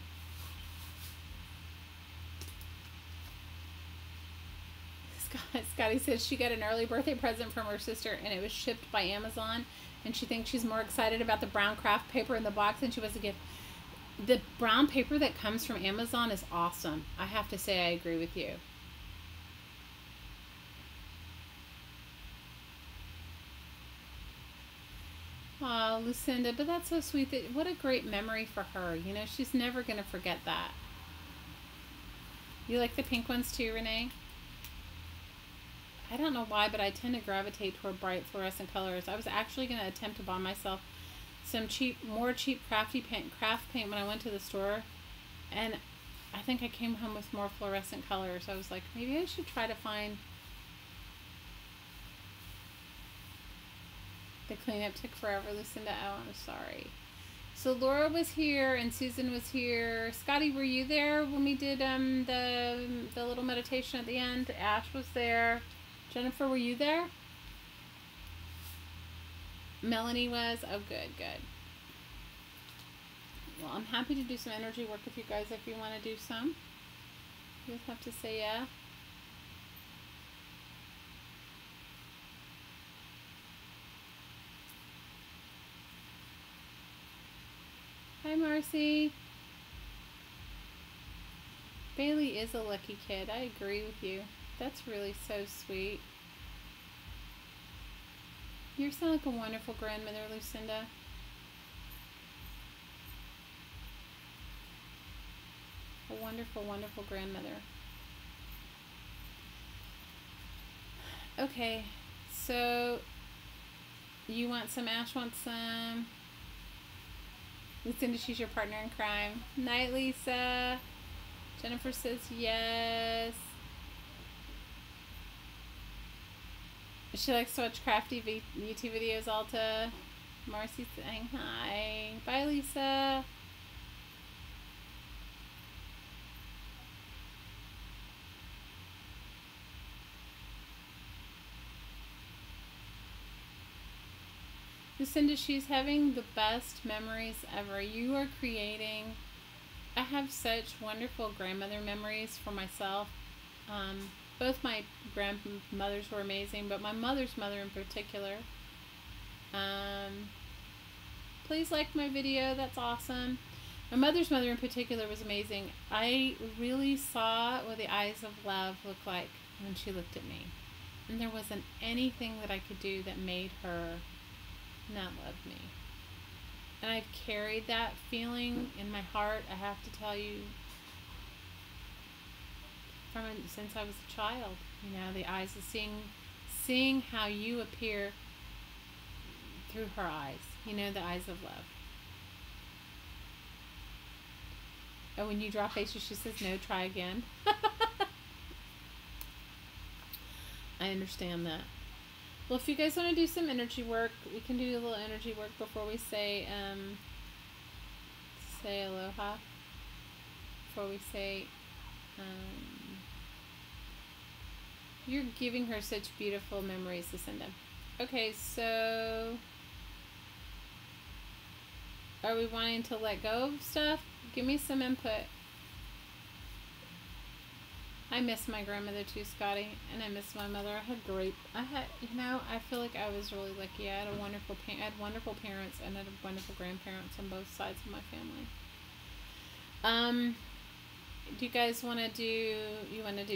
Scotty says she got an early birthday present from her sister and it was shipped by Amazon, and she thinks she's more excited about the brown craft paper in the box than she was to gift. The brown paper that comes from Amazon is awesome. I have to say, I agree with you. Oh, Lucinda, but that's so sweet. What a great memory for her. You know, she's never going to forget that. You like the pink ones too, Renee? I don't know why, but I tend to gravitate toward bright fluorescent colors. I was actually going to attempt to buy myself some more cheap craft paint when I went to the store, and I think I came home with more fluorescent colors. I was like, maybe I should try to find. The cleanup took forever, Lucinda. Oh, I'm sorry. So Laura was here and Susan was here. Scotty, were you there when we did the little meditation at the end? Ash was there. Jennifer, were you there? Melanie was. Oh, good, good. Well, I'm happy to do some energy work with you guys if you want to do some. You just have to say yeah. Hi, Marcy. Bailey is a lucky kid. I agree with you. That's really so sweet. You sound like a wonderful grandmother, Lucinda. A wonderful, wonderful grandmother. Okay, so you want some? Ash wants some. Lucinda, she's your partner in crime. Night, Lisa. Jennifer says yes. She likes to watch crafty YouTube videos, Alta. Marcy's saying hi. Bye, Lisa. Lucinda, she's having the best memories ever. You are creating. I have such wonderful grandmother memories for myself. Both my grandmothers were amazing, but my mother's mother in particular. Please like my video. That's awesome. My mother's mother in particular was amazing. I really saw what the eyes of love looked like when she looked at me. And there wasn't anything that I could do that made her not love me. And I've carried that feeling in my heart, I have to tell you, since I was a child. You know, the eyes of seeing how you appear through her eyes. You know, the eyes of love. Oh, when you draw faces, she says, no, try again. I understand that. Well, if you guys want to do some energy work, we can do a little energy work before we say aloha. Before we say, you're giving her such beautiful memories to send them. Okay, so are we wanting to let go of stuff? Give me some input. I miss my grandmother too, Scotty, and I miss my mother. You know, I feel like I was really lucky. I had wonderful parents, and I had wonderful grandparents on both sides of my family. Do you guys want to do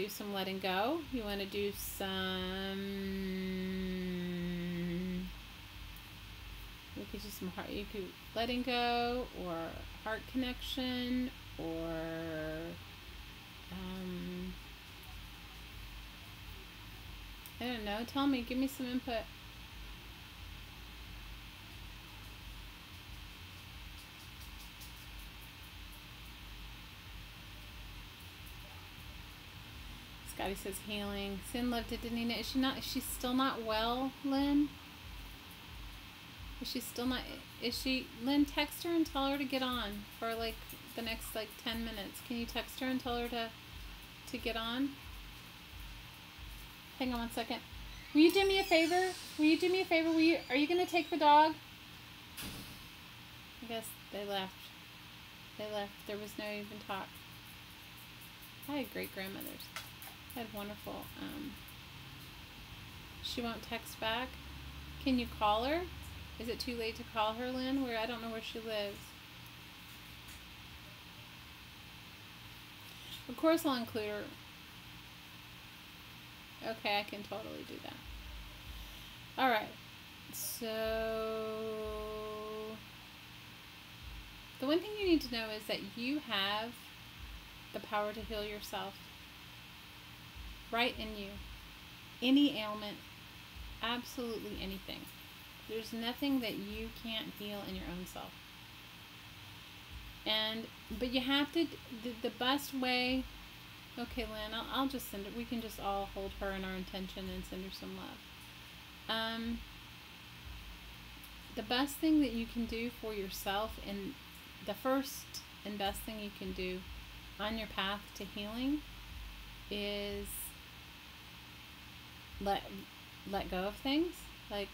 some letting go? You want to do some, we could do some heart, you could letting go, or heart connection, or, I don't know. Tell me. Give me some input. Scotty says healing. Sin loved it, didn't he? Is she's still not well, Lynn? Is she still not, Lynn, text her and tell her to get on for like the next 10 minutes. Can you text her and tell her to get on? Hang on one second. Will you do me a favor? Are you going to take the dog? I guess they left. There was no even talk. I had great grandmothers. I had wonderful, she won't text back. Can you call her? Is it too late to call her, Lynn? I don't know where she lives. Of course I'll include her. Okay, I can totally do that. Alright, so the one thing you need to know is that you have the power to heal yourself right in you. Any ailment, absolutely anything. There's nothing that you can't heal in your own self. But you have to, the best way, okay, Lynn, I'll just send it. We can just all hold her in our intention and send her some love. The best thing that you can do for yourself, and the first and best thing you can do on your path to healing, is let go of things. Like,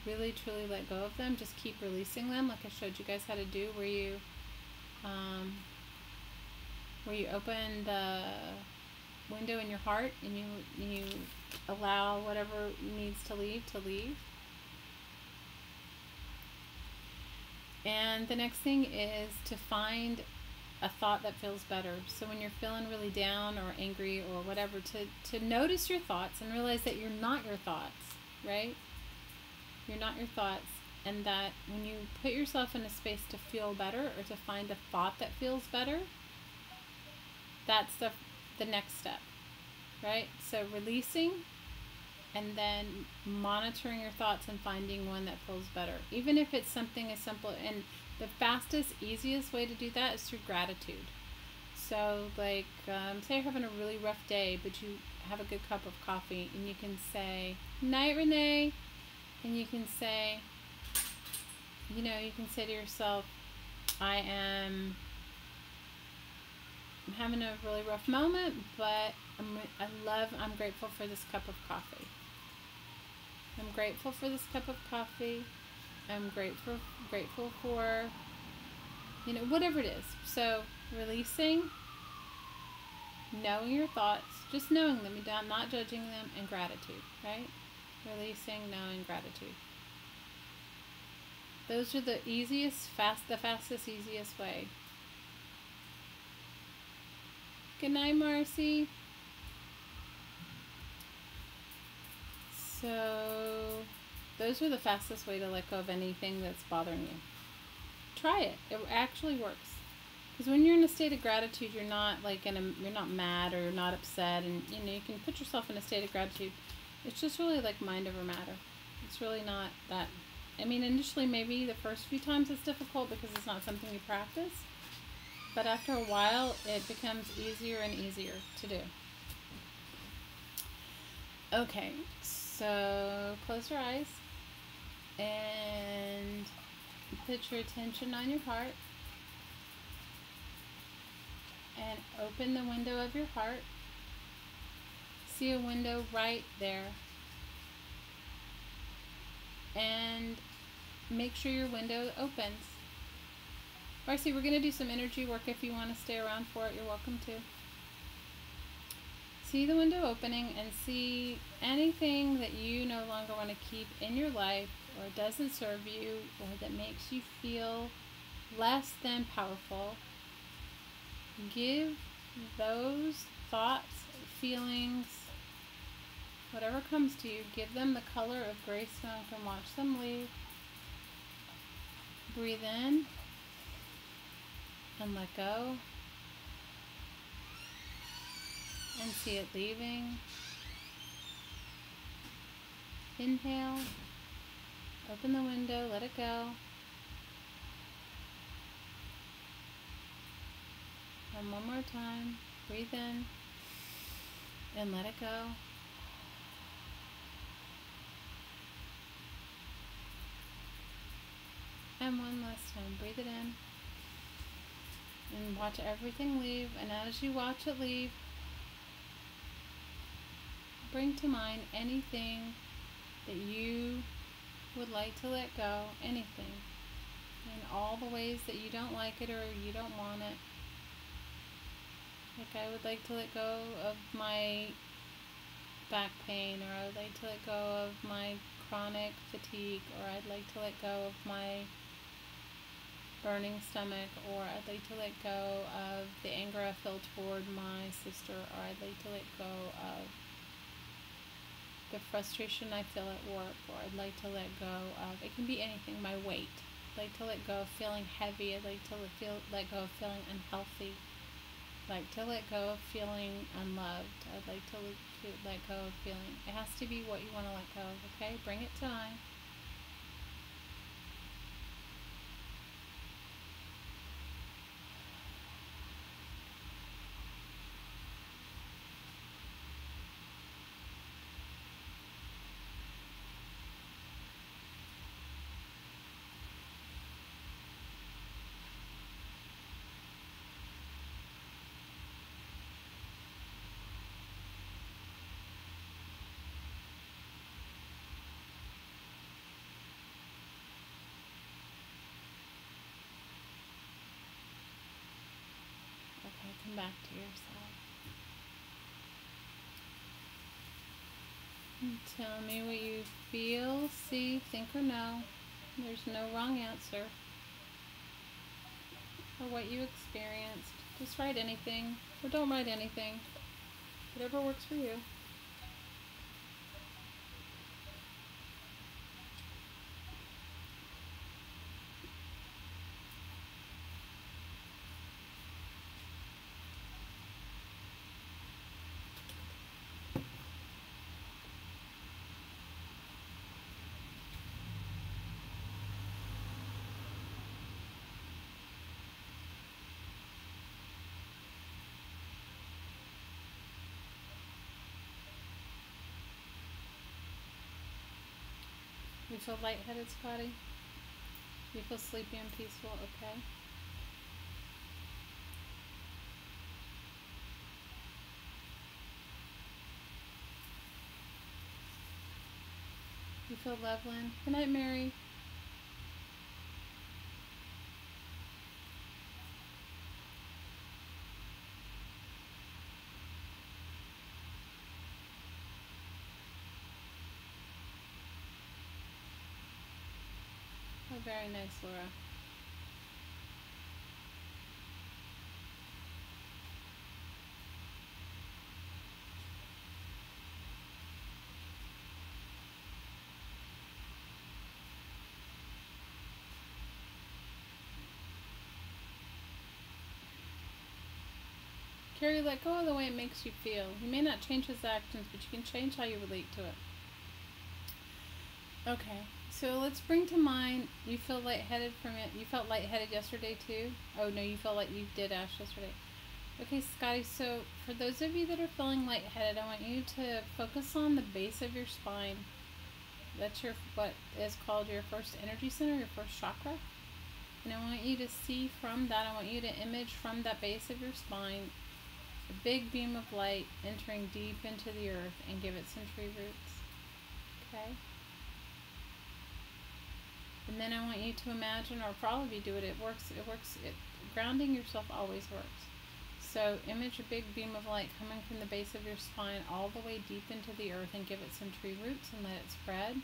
really truly let go of them. Just keep releasing them, like I showed you guys how to do, where you open the window in your heart and you allow whatever needs to leave. And the next thing is to find a thought that feels better. So when you're feeling really down or angry or whatever, to notice your thoughts and realize that you're not your thoughts, right? You're not your thoughts. And that when you put yourself in a space to feel better or to find a thought that feels better, that's the next step, right? So releasing and then monitoring your thoughts and finding one that feels better. Even if it's something as simple, and the fastest, easiest way to do that is through gratitude. So like, say you're having a really rough day, but you have a good cup of coffee and you can say, "Night, Renee," and you can say, you can say to yourself, I'm having a really rough moment, but I'm grateful for this cup of coffee. I'm grateful for this cup of coffee. I'm grateful for, whatever it is. So releasing, knowing your thoughts, just knowing them, not judging them, and gratitude, right? Releasing, knowing, gratitude. Those are the fastest, easiest way. Good night, Marcy. So, those are the fastest way to let go of anything that's bothering you. Try it. It actually works. Because when you're in a state of gratitude, you're not you're not mad or you're not upset, and you can put yourself in a state of gratitude. It's just really like mind over matter. It's really not that. I mean, initially maybe the first few times it's difficult because it's not something you practice, but after a while it becomes easier and easier to do. Okay, so close your eyes and put your attention on your heart and open the window of your heart. See a window right there. And make sure your window opens. Marcy, we're going to do some energy work. If you want to stay around for it, you're welcome to. See the window opening and see anything that you no longer want to keep in your life, or doesn't serve you, or that makes you feel less than powerful. Give those thoughts, feelings, whatever comes to you, give them the color of gray smoke and watch them leave. Breathe in and let go. And see it leaving. Inhale. Open the window, let it go. And one more time. Breathe in and let it go. And one last time, breathe it in and watch everything leave. And as you watch it leave, bring to mind anything that you would like to let go, anything, in all the ways that you don't like it or you don't want it. Like, I would like to let go of my back pain, or I would like to let go of my chronic fatigue, or I'd like to let go of my burning stomach, or I'd like to let go of the anger I feel toward my sister, or I'd like to let go of the frustration I feel at work, or I'd like to let go of, it can be anything, my weight. like to let go of feeling heavy. I'd like to let go of feeling unhealthy. I'd like to let go of feeling unloved. I'd like to let go of feeling. It has to be what you want to let go of, okay? Bring it to mind. Okay, come back to yourself. And tell me what you feel, see, think, or know. There's no wrong answer. Or what you experienced. Just write anything, or don't write anything. Whatever works for you. You feel lightheaded, Scotty? You feel sleepy and peaceful? Okay. You feel Loveland? Good night, Mary. Oh, very nice, Laura. Carrie, let go of the way it makes you feel. You may not change his actions, but you can change how you relate to it. Okay, so let's bring to mind, you feel lightheaded from it. You felt lightheaded yesterday too? Oh no, you felt like you did, Ash, yesterday. Okay, Scotty, so for those of you that are feeling lightheaded, I want you to focus on the base of your spine. That's your, what is called your first energy center, your first chakra. And I want you to see from that, I want you to image from that base of your spine a big beam of light entering deep into the earth and give it some tree roots. Okay? And then I want you to imagine, or probably do it, grounding yourself always works. So image a big beam of light coming from the base of your spine all the way deep into the earth and give it some tree roots and let it spread.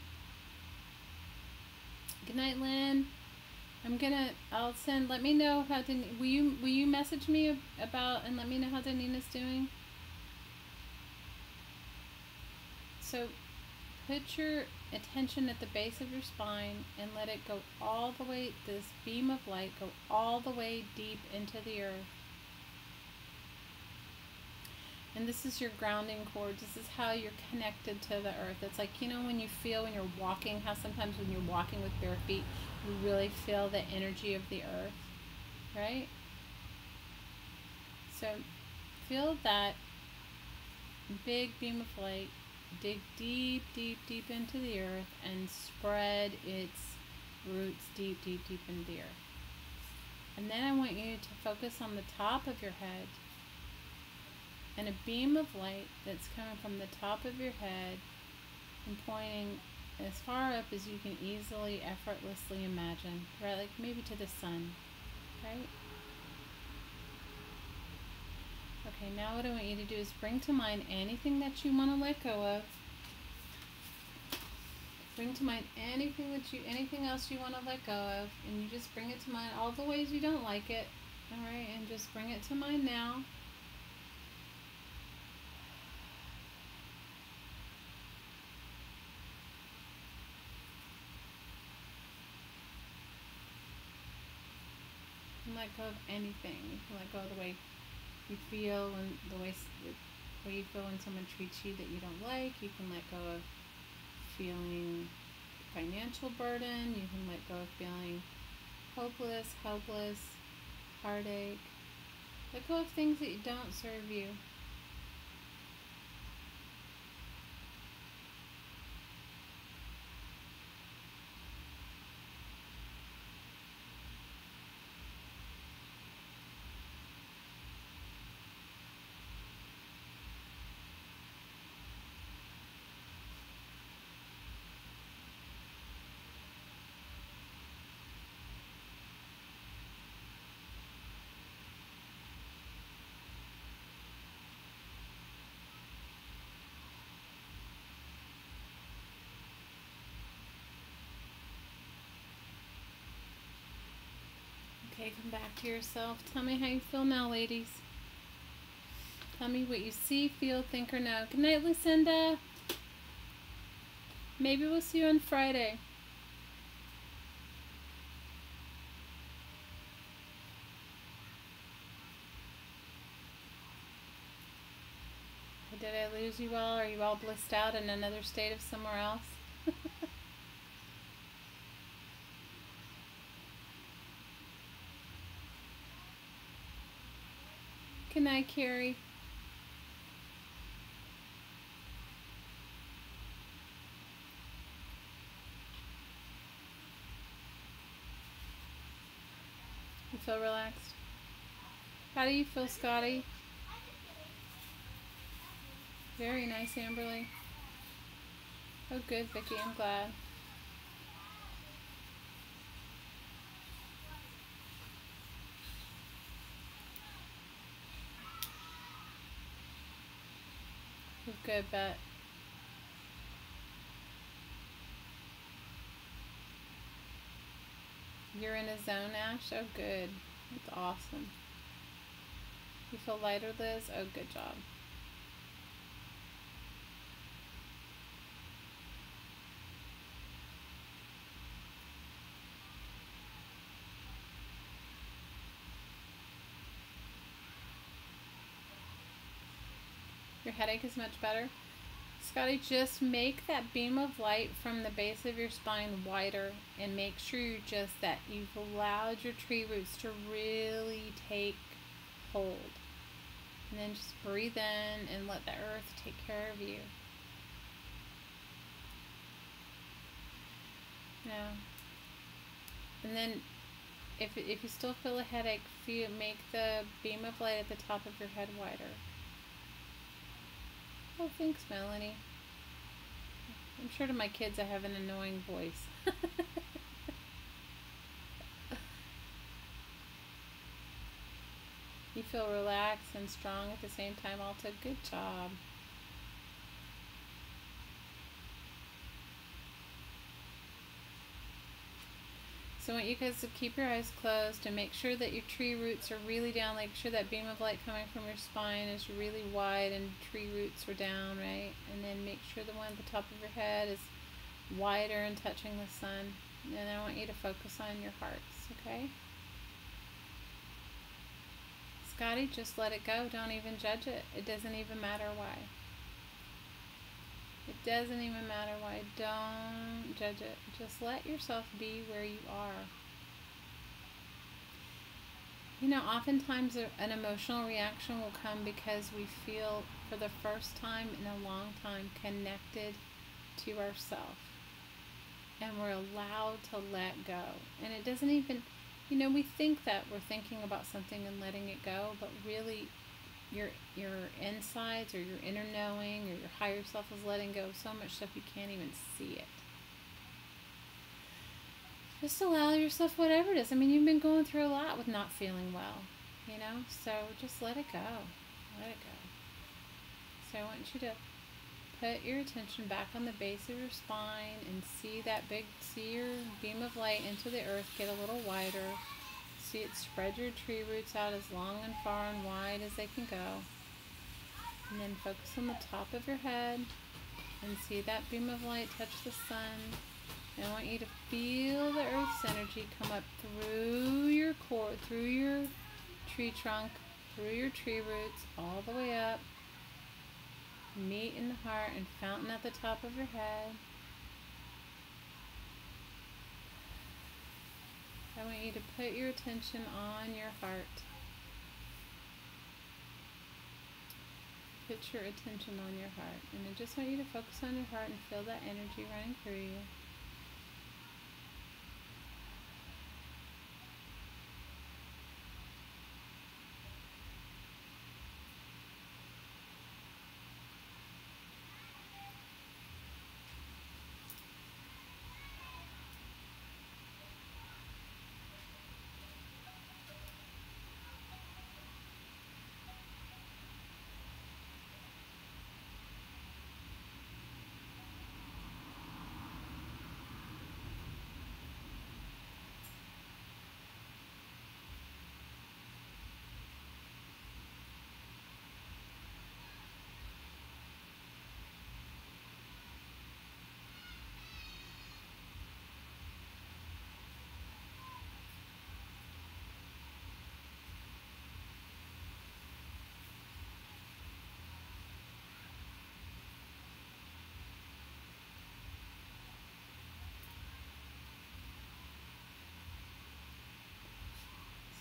Good night, Lynn. I'll send, let me know how, will you message me about, and let me know how Danina's doing? So put your attention at the base of your spine and let it go all the way, this beam of light go all the way deep into the earth. And this is your grounding cord. This is how you're connected to the earth. It's like, you know, when you feel when you're walking, how sometimes when you're walking with bare feet, you really feel the energy of the earth, right? So feel that big beam of light dig deep, deep, deep into the earth and spread its roots deep, deep, deep into the earth. And then I want you to focus on the top of your head and a beam of light that's coming from the top of your head and pointing as far up as you can easily, effortlessly imagine, right? Like maybe to the sun, right? Okay, now what I want you to do is bring to mind anything that you want to let go of. Bring to mind anything else you want to let go of, and you just bring it to mind, all the ways you don't like it, all right? And just bring it to mind now. let go of anything. You can let go of the way you feel and the way you feel when someone treats you that you don't like. You can let go of feeling financial burden. You can let go of feeling hopeless, helpless, heartache. Let go of things that don't serve you. Okay, come back to yourself. Tell me how you feel now, ladies. Tell me what you see, feel, think, or know. Good night, Lucinda. Maybe we'll see you on Friday. Did I lose you all? Are you all blissed out in another state of somewhere else? Good night, Carrie. You feel relaxed? How do you feel, Scotty? Very nice, Amberly. Oh, good, Vicki. I'm glad. Oh, good, Bet. You're in a zone, Ash? Oh, good. That's awesome. You feel lighter, Liz? Oh, good job. Your headache is much better. Scotty, just make that beam of light from the base of your spine wider and make sure that you've allowed your tree roots to really take hold. And then just breathe in and let the earth take care of you. Yeah. And then if you still feel a headache, make the beam of light at the top of your head wider. Oh, thanks, Melanie. I'm sure to my kids I have an annoying voice. You feel relaxed and strong at the same time, Alta. Good job. So I want you guys to keep your eyes closed and make sure that your tree roots are really down. Make sure that beam of light coming from your spine is really wide and tree roots are down, right? And then make sure the one at the top of your head is wider and touching the sun. And I want you to focus on your hearts, okay? Scotty, just let it go. Don't even judge it. It doesn't even matter why. It doesn't even matter why. Don't judge it. Just let yourself be where you are. You know, oftentimes an emotional reaction will come because we feel for the first time in a long time connected to ourselves. And we're allowed to let go. And it doesn't even, you know, we think that we're thinking about something and letting it go, but really your insides or your inner knowing or your higher self is letting go of so much stuff you can't even see it. Just allow yourself whatever it is. I mean, you've been going through a lot with not feeling well, you know, so just let it go. Let it go. So I want you to put your attention back on the base of your spine and see your beam of light into the earth get a little wider. See it spread your tree roots out as long and far and wide as they can go. And then focus on the top of your head and see that beam of light touch the sun I want you to feel the earth's energy come up through your core, through your tree trunk, through your tree roots, all the way up. Meet in the heart and fountain at the top of your head. I want you to put your attention on your heart. Put your attention on your heart. And I just want you to focus on your heart and feel that energy running through you.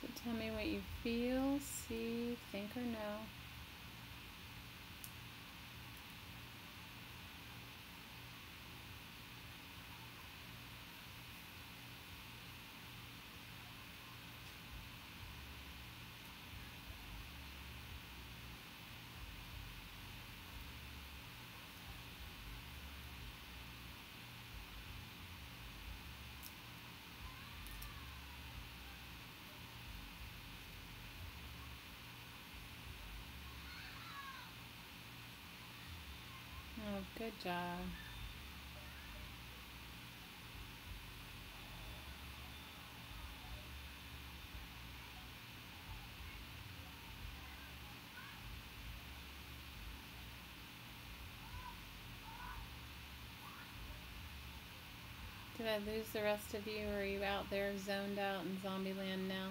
So tell me what you feel, see, think, or know. Oh, good job. Did I lose the rest of you, or are you out there zoned out in zombie land now?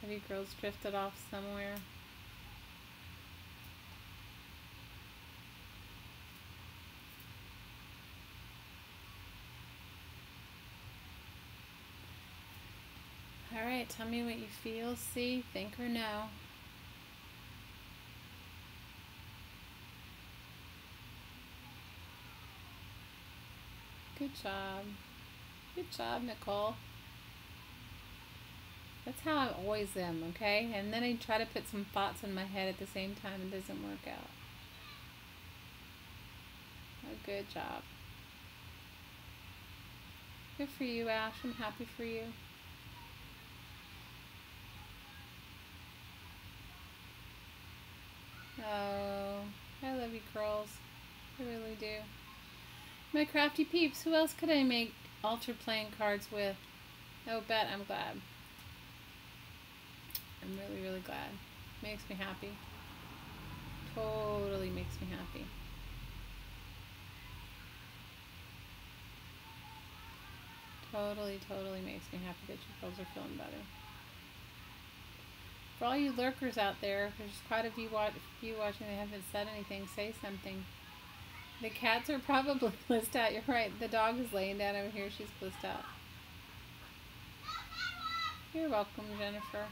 Have you girls drifted off somewhere? All right, tell me what you feel, see, think, or know. Good job. Good job, Nicole. That's how I always am, okay? And then I try to put some thoughts in my head at the same time. It doesn't work out. Oh, good job. Good for you, Ash. I'm happy for you. Oh, I love you, girls. I really do. My crafty peeps. Who else could I make altar playing cards with? Oh, Bet, I'm glad. I'm really, really glad. Makes me happy. Totally makes me happy. Totally, totally makes me happy that you girls are feeling better. For all you lurkers out there, there's quite a few watching that haven't said anything. Say something. The cats are probably blissed out. You're right. The dog is laying down over here. She's blissed out. You're welcome, Jennifer. I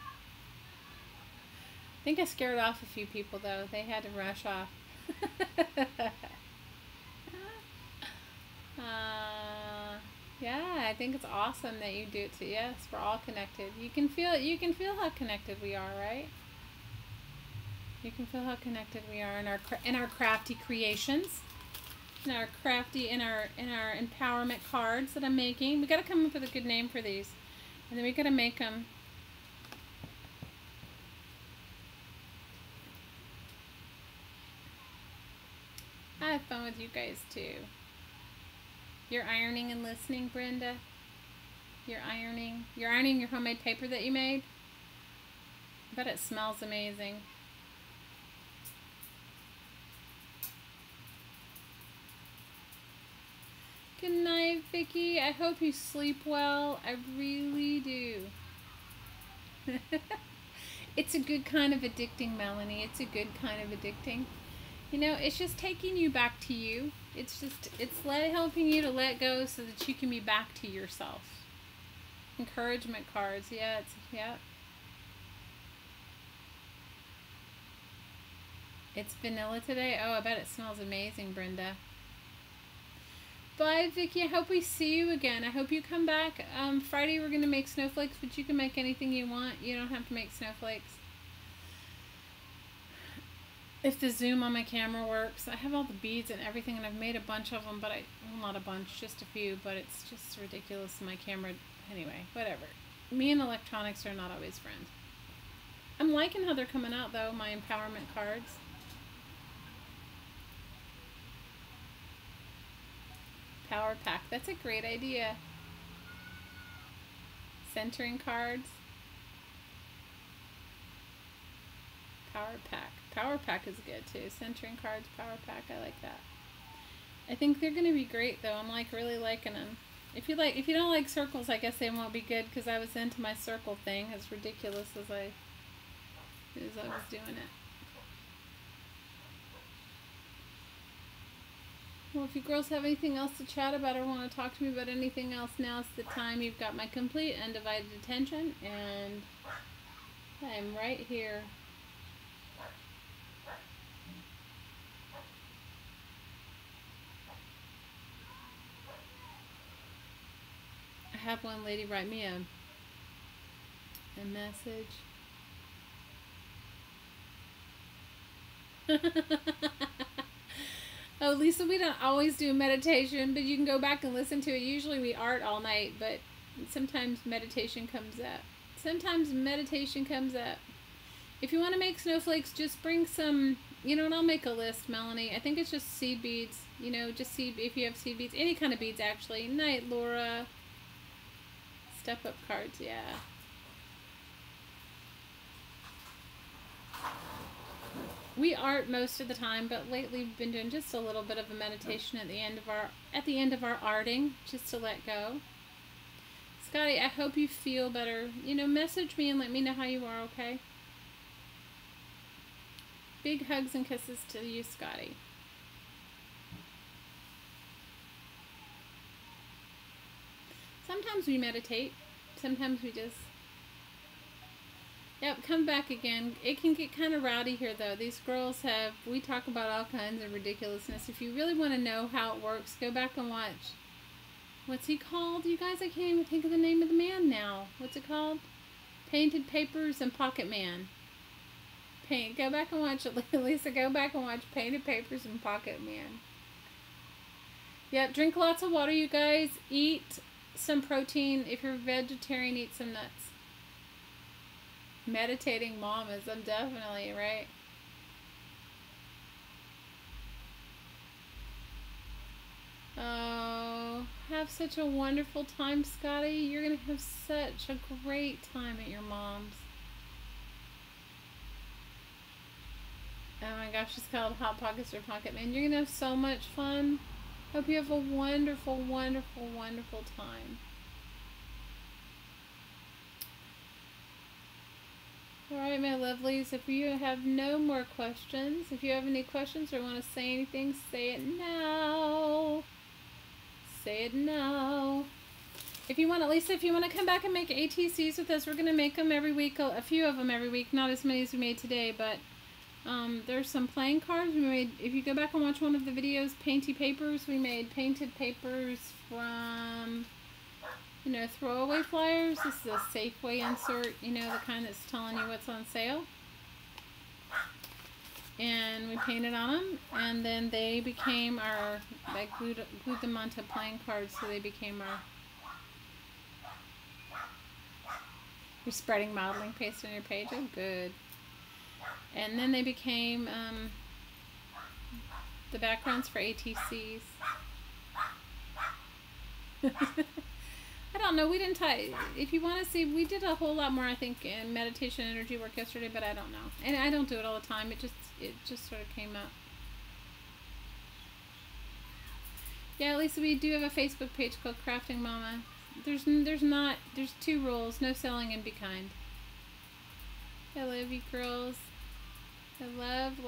think I scared off a few people, though. They had to rush off. Yeah, I think it's awesome that you do it too. Yes, we're all connected. You can feel how connected we are, right? You can feel how connected we are in our crafty creations, in our empowerment cards that I'm making. We got to come up with a good name for these, and then we got to make them. I have fun with you guys too. You're ironing and listening, Brenda? You're ironing your homemade paper that you made? I bet it smells amazing. Good night, Vicky. I hope you sleep well. I really do. It's a good kind of addicting, Melanie. It's a good kind of addicting. You know, it's just taking you back to you. It's helping you to let go so that you can be back to yourself. Encouragement cards. Yeah, It's vanilla today. Oh, I bet it smells amazing, Brenda. Bye, Vicky. I hope we see you again. I hope you come back. Friday we're going to make snowflakes, but you can make anything you want. You don't have to make snowflakes. If the zoom on my camera works. I have all the beads and everything, and I've made a bunch of them, but well, not a bunch, just a few, but it's just ridiculous. My camera, anyway, whatever. Me and electronics are not always friends. I'm liking how they're coming out, though, my empowerment cards. Power pack. That's a great idea. Centering cards. Power pack. Power pack is good too. Centering cards, power pack. I like that. I think they're going to be great though. I'm like really liking them. If you don't like circles, I guess they won't be good because I was into my circle thing as ridiculous as I was doing it. Well, if you girls have anything else to chat about or want to talk to me about anything else, now's the time. You've got my complete undivided attention, and I'm right here. I have one lady write me a message. Oh, Lisa, we don't always do meditation, but you can go back and listen to it. Usually we art all night, but sometimes meditation comes up. If you want to make snowflakes, just bring some, and I'll make a list, Melanie. I think it's just seed beads, just seed, if you have seed beads, any kind of beads actually. Night, Laura. Step up cards, yeah. We art most of the time, but lately we've been doing just a little bit of a meditation at the end of our arting, just to let go. Scotty, I hope you feel better. Message me and let me know how you are, okay? Big hugs and kisses to you, Scotty. Sometimes we meditate. Sometimes we just... Yep, come back again. It can get kind of rowdy here, though. These girls we talk about all kinds of ridiculousness. If you really want to know how it works, go back and watch. What's he called? You guys, I can't even think of the name of the man now. What's it called? Painted Papers and Pocket Man. Go back and watch it. Lisa, go back and watch Painted Papers and Pocket Man. Yep, drink lots of water, you guys. Eat some protein. If you're vegetarian, eat some nuts. Meditating mamas, I'm definitely right. Oh, have such a wonderful time, Scotty. You're gonna have such a great time at your mom's. Oh my gosh, it's called Hot Pockets or Pocket Man. You're gonna have so much fun. Hope you have a wonderful, wonderful, wonderful time. Alright, my lovelies, if you have no more questions, if you have any questions or want to say anything, say it now. Say it now. If you want, Lisa, if you want to come back and make ATCs with us, we're going to make them every week, a few of them every week, not as many as we made today, but there's some playing cards we made. If you go back and watch one of the videos, Painty Papers, we made painted papers from... throwaway flyers. This is a Safeway insert, the kind that's telling you what's on sale. And we painted on them, and then they became I glued them onto playing cards, so they became you're spreading modeling paste on your page. Oh, good. And then they became the backgrounds for ATCs. I don't know. We didn't tie. If you want to see, we did a whole lot more, I think, in meditation energy work yesterday, but I don't know. And I don't do it all the time. It just sort of came up. Yeah, Lisa, we do have a Facebook page called Crafting Mama. There's 2 rules: no selling and be kind. I love you, girls. I love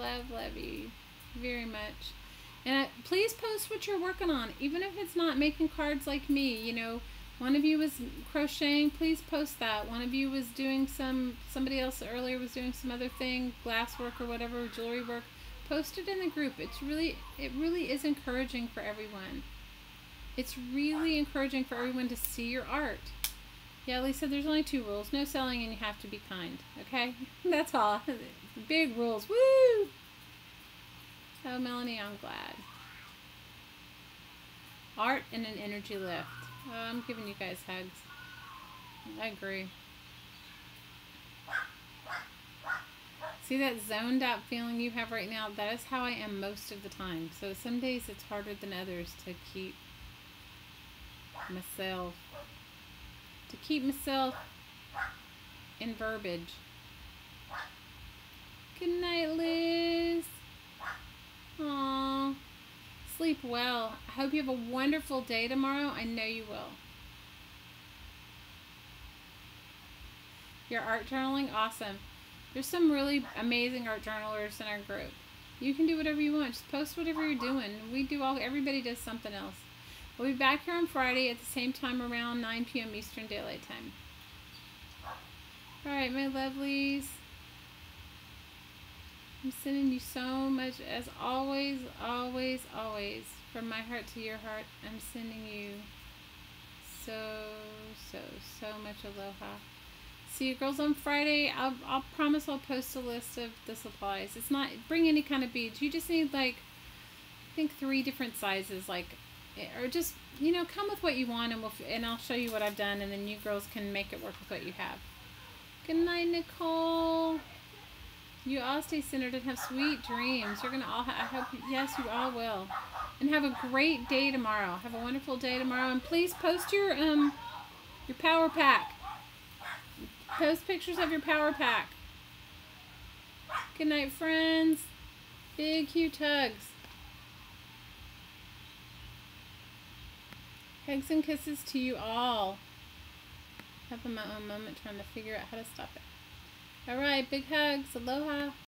you very much. And please post what you're working on, even if it's not making cards like me. You know, one of you was crocheting. Please post that. One of you was doing somebody else earlier was doing some other thing, glass work or whatever, jewelry work. Post it in the group. It really is encouraging for everyone. It's really encouraging for everyone to see your art. Yeah, Lisa, there's only 2 rules: no selling and you have to be kind. Okay, that's all. Big rules. Woo! Oh, Melanie, I'm glad. Art and an energy lift. Oh, I'm giving you guys hugs. I agree. See that zoned out feeling you have right now? That is how I am most of the time. So some days it's harder than others to keep myself in verbiage. Good night, Liz. Aww. Sleep well. I hope you have a wonderful day tomorrow. I know you will. Your art journaling? Awesome. There's some really amazing art journalers in our group. You can do whatever you want. Just post whatever you're doing. Everybody does something else. We'll be back here on Friday at the same time around 9 p.m. Eastern Daylight Time. Alright, my lovelies. I'm sending you so much, as always, from my heart to your heart. I'm sending you so much aloha. See you girls on Friday. I'll promise I'll post a list of the supplies. It's not, bring any kind of beads. You just need, like, I think 3 different sizes, like, or just, you know, come with what you want, and I'll show you what I've done, and then you girls can make it work with what you have. Good night, Nicole. You all stay centered and have sweet dreams. You're gonna all. I hope. Yes, you all will. And have a great day tomorrow. Have a wonderful day tomorrow. And please post your power pack. Post pictures of your power pack. Good night, friends. Big, huge hugs. Hugs and kisses to you all. Having my own moment trying to figure out how to stop it. Alright, big hugs. Aloha.